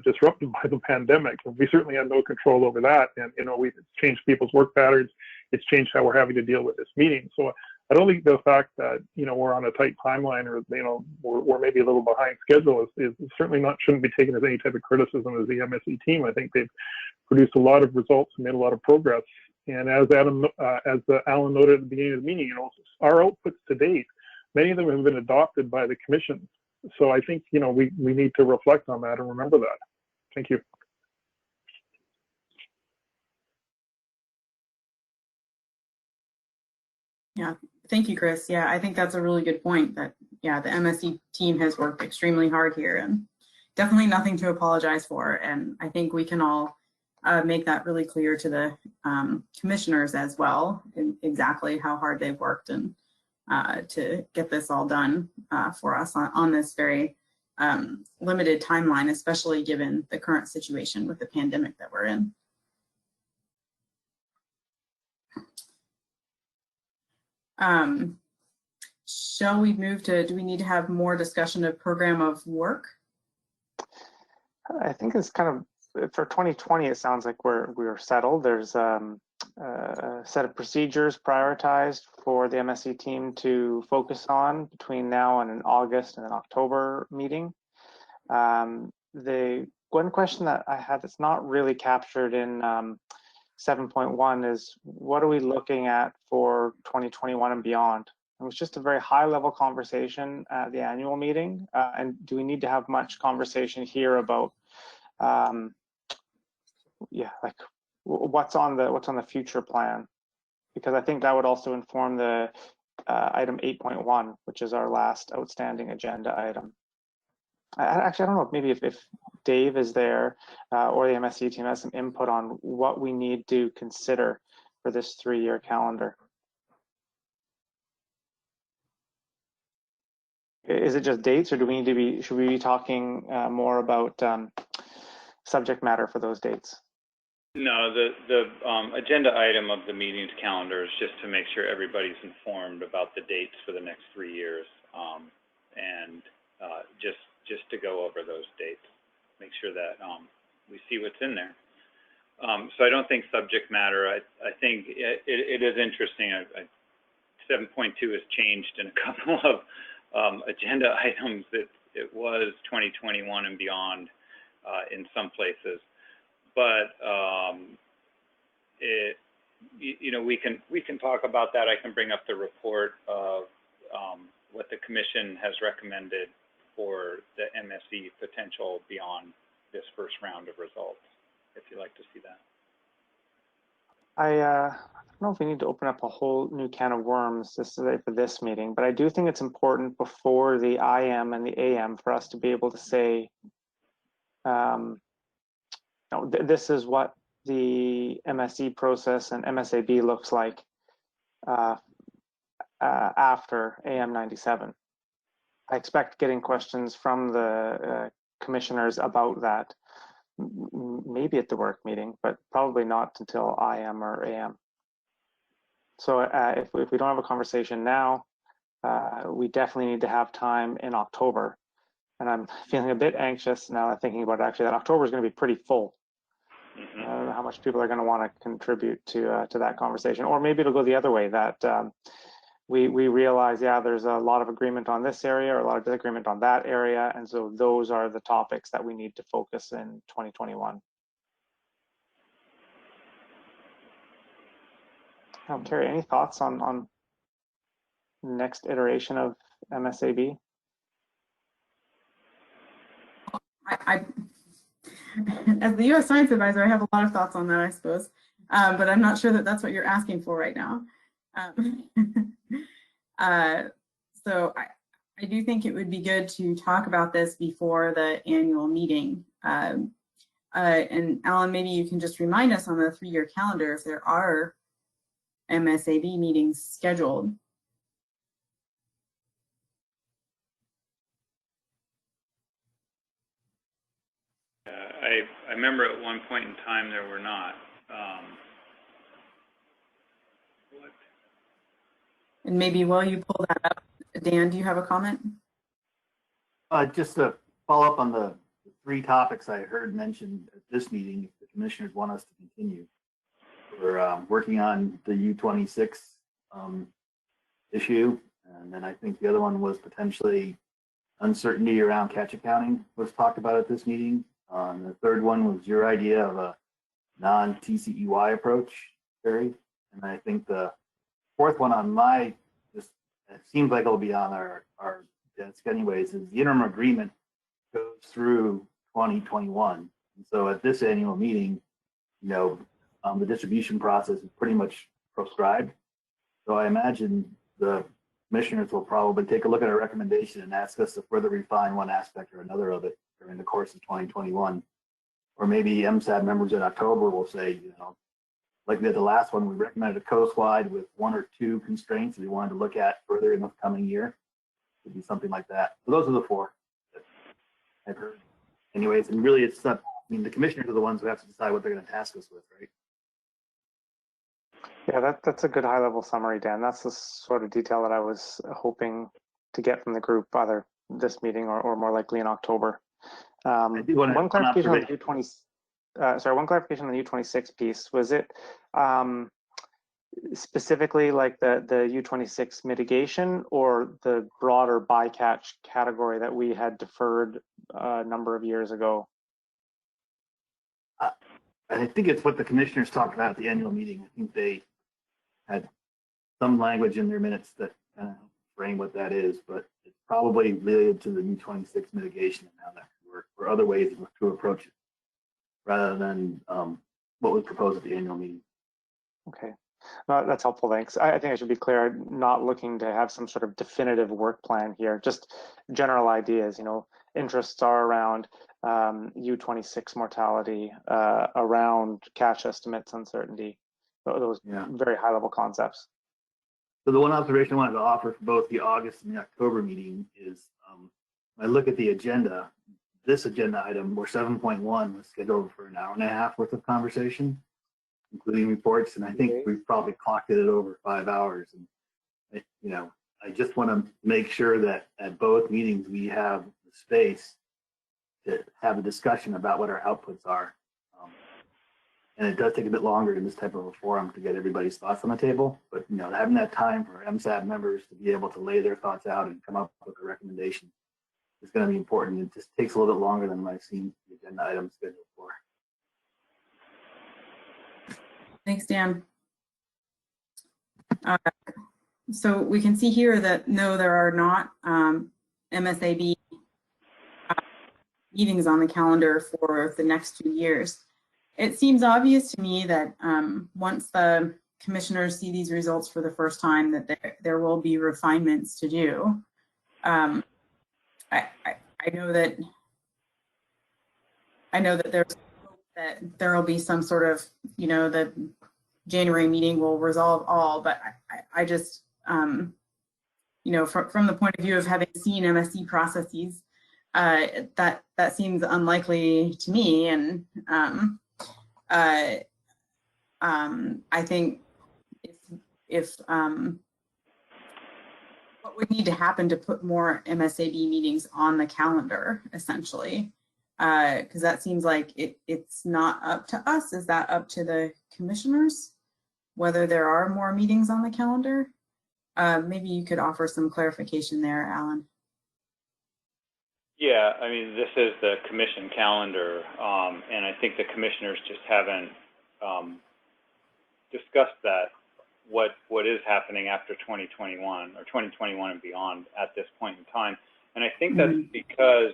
disrupted by the pandemic. And we certainly had no control over that. And, you know, we've changed people's work patterns. It's changed how we're having to deal with this meeting. So I don't think the fact that, you know, we're on a tight timeline, or, you know, we're maybe a little behind schedule is certainly shouldn't be taken as any type of criticism as the MSC team. I think they've produced a lot of results and made a lot of progress. And as Alan noted at the beginning of the meeting, you know, our outputs to date, many of them have been adopted by the commission. So I think, you know, we need to reflect on that and remember that. Thank you. Yeah, thank you, Chris. Yeah, I think that's a really good point that, yeah, the MSC team has worked extremely hard here and definitely nothing to apologize for. And I think we can all make that really clear to the commissioners as well, in exactly how hard they've worked and to get this all done for us on this very limited timeline, especially given the current situation with the pandemic that we're in. Shall we move to, do we need to have more discussion of program of work? I think it's kind of, for 2020, it sounds like we're settled. There's a set of procedures prioritized for the MSC team to focus on between now and an August and an October meeting. The one question that I had that's not really captured in 7.1 is, what are we looking at for 2021 and beyond? It was just a very high level conversation at the annual meeting. And do we need to have much conversation here about, yeah, like what's on the future plan? Because I think that would also inform the item 8.1, which is our last outstanding agenda item. Actually, I don't know, maybe if Dave is there or the MSC team has some input on what we need to consider for this 3-year calendar. Is it just dates, or do we need to be, should we be talking more about subject matter for those dates? No, the agenda item of the meeting's calendar is just to make sure everybody's informed about the dates for the next 3 years. and just to go over those dates, make sure that we see what's in there. So I don't think subject matter. I think it is interesting. 7.2 has changed in a couple of agenda items. It was 2021 and beyond in some places, but we can talk about that. I can bring up the report of what the commission has recommended for the MSE potential beyond this first round of results, if you'd like to see that. I don't know if we need to open up a whole new can of worms for this meeting, but I do think it's important before the IM and the AM for us to be able to say, this is what the MSE process and MSAB looks like after AM 97. I expect getting questions from the commissioners about that, maybe at the work meeting, but probably not until IM or AM. So if we don't have a conversation now, we definitely need to have time in October. And I'm feeling a bit anxious now that thinking about it, actually that October is going to be pretty full. I don't know how much people are going to want to contribute to that conversation, or maybe it'll go the other way, that we realize, yeah, there's a lot of agreement on this area or a lot of disagreement on that area, and so those are the topics that we need to focus in 2021. Carey, any thoughts on next iteration of MSAB? As the U.S. Science Advisor, I have a lot of thoughts on that, I suppose, but I'm not sure that that's what you're asking for right now. So I do think it would be good to talk about this before the annual meeting. And Alan, maybe you can just remind us on the 3-year calendar if there are MSAB meetings scheduled. I remember at one point in time there were not. And maybe while you pull that up, Dan, do you have a comment? Just to follow up on the 3 topics I heard mentioned at this meeting, if the commissioners want us to continue. We're working on the U26 issue, and then I think the other one was potentially uncertainty around catch accounting was talked about at this meeting. The third one was your idea of a non-TCEY approach, Carey. And I think the fourth one on my, it seems like it'll be on our desk anyways, is the interim agreement goes through 2021. And so at this annual meeting, the distribution process is pretty much proscribed. So I imagine the commissioners will probably take a look at our recommendation and ask us to further refine one aspect or another of it during the course of 2021. Or maybe MSAB members in October will say, like we did the last one, we recommended a coast-wide with 1 or 2 constraints we wanted to look at further in the coming year. It would be something like that. So those are the 4 that I've heard. Anyways, and really it's not, the commissioners are the ones who have to decide what they're going to task us with, right? Yeah, that's a good high-level summary, Dan. That's the sort of detail that I was hoping to get from the group, either this meeting or more likely in October. One clarification on the U20. One clarification on the U26 piece. Was it specifically like the U26 mitigation or the broader bycatch category that we had deferred a number of years ago? I think it's what the commissioners talked about at the annual meeting. I think they had some language in their minutes that kind of frame what that is, but it's probably related to the U26 mitigation and how that could work, or other ways to approach it, rather than what was proposed at the annual meeting. Okay, that's helpful, thanks. I think I should be clear, not looking to have some sort of definitive work plan here, just general ideas, interests are around U26 mortality, around catch estimates, uncertainty, those very high level concepts. So the one observation I wanted to offer for both the August and the October meeting is, when I look at the agenda, this agenda item, where 7.1 was scheduled for an hour and a half worth of conversation, including reports, and I think we've probably clocked it at over 5 hours. And I just want to make sure that at both meetings we have the space to have a discussion about what our outputs are. And it does take a bit longer in this type of a forum to get everybody's thoughts on the table, but having that time for MSAB members to be able to lay their thoughts out and come up with a recommendation is going to be important. It just takes a little bit longer than I've seen the agenda items scheduled for. Thanks, Dan. So we can see here that no, there are not MSAB meetings on the calendar for the next 2 years. It seems obvious to me that once the commissioners see these results for the first time, that there will be refinements to do. I know that there will be some sort of, the January meeting will resolve all, but I just, from the point of view of having seen MSC processes, that seems unlikely to me. And I think if what would need to happen to put more MSAB meetings on the calendar, essentially, because that seems like it's not up to us. Is that up to the commissioners, whether there are more meetings on the calendar? Maybe you could offer some clarification there, Alan. Yeah, I mean, this is the commission calendar, and I think the commissioners just haven't discussed that, what is happening after 2021 or 2021 and beyond at this point in time. And I think that's because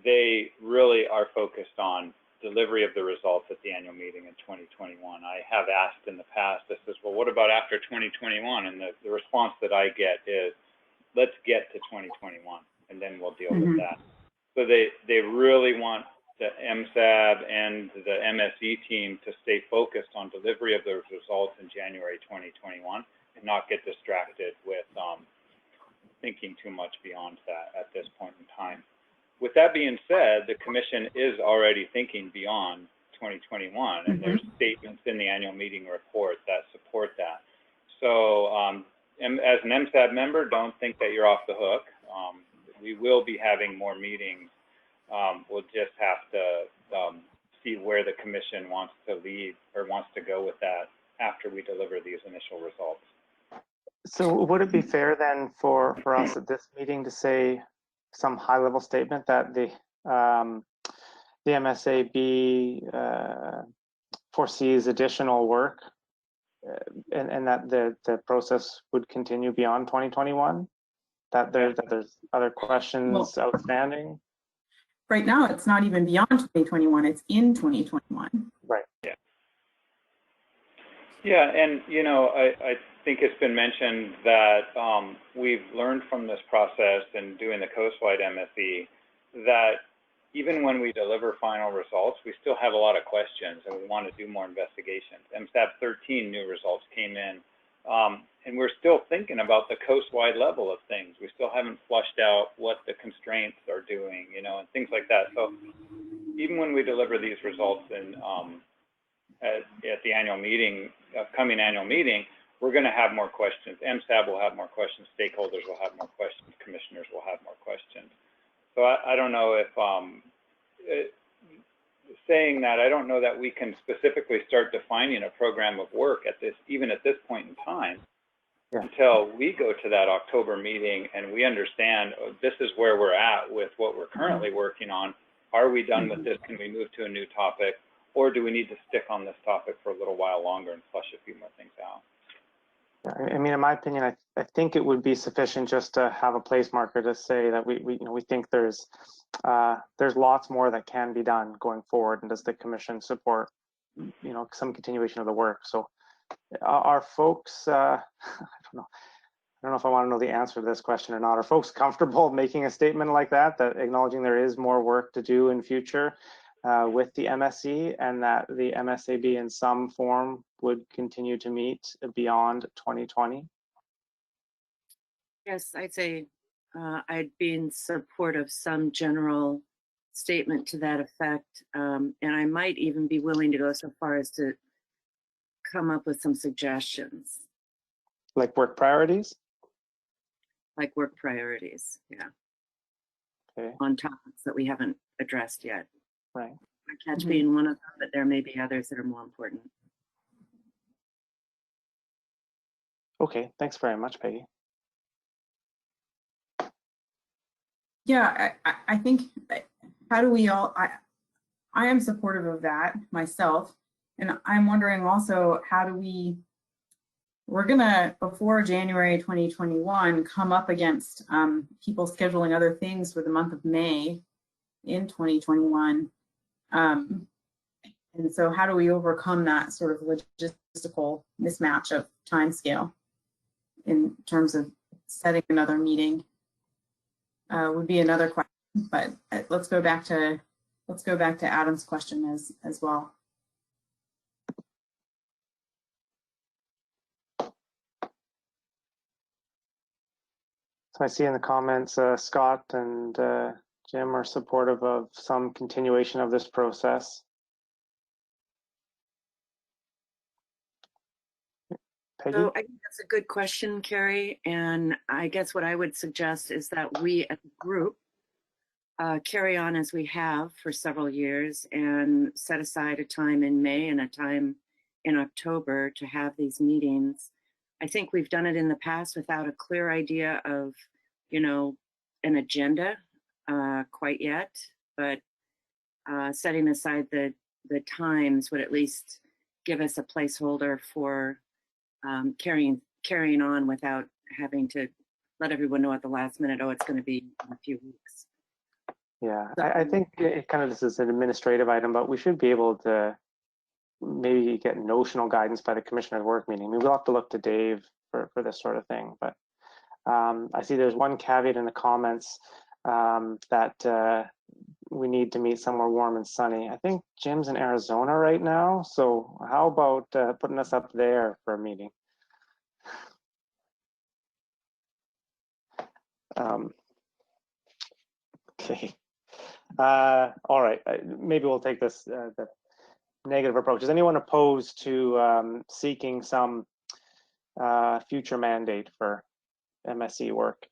they really are focused on delivery of the results at the annual meeting in 2021. I have asked in the past, this is, well, what about after 2021? And the response that I get is, let's get to 2021 and then we'll deal with that. So they really want the MSAB and the MSE team to stay focused on delivery of those results in January 2021 and not get distracted with thinking too much beyond that at this point in time. With that being said, the commission is already thinking beyond 2021, and there's statements in the annual meeting report that support that. So as an MSAB member, don't think that you're off the hook. We will be having more meetings. We'll just have to see where the commission wants to lead or wants to go with that after we deliver these initial results. So would it be fair then for us at this meeting to say some high-level statement that the MSAB foresees additional work and that the process would continue beyond 2021? That there's other questions outstanding? Right now, it's not even beyond 2021, it's in 2021. Right. Yeah. Yeah, and I think it's been mentioned that we've learned from this process and doing the coastwide MSE that even when we deliver final results, we still have a lot of questions and we want to do more investigations. MSAB015 new results came in, and we're still thinking about the coastwide level of things. We still haven't flushed out what the constraints are doing, and things like that. So even when we deliver these results in, at the annual meeting, upcoming annual meeting, we're going to have more questions. MSAB will have more questions. Stakeholders will have more questions. Commissioners will have more questions. So I don't know if, saying that, I don't know that we can specifically start defining a program of work at this, even at this point in time, until we go to that October meeting and we understand this is where we're at with what we're currently working on. Are we done with this? Can we move to a new topic? Or do we need to stick on this topic for a little while longer and flush a few more things out? I mean, in my opinion, I think it would be sufficient just to have a place marker to say that we think there's lots more that can be done going forward, and does the commission support some continuation of the work? So are folks I don't know if I want to know the answer to this question or not. Are folks comfortable making a statement like that acknowledging there is more work to do in future with the MSE, and that the MSAB in some form would continue to meet beyond 2020? Yes, I'd say I'd be in support of some general statement to that effect, and I might even be willing to go so far as to come up with some suggestions. Like work priorities? like work priorities, yeah, Okay, on topics that we haven't addressed yet. right. Catch Mhm. being one of them, but there may be others that are more important. Okay, thanks very much, Peggy. Yeah, I think, how do we all, I am supportive of that myself. And I'm wondering also, how do we're gonna, before January 2021, come up against people scheduling other things for the month of May in 2021. And so how do we overcome that sort of logistical mismatch of timescale in terms of setting another meeting? Would be another question, but let's go back to Adam's question as well. So I see in the comments, Scott and Jim are supportive of some continuation of this process. Peggy? So I think that's a good question, Carey. And I guess what I would suggest is that we as a group carry on as we have for several years and set aside a time in May and a time in October to have these meetings. I think we've done it in the past without a clear idea of, you know, an agenda quite yet, but setting aside the times would at least give us a placeholder for carrying on without having to let everyone know at the last minute, oh, it's going to be in a few weeks. Yeah, I think it kind of, this is an administrative item, but we should be able to maybe get notional guidance by the commissioner's work meeting. I mean, we'll have to look to Dave for this sort of thing, but I see there's one caveat in the comments that we need to meet somewhere warm and sunny. I think Jim's in Arizona right now, so how about putting us up there for a meeting? Okay. All right. Maybe we'll take this the negative approach. Is anyone opposed to seeking some future mandate for MSE work?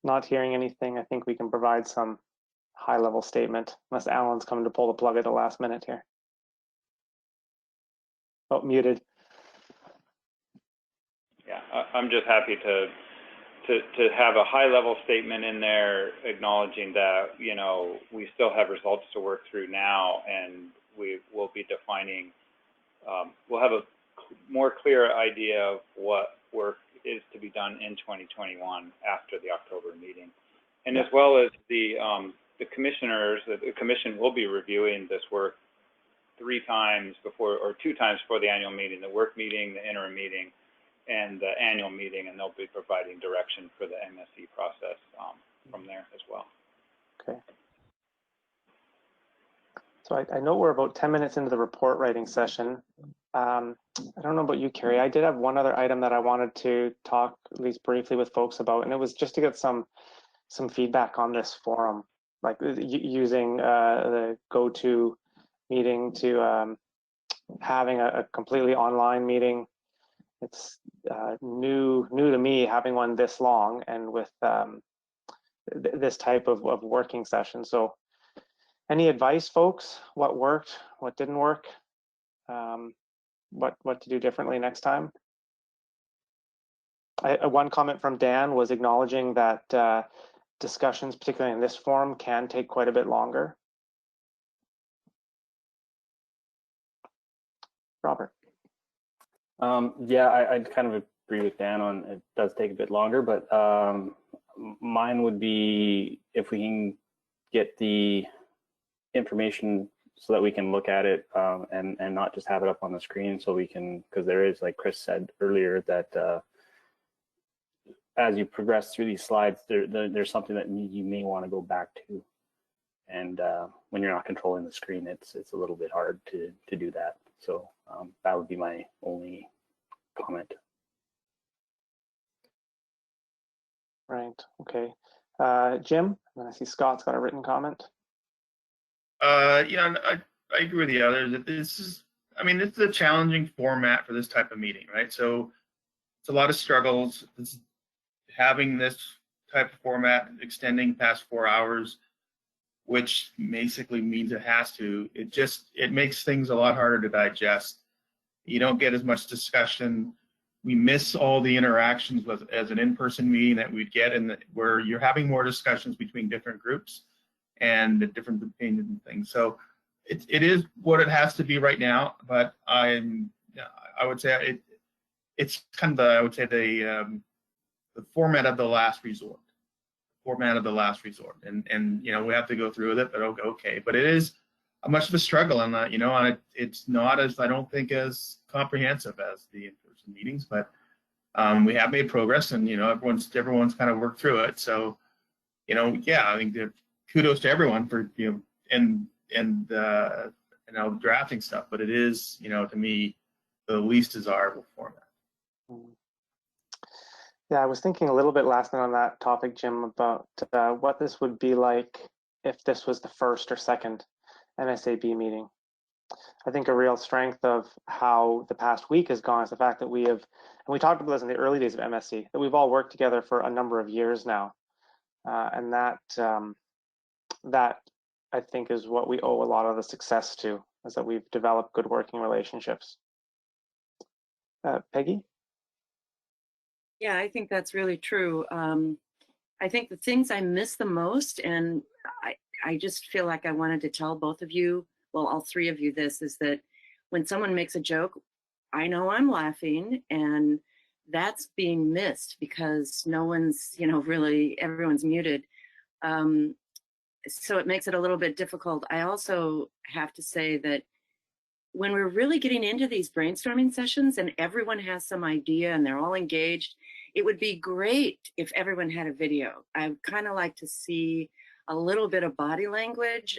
Not hearing anything, I think we can provide some high-level statement, unless Alan's coming to pull the plug at the last minute here. Oh, muted. Yeah, I'm just happy to have a high-level statement in there acknowledging that, you know, we still have results to work through now, and we will be defining, we'll have a more clear idea of what work is to be done in 2021 after the October meeting. And as well as the commissioners, the commission will be reviewing this work 3 times before, or 2 times before the annual meeting, the work meeting, the interim meeting, and the annual meeting, and they'll be providing direction for the MSE process from there as well. Okay. So I know we're about 10 minutes into the report writing session. I don't know about you, Carey. I did have one other item that I wanted to talk at least briefly with folks about, and it was just to get some feedback on this forum, like using the go-to meeting to having a completely online meeting. It's new to me having one this long and with this type of working session. So any advice, folks? What worked? What didn't work? What to do differently next time? One comment from Dan was acknowledging that discussions, particularly in this forum, can take quite a bit longer. Robert. Yeah, I kind of agree with Dan on it does take a bit longer, but mine would be if we can get the information so that we can look at it and not just have it up on the screen, so we can, because there is, like Chris said earlier, that as you progress through these slides, there's something that you may want to go back to, and when you're not controlling the screen, it's a little bit hard to do that. So that would be my only comment. Right. Okay. Jim, and then I see Scott's got a written comment. Yeah, I agree with the others that this is, I mean, this is a challenging format for this type of meeting, right? So it's a lot of struggles. Having this type of format extending past 4 hours, which basically means it has to, it makes things a lot harder to digest. You don't get as much discussion. We miss all the interactions as an in-person meeting that we'd get, where you're having more discussions between different groups and the different opinions and things. So it is what it has to be right now. But I would say it's kind of the format of the last resort. And you know, we have to go through with it, but okay. But it is much of a struggle, and you know, and it's not as, I don't think, as comprehensive as the in-person meetings, but we have made progress, and you know, everyone's kind of worked through it. So, you know, yeah, I think kudos to everyone for, you know, and you know, drafting stuff. But it is, you know, to me, the least desirable format. Yeah, I was thinking a little bit last night on that topic, Jim, about what this would be like if this was the first or second MSAB meeting. I think a real strength of how the past week has gone is the fact that we have, and we talked about this in the early days of MSC, that we've all worked together for a number of years now. And that I think is what we owe a lot of the success to, is that we've developed good working relationships. Peggy? Yeah, I think that's really true. I think the things I miss the most, and I just feel like I wanted to tell both of you, well, all three of you, this is that when someone makes a joke, I know I'm laughing, and that's being missed because no one's, you know, really, everyone's muted. So it makes it a little bit difficult. I also have to say that when we're really getting into these brainstorming sessions and everyone has some idea and they're all engaged, it would be great if everyone had a video. I'd kind of like to see a little bit of body language.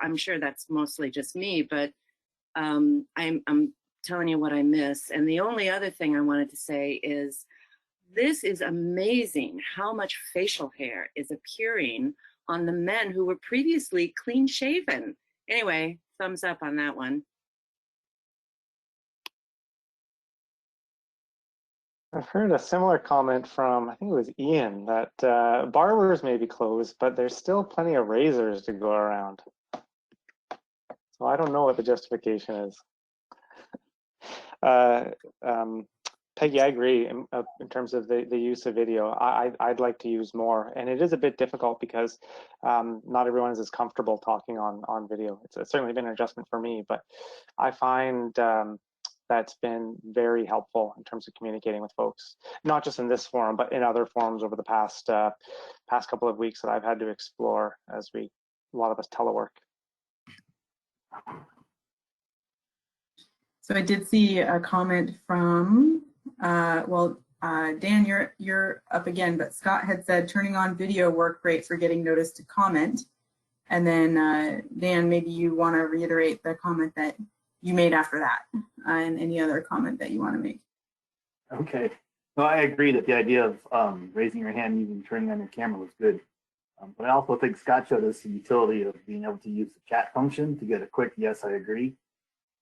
I'm sure that's mostly just me, but I'm telling you what I miss. And the only other thing I wanted to say is, this is amazing how much facial hair is appearing on the men who were previously clean shaven. Anyway, thumbs up on that one. I've heard a similar comment from, I think it was Ian, that barbers may be closed, but there's still plenty of razors to go around. So I don't know what the justification is. Peggy, I agree in terms of the use of video. I'd like to use more, and it is a bit difficult because not everyone is as comfortable talking on video. It's certainly been an adjustment for me, but I find that's been very helpful in terms of communicating with folks, not just in this forum, but in other forums over the past couple of weeks that I've had to explore as a lot of us telework. So I did see a comment from, Dan, you're up again, but Scott had said turning on video worked great for getting notice to comment. And then Dan, maybe you want to reiterate the comment that you made after that, and any other comment that you want to make. Okay. No, I agree that the idea of raising your hand and even turning on your camera was good. But I also think Scott showed us the utility of being able to use the chat function to get a quick yes, I agree.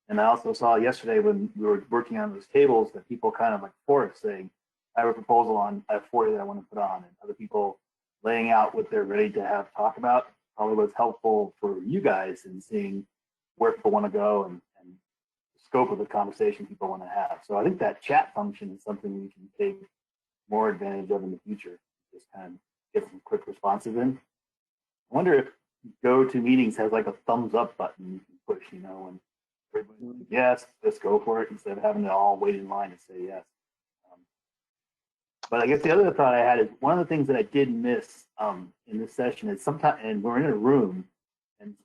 And I also saw yesterday when we were working on those tables that people kind of like forced saying, I have a proposal on F40 that I want to put on, and other people laying out what they're ready to have talk about probably was helpful for you guys in seeing where people want to go and the scope of the conversation people want to have. So I think that chat function is something we can take more advantage of in the future. Just kind of get some quick responses in. I wonder if GoToMeetings has like a thumbs up button you can push, you know, and everybody, yes, let's go for it, instead of having to all wait in line to say yes. But I guess the other thought I had is one of the things that I did miss in this session is sometimes, and we're in a room and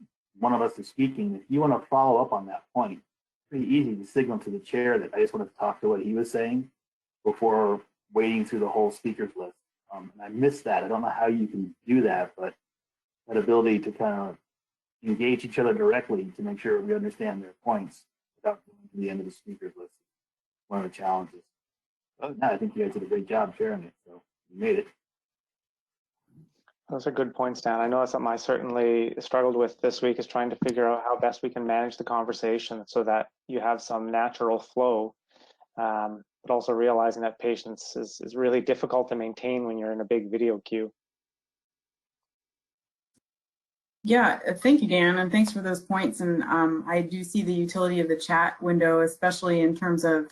one of us is speaking, if you want to follow up on that point, it's pretty easy to signal to the chair that I just want to talk to what he was saying before wading through the whole speakers list. And I missed that. I don't know how you can do that, but that ability to kind of engage each other directly to make sure we understand their points without going to the end of the speakers list is one of the challenges. Other than that, I think you guys did a great job sharing it, so you made it. Those are good points, Dan. I know that's something I certainly struggled with this week, is trying to figure out how best we can manage the conversation so that you have some natural flow, but also realizing that patience is really difficult to maintain when you're in a big video queue. Yeah, thank you, Dan, and thanks for those points. And I do see the utility of the chat window, especially in terms of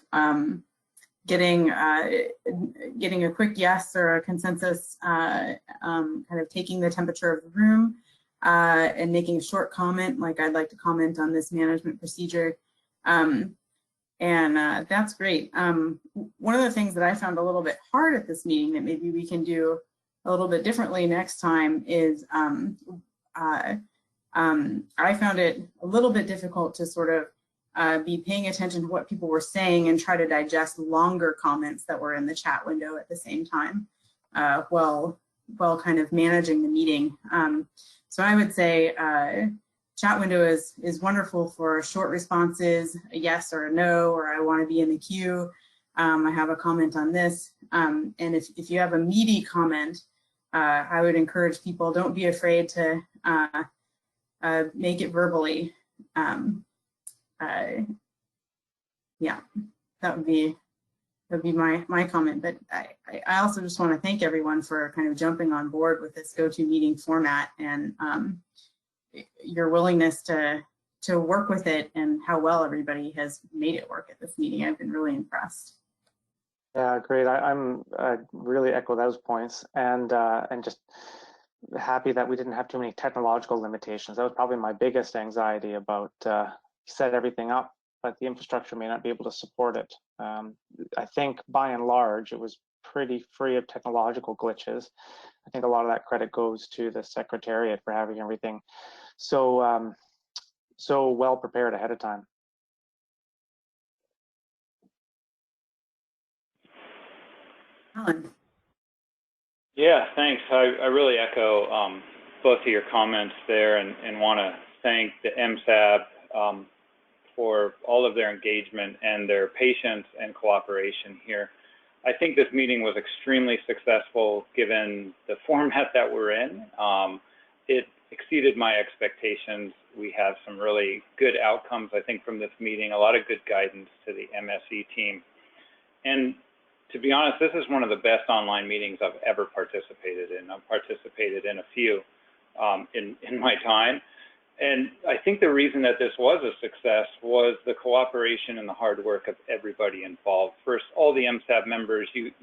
getting a quick yes or a consensus, kind of taking the temperature of the room, and making a short comment, like I'd like to comment on this management procedure. And that's great. One of the things that I found a little bit hard at this meeting that maybe we can do a little bit differently next time is I found it a little bit difficult to sort of be paying attention to what people were saying and try to digest longer comments that were in the chat window at the same time, while kind of managing the meeting. So I would say chat window is wonderful for short responses, a yes or a no, or I want to be in the queue. I have a comment on this. And if you have a meaty comment, I would encourage people, don't be afraid to make it verbally. Yeah, that would be my comment. But I also just want to thank everyone for kind of jumping on board with this GoToMeeting format, and your willingness to work with it, and how well everybody has made it work at this meeting. I've been really impressed. Yeah, great. I'm really echo those points, and just happy that we didn't have too many technological limitations. That was probably my biggest anxiety about set everything up, but the infrastructure may not be able to support it. I think by and large, it was pretty free of technological glitches. I think a lot of that credit goes to the Secretariat for having everything so well prepared ahead of time. Alan. Yeah, thanks. I really echo both of your comments there, and want to thank the MSAB for all of their engagement and their patience and cooperation here. I think this meeting was extremely successful given the format that we're in. It exceeded my expectations. We have some really good outcomes, I think, from this meeting, a lot of good guidance to the MSE team. And to be honest, this is one of the best online meetings I've ever participated in. I've participated in a few in my time. And I think the reason that this was a success was the cooperation and the hard work of everybody involved. First, all the MSAB members, you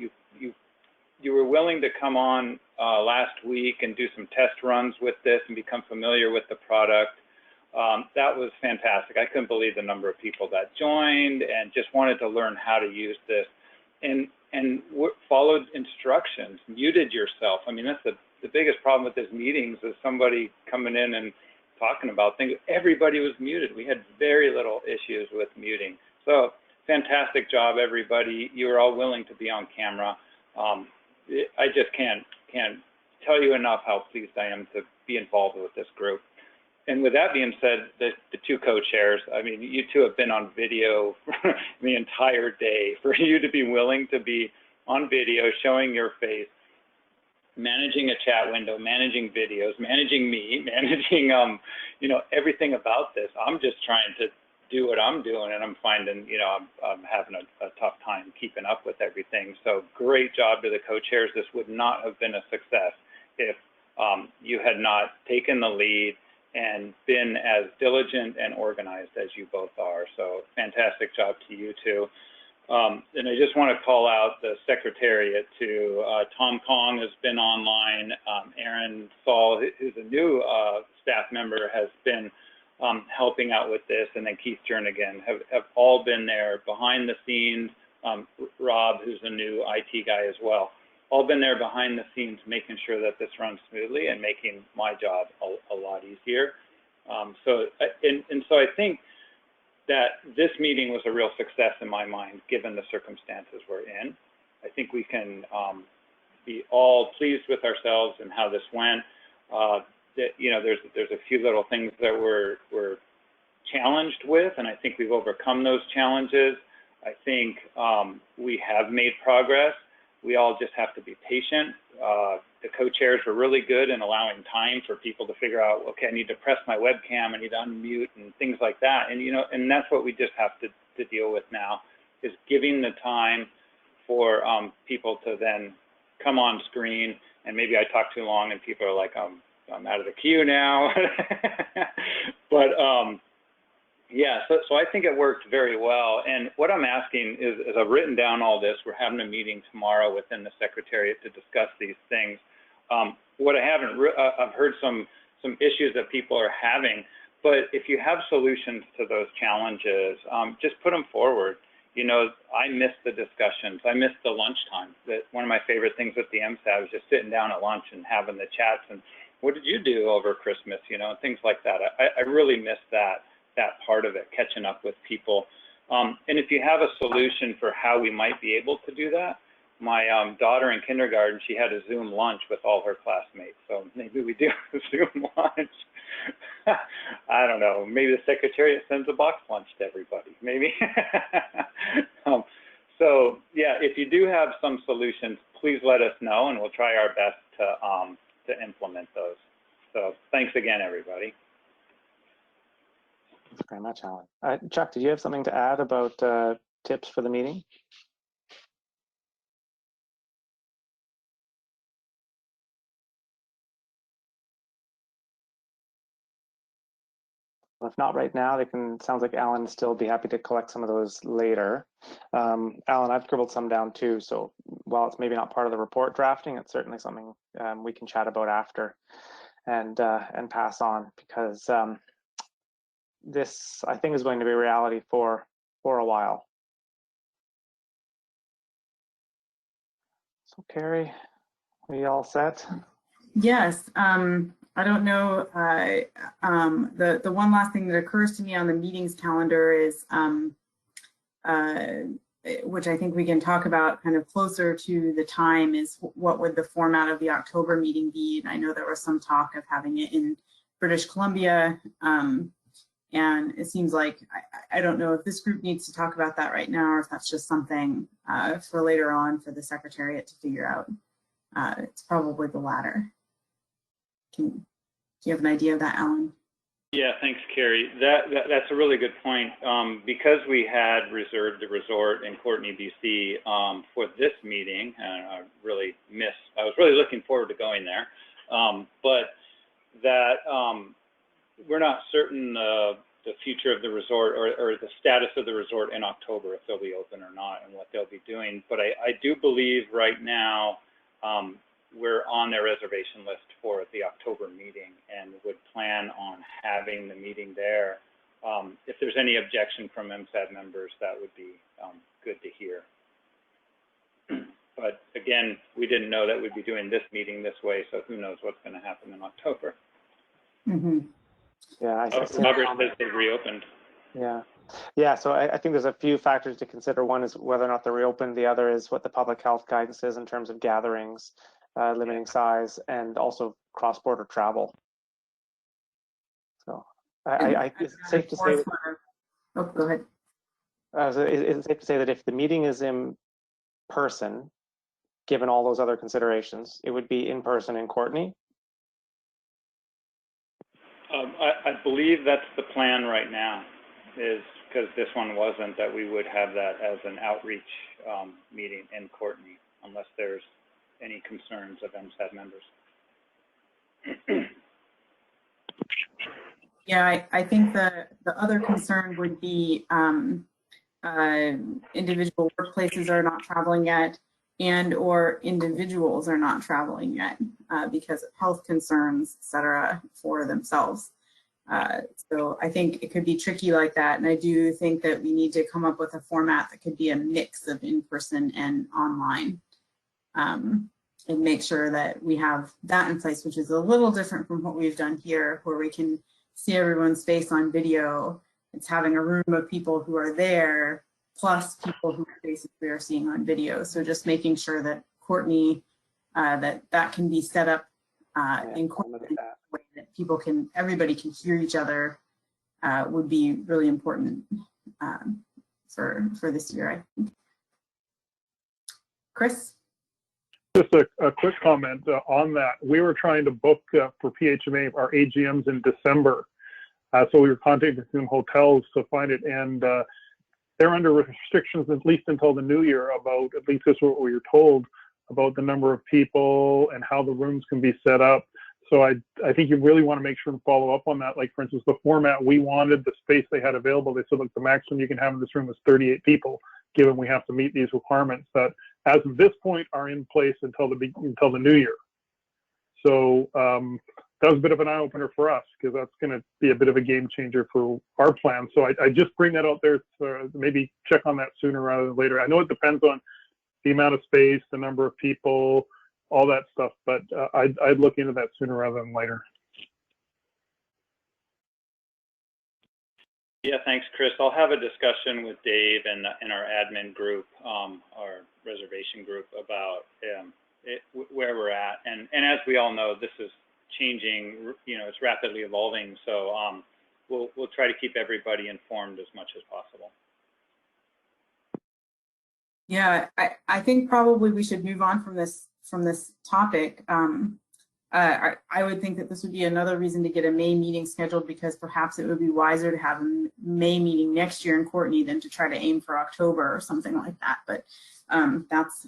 were willing to come on last week and do some test runs with this and become familiar with the product. That was fantastic. I couldn't believe the number of people that joined and just wanted to learn how to use this, and followed instructions, muted yourself. I mean, that's the biggest problem with these meetings, is somebody coming in and talking about things. Everybody was muted. We had very little issues with muting. So fantastic job, everybody. You were all willing to be on camera. I just can't tell you enough how pleased I am to be involved with this group. And with that being said, the two co-chairs, I mean, you two have been on video for the entire day. For you to be willing to be on video, showing your face, managing a chat window, managing videos, managing me, managing, everything about this. I'm just trying to do what I'm doing, and I'm finding, I'm having a tough time keeping up with everything. So great job to the co-chairs. This would not have been a success if you had not taken the lead and been as diligent and organized as you both are. So fantastic job to you two. And I just want to call out the Secretariat too. Tom Kong has been online. Aaron Saul, who's a new staff member, has been helping out with this. And then Keith Jernigan have all been there behind the scenes. Rob, who's a new IT guy as well, all been there behind the scenes, making sure that this runs smoothly and making my job a lot easier. So I think that this meeting was a real success in my mind, given the circumstances we're in. I think we can be all pleased with ourselves and how this went. There's a few little things that we're challenged with, and I think we've overcome those challenges. I think we have made progress. We all just have to be patient. the co-chairs were really good in allowing time for people to figure out, okay, I need to press my webcam, I need to unmute and things like that. And, you know, and that's what we just have to deal with now, is giving the time for people to then come on screen. And maybe I talk too long and people are like, I'm out of the queue now. But yeah, so I think it worked very well. And what I'm asking is I've written down all this. We're having a meeting tomorrow within the Secretariat to discuss these things. What I haven't, I've heard some issues that people are having, but if you have solutions to those challenges, just put them forward. You know, I miss the discussions. I miss the lunchtime. One of my favorite things with the MSAB is just sitting down at lunch and having the chats and what did you do over Christmas, you know, and things like that. I really miss that part of it, catching up with people. And if you have a solution for how we might be able to do that, my daughter in kindergarten, she had a Zoom lunch with all her classmates. So maybe we do a Zoom lunch. I don't know. Maybe the Secretariat sends a box lunch to everybody, maybe. So yeah, if you do have some solutions, please let us know and we'll try our best to implement those. So thanks again, everybody. Thanks very much, Alan. Chuck, did you have something to add about tips for the meeting? If not right now, they can. Sounds like Alan still be happy to collect some of those later. Alan, I've scribbled some down too. So while it's maybe not part of the report drafting, it's certainly something we can chat about after and pass on, because this, I think, is going to be reality for a while. So Carey, are you all set? Yes. I don't know. The one last thing that occurs to me on the meetings calendar is, which I think we can talk about kind of closer to the time, is what would the format of the October meeting be? And I know there was some talk of having it in British Columbia. And it seems like, I don't know if this group needs to talk about that right now, or if that's just something for later on for the Secretariat to figure out. It's probably the latter. Do you have an idea of that, Alan? Yeah, thanks, Carey. That's a really good point. Because we had reserved the resort in Courtenay, BC for this meeting, and I was really looking forward to going there. But that we're not certain the future of the resort or the status of the resort in October, if they'll be open or not and what they'll be doing. But I do believe right now we're on their reservation list for the October meeting and would plan on having the meeting there. If there's any objection from MSAB members, that would be good to hear. But again, we didn't know that we'd be doing this meeting this way, so who knows what's going to happen in October. Mm-hmm. Yeah, Robert says they reopened. Yeah. So I think there's a few factors to consider. One is whether or not they're reopened. The other is what the public health guidance is in terms of gatherings, limiting size, and also cross-border travel. So it's safe to say. Oh, go ahead. Is it safe to say that if the meeting is in person, given all those other considerations, it would be in person in Courtenay? I believe that's the plan right now, is because this one wasn't, that we would have that as an outreach meeting in Courtenay, unless there's any concerns of MSAB members. Yeah, I think the other concern would be individual workplaces are not traveling yet, and or individuals are not traveling yet because of health concerns, et cetera, for themselves. So I think it could be tricky like that. And I do think that we need to come up with a format that could be a mix of in-person and online, and make sure that we have that in place, which is a little different from what we've done here, where we can see everyone's face on video. It's having a room of people who are there, plus people whose faces we are seeing on video. So just making sure that Courtenay, that can be set up in Courtenay in a way that everybody can hear each other, would be really important for this year, I think. Chris? just a quick comment on that. We were trying to book for PHMA our AGMs in December. So we were contacting some hotels to find it, and they're under restrictions at least until the new year about, at least this is what we were told, about the number of people and how the rooms can be set up. So I think you really want to make sure and follow up on that. Like, for instance, the format we wanted, the space they had available, they said, look, the maximum you can have in this room is 38 people, given we have to meet these requirements that, as of this point, are in place until the new year. So that was a bit of an eye-opener for us, because that's going to be a bit of a game changer for our plan. So I just bring that out there to maybe check on that sooner rather than later. I know it depends on the amount of space, the number of people, all that stuff, but I'd look into that sooner rather than later. Yeah, thanks, Chris. I'll have a discussion with Dave and our admin group, our reservation group, about where we're at. And as we all know, this is changing. It's rapidly evolving. So we'll try to keep everybody informed as much as possible. Yeah, I think probably we should move on from this topic. I would think that this would be another reason to get a May meeting scheduled, because perhaps it would be wiser to have a May meeting next year in Courtenay than to try to aim for October or something like that. But that's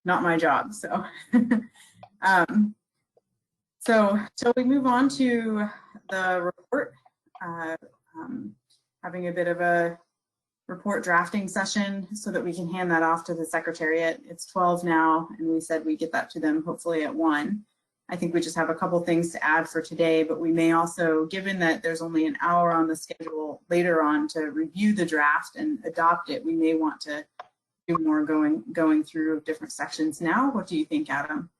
not my job. So, so shall we move on to the report? Having a bit of a report drafting session so that we can hand that off to the Secretariat. It's 12 now, and we said we get that to them hopefully at 1. I think we just have a couple things to add for today, but we may also, given that there's only an hour on the schedule later on to review the draft and adopt it, we may want to do more going through different sections now. What do you think, Adam?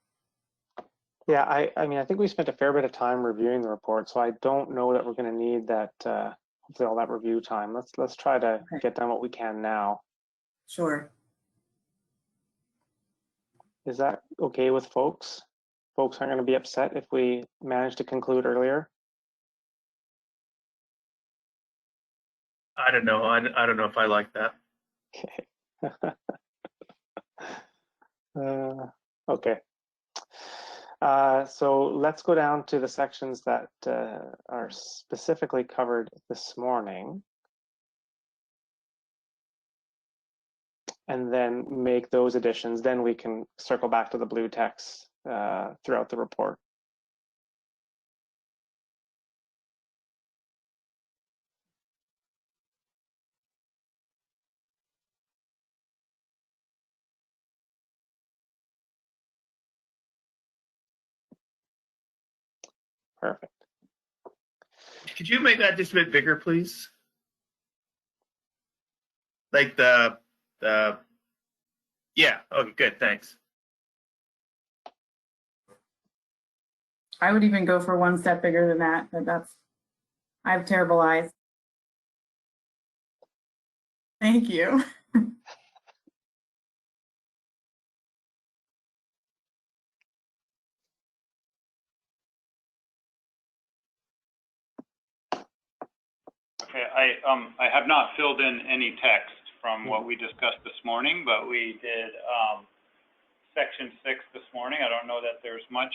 Yeah, I mean, I think we spent a fair bit of time reviewing the report, so I don't know that we're going to need that hopefully all that review time. Let's try to get done what we can now. Sure. Is that okay with folks? Folks aren't going to be upset if we manage to conclude earlier? I don't know. I don't know if I like that. Okay. Okay. So let's go down to the sections that are specifically covered this morning, and then make those additions. Then we can circle back to the blue text throughout the report. Perfect. Could you make that just a bit bigger, please? Like yeah, okay, good, thanks. I would even go for one step bigger than that, but I have terrible eyes. Thank you. Okay, I have not filled in any text from what we discussed this morning, but we did section 6 this morning. I don't know that there's much